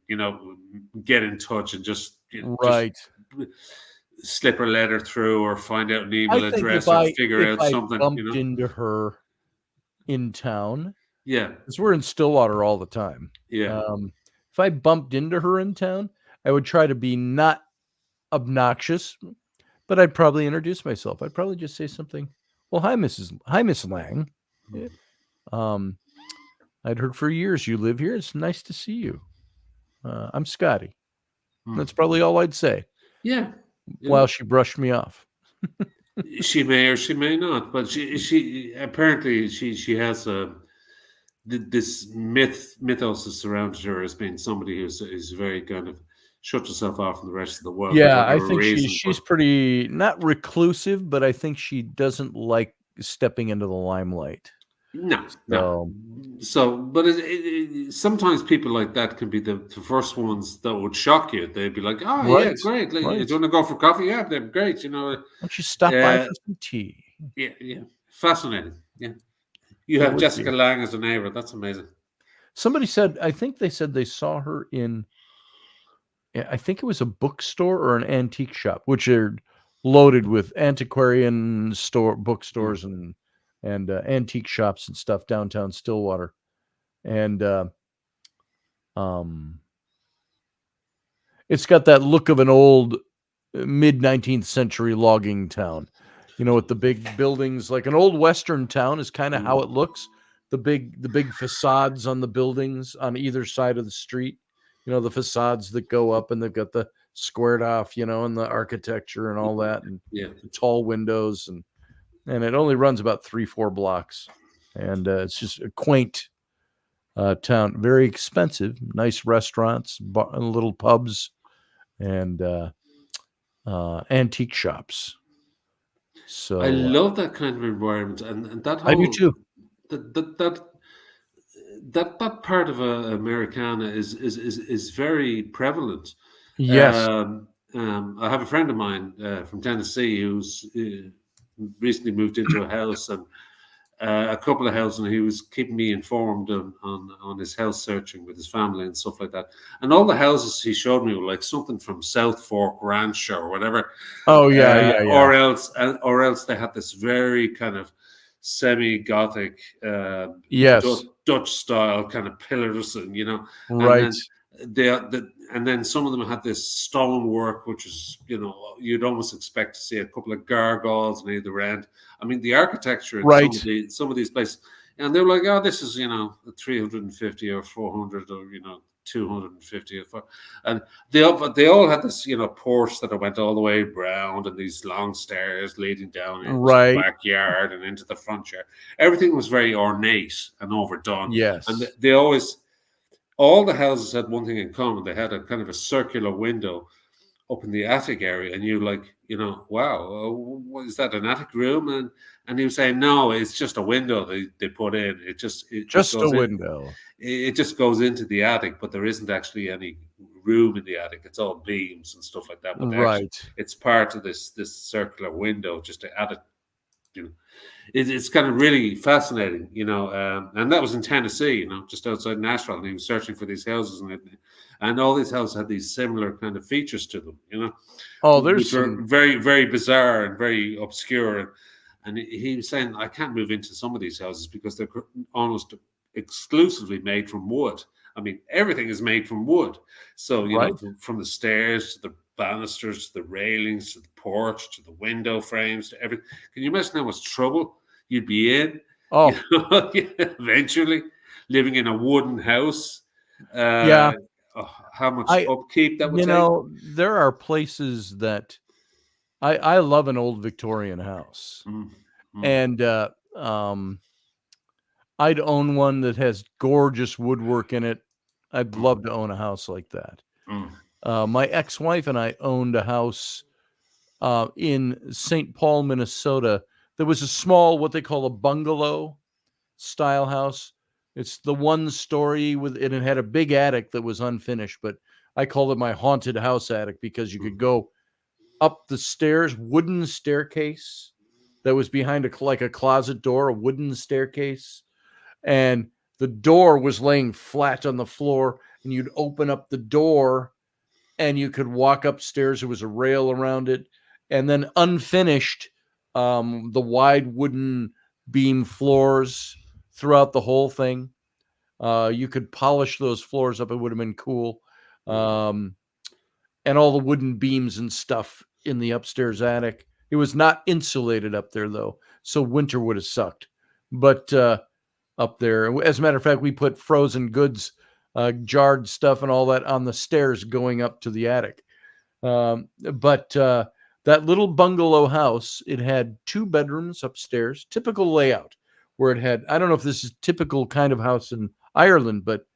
get in touch and just Right. slip a letter through or find out an email I think address or figure if out I something. bumped into her in town, Yeah, because we're in Stillwater all the time. yeah. If I bumped into her in town, I would try to be not obnoxious, but I'd probably introduce myself. I'd probably just say something. Well, hi, Miss Lang. I'd heard for years you live here. It's nice to see you. I'm Scotty. That's probably all I'd say. Yeah. While she brushed me off. She may or she may not, but she apparently she has this mythos that surrounds her as being somebody who's very kind of shut herself off from the rest of the world. Yeah, I think she's pretty not reclusive, but I think she doesn't like stepping into the limelight. No. So, but sometimes people like that can be the first ones that would shock you. They'd be like, "Oh, Right, yeah, great! Like, right. you want to go for coffee? Yeah, they're great. Why don't you stop by for some tea?" Yeah, fascinating. Yeah, you It have would Jessica be. Lang as a neighbor. That's amazing. Somebody said, I think they said they saw her in, I think it was a bookstore or an antique shop, which are loaded with antiquarian bookstores and antique shops and stuff downtown Stillwater. And it's got that look of an old mid 19th century logging town, with the big buildings, like an old Western town is kind of how it looks. The big facades on the buildings on either side of the street, the facades that go up and they've got the squared off, and the architecture and all that, and the tall windows, and it only runs about 3-4 blocks, and it's just a quaint town, very expensive, nice restaurants, little pubs, and antique shops. So I love that kind of environment, and that whole I do too. That part of Americana is very prevalent. Yes. I have a friend of mine from Tennessee who's recently moved into a house and a couple of houses, and he was keeping me informed on his house searching with his family and stuff like that. And all the houses he showed me were like something from South Fork Ranch or whatever. Oh yeah. Or else they had this very kind of semi-Gothic, yes, Dutch style kind of pillars, and right. And then some of them had this stonework, which is, you'd almost expect to see a couple of gargoyles on either end. I mean, the architecture in some of these places, and they were like, "Oh, this is 350 or 400 or 250," and they all had this porch that went all the way around and these long stairs leading down into the backyard and into the front yard. Everything was very ornate and overdone. Yes, and they always. All the houses had one thing in common. They had a kind of a circular window up in the attic area, and you wow, is that an attic room? And he was saying, no, it's just a window they put in. It just a window. It just goes into the attic, but there isn't actually any room in the attic. It's all beams and stuff like that. But actually, it's part of this circular window just to add it. It's kind of really fascinating, and that was in Tennessee, just outside Nashville. And he was searching for these houses, and all these houses had these similar kind of features to them, Oh, there's which are very, very bizarre and very obscure. And he was saying, I can't move into some of these houses because they're almost exclusively made from wood. I mean, everything is made from wood. So, from the stairs to the banisters, to the railings, to the porch, to the window frames, to everything. Can you imagine how much trouble you'd be in? Oh, eventually living in a wooden house. Yeah. How much upkeep that would take. There are places that I love an old Victorian house, and I'd own one that has gorgeous woodwork in it. I'd love to own a house like that. My ex-wife and I owned a house in St. Paul, Minnesota. There was a small, what they call a bungalow style house. It's the one story and it had a big attic that was unfinished, but I called it my haunted house attic because you could go up the stairs, wooden staircase that was behind like a closet door, a wooden staircase, and the door was laying flat on the floor, and you'd open up the door and you could walk upstairs. There was a rail around it, and then unfinished, the wide wooden beam floors throughout the whole thing. You could polish those floors up. It would have been cool. And all the wooden beams and stuff in the upstairs attic. It was not insulated up there, though, so winter would have sucked. But up there, as a matter of fact, we put frozen goods, jarred stuff and all that on the stairs going up to the attic. But that little bungalow house, it had 2 bedrooms upstairs, typical layout, where it had, I don't know if this is typical kind of house in Ireland, but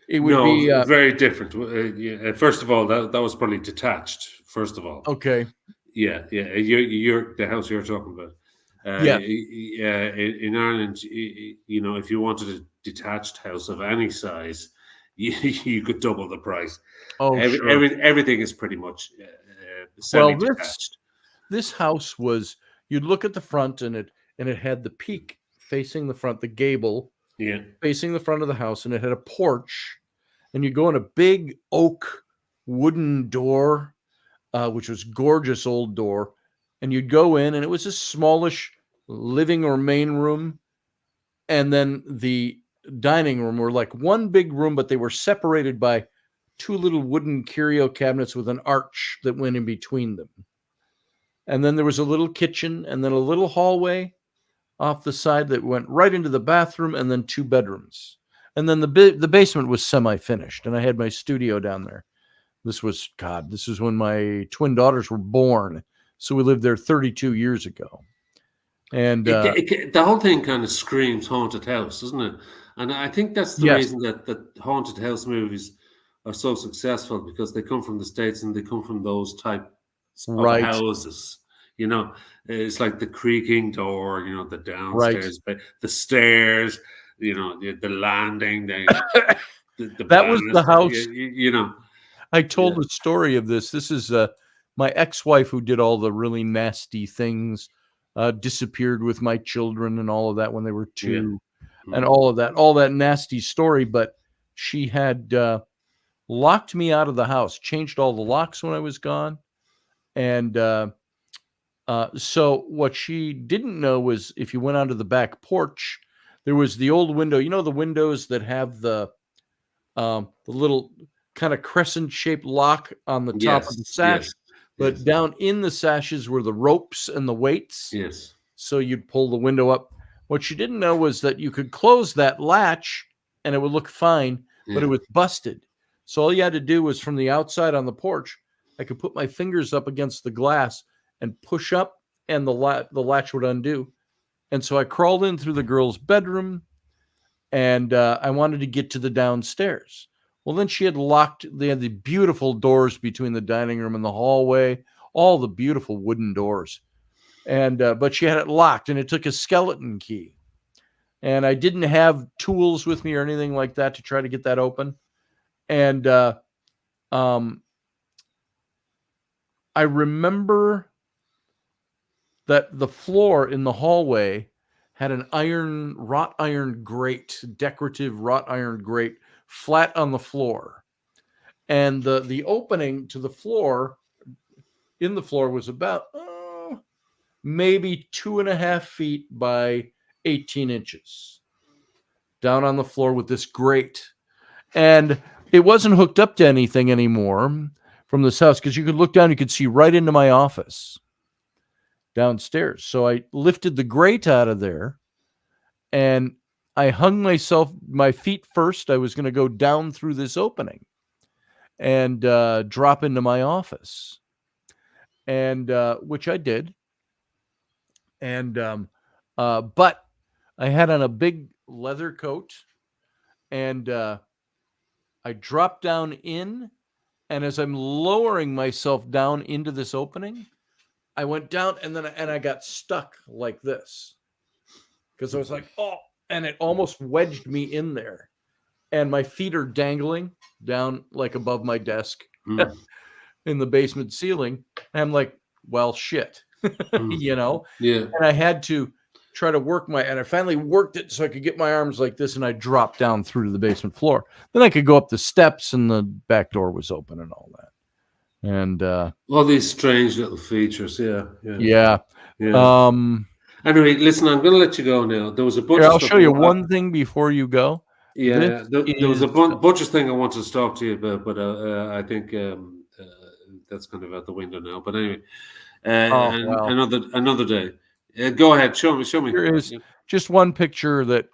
it would be very different. First of all, that was probably detached. First of all, okay. yeah. You're the house you're talking about. Yeah. In Ireland, if you wanted a detached house of any size, you could double the price. Oh, sure. Everything is pretty much Well, semi-detached. this house was, you'd look at the front and it had the peak facing the front, the gable facing the front of the house, and it had a porch, and you go in a big oak wooden door, which was gorgeous old door, and you'd go in, and it was a smallish living or main room, and then the dining room were like one big room, but they were separated by 2 little wooden curio cabinets with an arch that went in between them. And then there was a little kitchen, and then a little hallway off the side that went right into the bathroom, and then 2 bedrooms. And then the basement was semi-finished, and I had my studio down there. This was when my twin daughters were born. So we lived there 32 years ago. And the whole thing kind of screams haunted house, doesn't it? And I think that's the reason that haunted house movies are so successful, because they come from the States and they come from those types of houses. It's like the creaking door, the downstairs, the stairs, the landing. That was the house. I told the story of this. This is my ex-wife, who did all the really nasty things, disappeared with my children and all of that when they were 2, and all that nasty story. But she had locked me out of the house, changed all the locks when I was gone. And so what she didn't know was, if you went onto the back porch, there was the old window. The windows that have the little kind of crescent-shaped lock on the top of the sash. But down in the sashes were the ropes and the weights. Yes. So you'd pull the window up. What she didn't know was that you could close that latch and it would look fine, but it was busted. So all you had to do was, from the outside on the porch, I could put my fingers up against the glass and push up, and the latch would undo. And so I crawled in through the girl's bedroom, and I wanted to get to the downstairs. Well, then they had the beautiful doors between the dining room and the hallway, all the beautiful wooden doors. And but she had it locked, and it took a skeleton key. And I didn't have tools with me or anything like that to try to get that open. And I remember that the floor in the hallway had an wrought iron grate, decorative wrought iron grate, flat on the floor. And the opening to the floor, in the floor, was about maybe 2.5 feet by 18 inches down on the floor with this grate. And it wasn't hooked up to anything anymore from this house, because you could look down, you could see right into my office downstairs. So I lifted the grate out of there, and I hung my feet first. I was going to go down through this opening and drop into my office, and which I did. And but I had on a big leather coat, and I dropped down in, and as I'm lowering myself down into this opening, I went down, and then I got stuck like this, because I was like, oh, and it almost wedged me in there. And my feet are dangling down like above my desk Mm, in the basement ceiling. And I'm like, well, shit, mm. you know? Yeah. And I had to try to and I finally worked it so I could get my arms like this, and I dropped down through to the basement floor. Then I could go up the steps, and the back door was open and all that. And All these strange little features. Yeah. Yeah. yeah. Yeah. Anyway, listen, I'm going to let you go now. There was a bunch Here, of I'll stuff. show you one thing before you go. Yeah, This there was a is bunch of thing I wanted to talk to you about, but I think that's kind of out the window now. But anyway, oh and well. another day. Go ahead, show me. Here is Yeah. just one picture that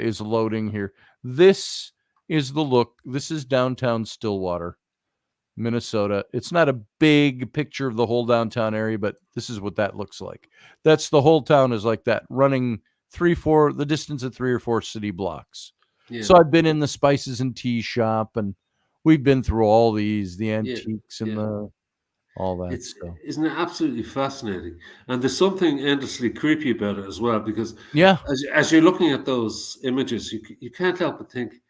is loading here. This is the look. This is downtown Stillwater, Minnesota. It's not a big picture of the whole downtown area, but this is what that looks like. That's the whole town is like that, running the distance of 3 or 4 city blocks. Yeah. So I've been in the spices and tea shop, and we've been through all the antiques and yeah. all that It's stuff. Isn't it absolutely fascinating? And there's something endlessly creepy about it as well, because Yeah, as you're looking at those images, you can't help but think,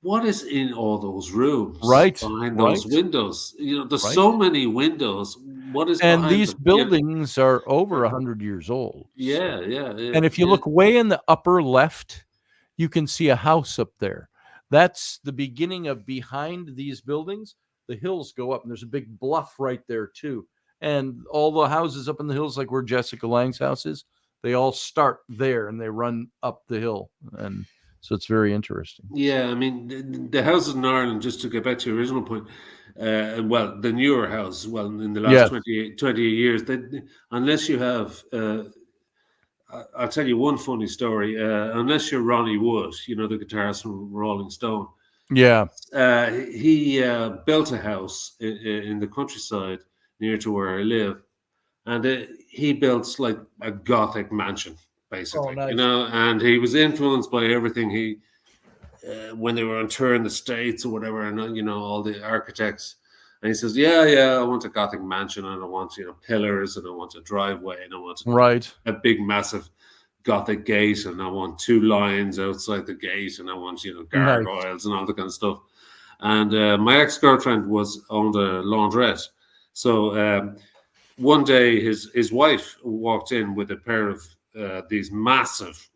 what is in all those rooms right, behind right, those windows? There's right. so many windows. What is And behind these them? Yeah, buildings are over 100 years old. yeah, So. yeah, yeah, And if you yeah. look way in the upper left, you can see a house up there. That's the beginning of behind these buildings. The hills go up, and there's a big bluff right there too. And all the houses up in the hills, like where Jessica Lang's house is, they all start there and they run up the hill. And so it's very interesting. Yeah, I mean, the houses in Ireland, just to get back to your original point, well, the newer houses, well, in the last Yes. 20 years, unless you have, I'll tell you one funny story. Unless you're Ronnie Wood, the guitarist from Rolling Stone, Yeah. he built a house in the countryside near to where I live, and he built like a Gothic mansion, basically, Oh, nice. and he was influenced by everything when they were on tour in the States or whatever, and all the architects. And he says, yeah, I want a Gothic mansion, and I want pillars, and I want a driveway, and I want Right. a big massive Gothic gate, and I want 2 lions outside the gate, and I want gargoyles and all that kind of stuff. And my ex-girlfriend owned a laundrette, so one day his wife walked in with a pair of these massive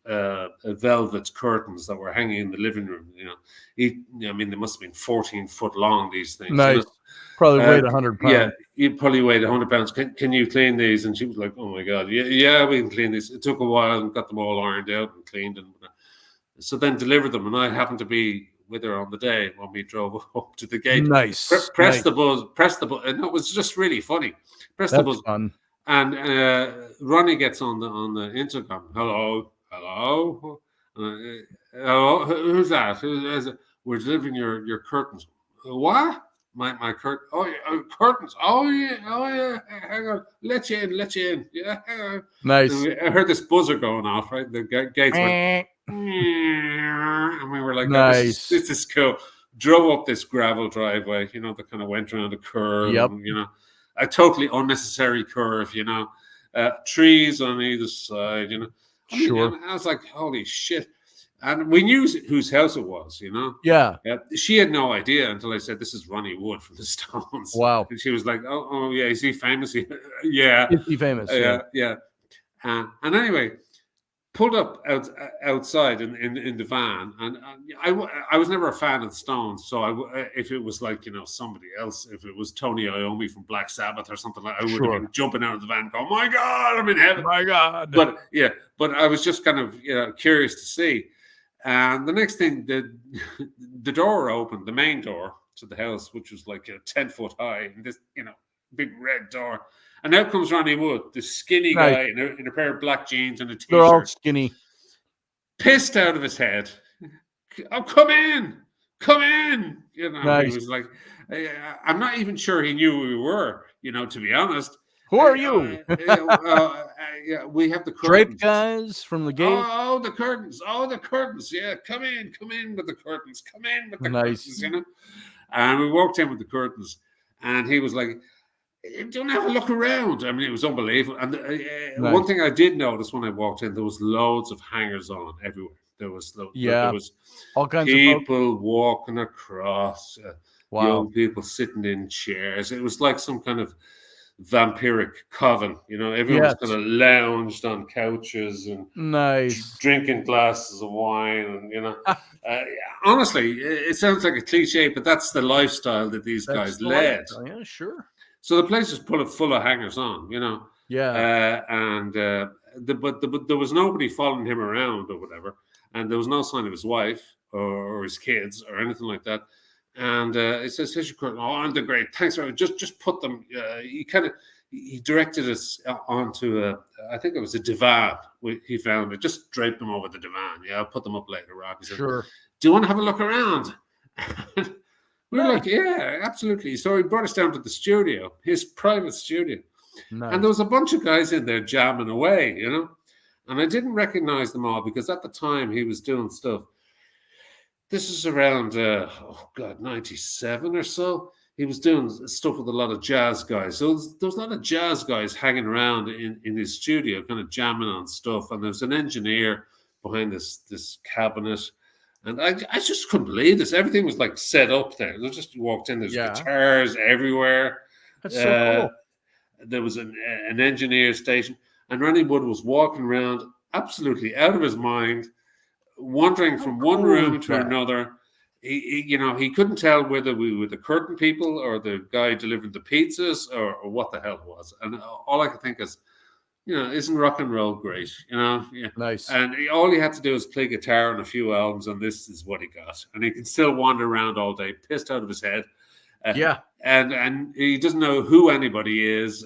velvet curtains that were hanging in the living room. They must have been 14 foot long, these things. Nice. Probably weighed 100 pounds. Yeah, you probably weighed 100 pounds. Can you clean these? And she was like, oh my God, yeah, we can clean these. It took a while and got them all ironed out and cleaned. And so then delivered them. And I happened to be with her on the day when we drove up to the gate. Nice. Press the buzz. And it was just really funny. Press the buzz. Fun. And Ronnie gets on the intercom. Hello. Hello, who's that? We're delivering your curtains. What? My curtain. Oh, yeah, curtains. Oh yeah. Hang on. Let you in. Yeah. Nice. I heard this buzzer going off. Right, the gates went, and we were like, nice. This is cool. Drove up this gravel driveway. That kind of went around a curve. Yep. And, a totally unnecessary curve. Trees on either side. Sure. I was like, holy shit. And we knew whose house it was, Yeah. She had no idea until I said, this is Ronnie Wood from the Stones. Wow. And she was like, oh yeah, is he famous? Yeah. Is he famous? Yeah. And anyway, pulled up outside in the van. And I was never a fan of the Stones. So if it was like, somebody else, if it was Tony Iommi from Black Sabbath or something like that, I would have been jumping out of the van going, my God, I'm in heaven. My God. But I was just kind of curious to see. And the next thing, the door opened, the main door to the house, which was like 10 foot high, and this, big red door. And out comes Ronnie Wood, the skinny guy in a pair of black jeans and a t-shirt. They're all skinny. Pissed out of his head. Oh, come in. Nice. He was like, I'm not even sure he knew who we were, to be honest. Who are you? We have the curtains. Draped guys from the gate. Oh, the curtains. Yeah, come in with the curtains. Nice. Curtains, And we walked in with the curtains, and he was like, don't have a look around. I mean, it was unbelievable. And one thing I did notice when I walked in, there was loads of hangers on everywhere. There was Yeah. there was All kinds of folk. people walking across, Wow. young people sitting in chairs. It was like some kind of vampiric coven. Everyone was Yes. kind of lounged on couches and Nice. drinking glasses of wine, and honestly, it sounds like a cliche, but that's the lifestyle that these That's guys the led. lifestyle. Yeah, sure. So the place was full of hangers on, Yeah. but there was nobody following him around or whatever, and there was no sign of his wife or his kids or anything like that. And it says, aren't they great? Thanks very much. Just put them. He directed us onto I think it was a divan. He found it. Just drape them over the divan. Yeah, I'll put them up later, Rob. He said, Sure. do you want to have a look around? We were Nice. like, yeah, absolutely. So he brought us down to the studio, his private studio. Nice. And there was a bunch of guys in there jamming away, And I didn't recognize them all because at the time he was doing stuff. This is around, 97 or so. He was doing stuff with a lot of jazz guys. So there was a lot of jazz guys hanging around in his studio, kind of jamming on stuff. And there was an engineer behind this cabinet. And I just couldn't believe this. Everything was like set up there. They just walked in. There's guitars everywhere. That's so cool. There was an engineer station. And Ronnie Wood was walking around absolutely out of his mind, wandering from one room to another. He couldn't tell whether we were the curtain people or the guy delivering the pizzas or what the hell it was. And all I could think is, isn't rock and roll great? Yeah. Nice. And all he had to do was play guitar on a few albums, and this is what he got. And he can still wander around all day, pissed out of his head. Yeah. And he doesn't know who anybody is,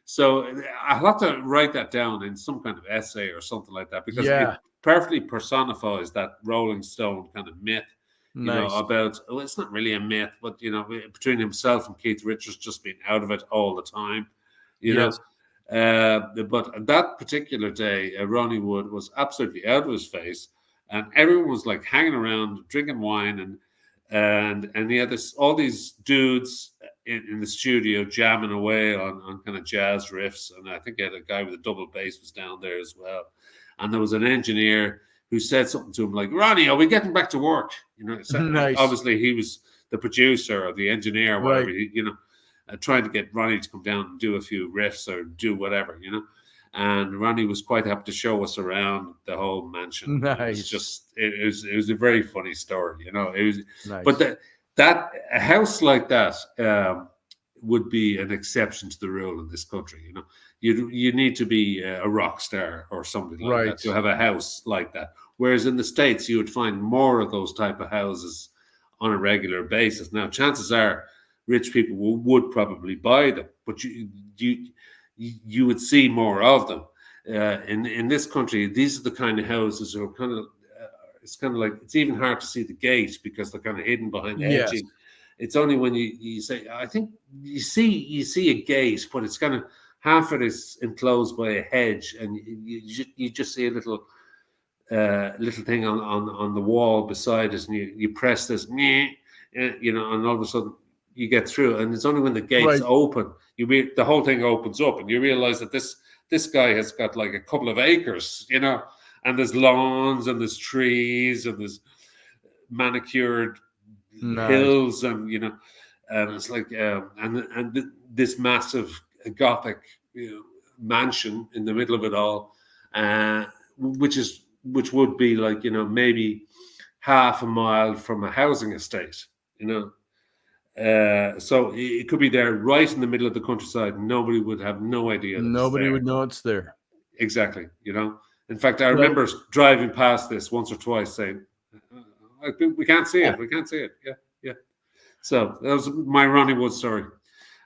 so I'll have to write that down in some kind of essay or something like that, because it perfectly personifies that Rolling Stone kind of myth, about, well, it's not really a myth, but, between himself and Keith Richards just being out of it all the time, Yes. But that particular day, Ronnie Wood was absolutely out of his face, and everyone was like hanging around, drinking wine, and he had all these dudes in the studio jamming away on kind of jazz riffs, and I think he had a guy with a double bass was down there as well, and there was an engineer who said something to him like, "Ronnie, are we getting back to work?" Nice. Obviously he was the producer or the engineer or whatever, trying to get Ronnie to come down and do a few riffs or do whatever, And Ronnie was quite happy to show us around the whole mansion. Nice. It was a very funny story, It was, Nice. but that a house like that would be an exception to the rule in this country. You need to be a rock star or something like that to have a house like that. Whereas in the States, you would find more of those type of houses on a regular basis. Now, chances are rich people would probably buy them, but you would see more of them. In this country, these are the kind of houses that are kind of, it's kind of like, it's even hard to see the gate because they're kind of hidden behind the edging. It's only when you say, I think you see a gate, but it's kind of, half of it is enclosed by a hedge, and you just see a little thing on the wall beside us, and you press this, and all of a sudden you get through, and it's only when the gates open, the whole thing opens up, and you realize that this guy has got like a couple of acres, and there's lawns and there's trees and there's manicured hills, and and it's like this massive Gothic mansion in the middle of it all, which would be like maybe half a mile from a housing estate, so it could be there right in the middle of the countryside. Nobody would have no idea. Nobody would know it's there. Exactly. In fact, I remember driving past this once or twice saying, we can't see it. We can't see it. Yeah. So that was my Ronnie Wood story.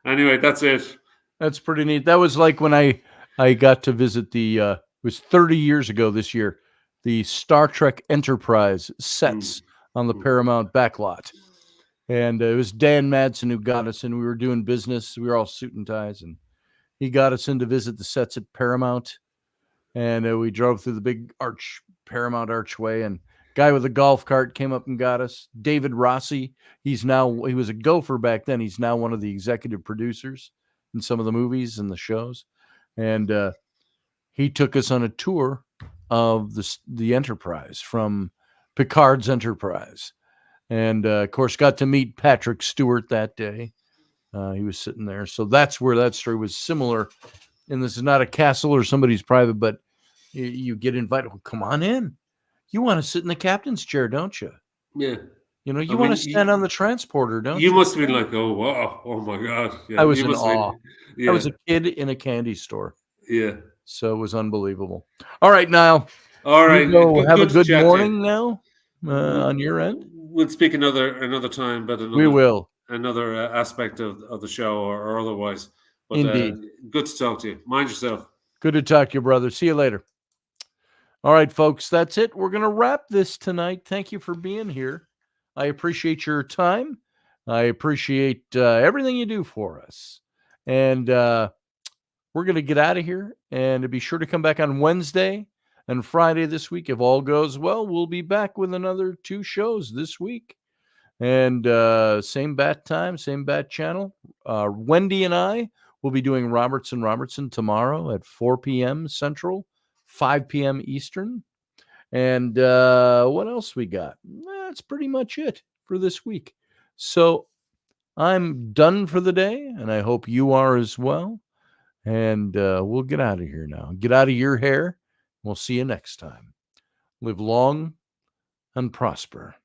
Anyway, that's it. That's pretty neat. That was like when I got to visit it was 30 years ago this year, the Star Trek Enterprise sets on the Paramount backlot. And it was Dan Madsen who got us in. We were doing business. We were all suit and ties, and he got us in to visit the sets at Paramount. And we drove through the big Paramount archway, and guy with a golf cart came up and got us. David Rossi. He was a gopher back then. He's now one of the executive producers in some of the movies and the shows. And he took us on a tour of the Enterprise from Picard's Enterprise. And of course, got to meet Patrick Stewart that day. He was sitting there. So that's where that story was similar. And this is not a castle or somebody's private, but you get invited. Well, come on in. You want to sit in the captain's chair, don't you? Yeah. You know, you want to stand on the transporter, don't you? You must have been like, oh, wow. Oh, my God. Yeah, I was you in must have awe. been- I was a kid in a candy store. Yeah. So it was unbelievable. All right, Niall. All right. You go have a to good chat to you. morning now on your end. We'll speak another time, but We will. another aspect of the show or otherwise. But Indeed. good to talk to you. Mind yourself. Good to talk to you, brother. See you later. All right, folks, that's it. We're going to wrap this tonight. Thank you for being here. I appreciate your time. I appreciate everything you do for us. And we're going to get out of here. And be sure to come back on Wednesday and Friday this week. If all goes well, we'll be back with another 2 shows this week. And same bat time, same bat channel. Wendy and I will be doing Robertson tomorrow at 4 p.m. Central, 5 p.m. Eastern. And what else we got? That's pretty much it for this week. So I'm done for the day, and I hope you are as well. And we'll get out of here now. Get out of your hair. We'll see you next time. Live long and prosper.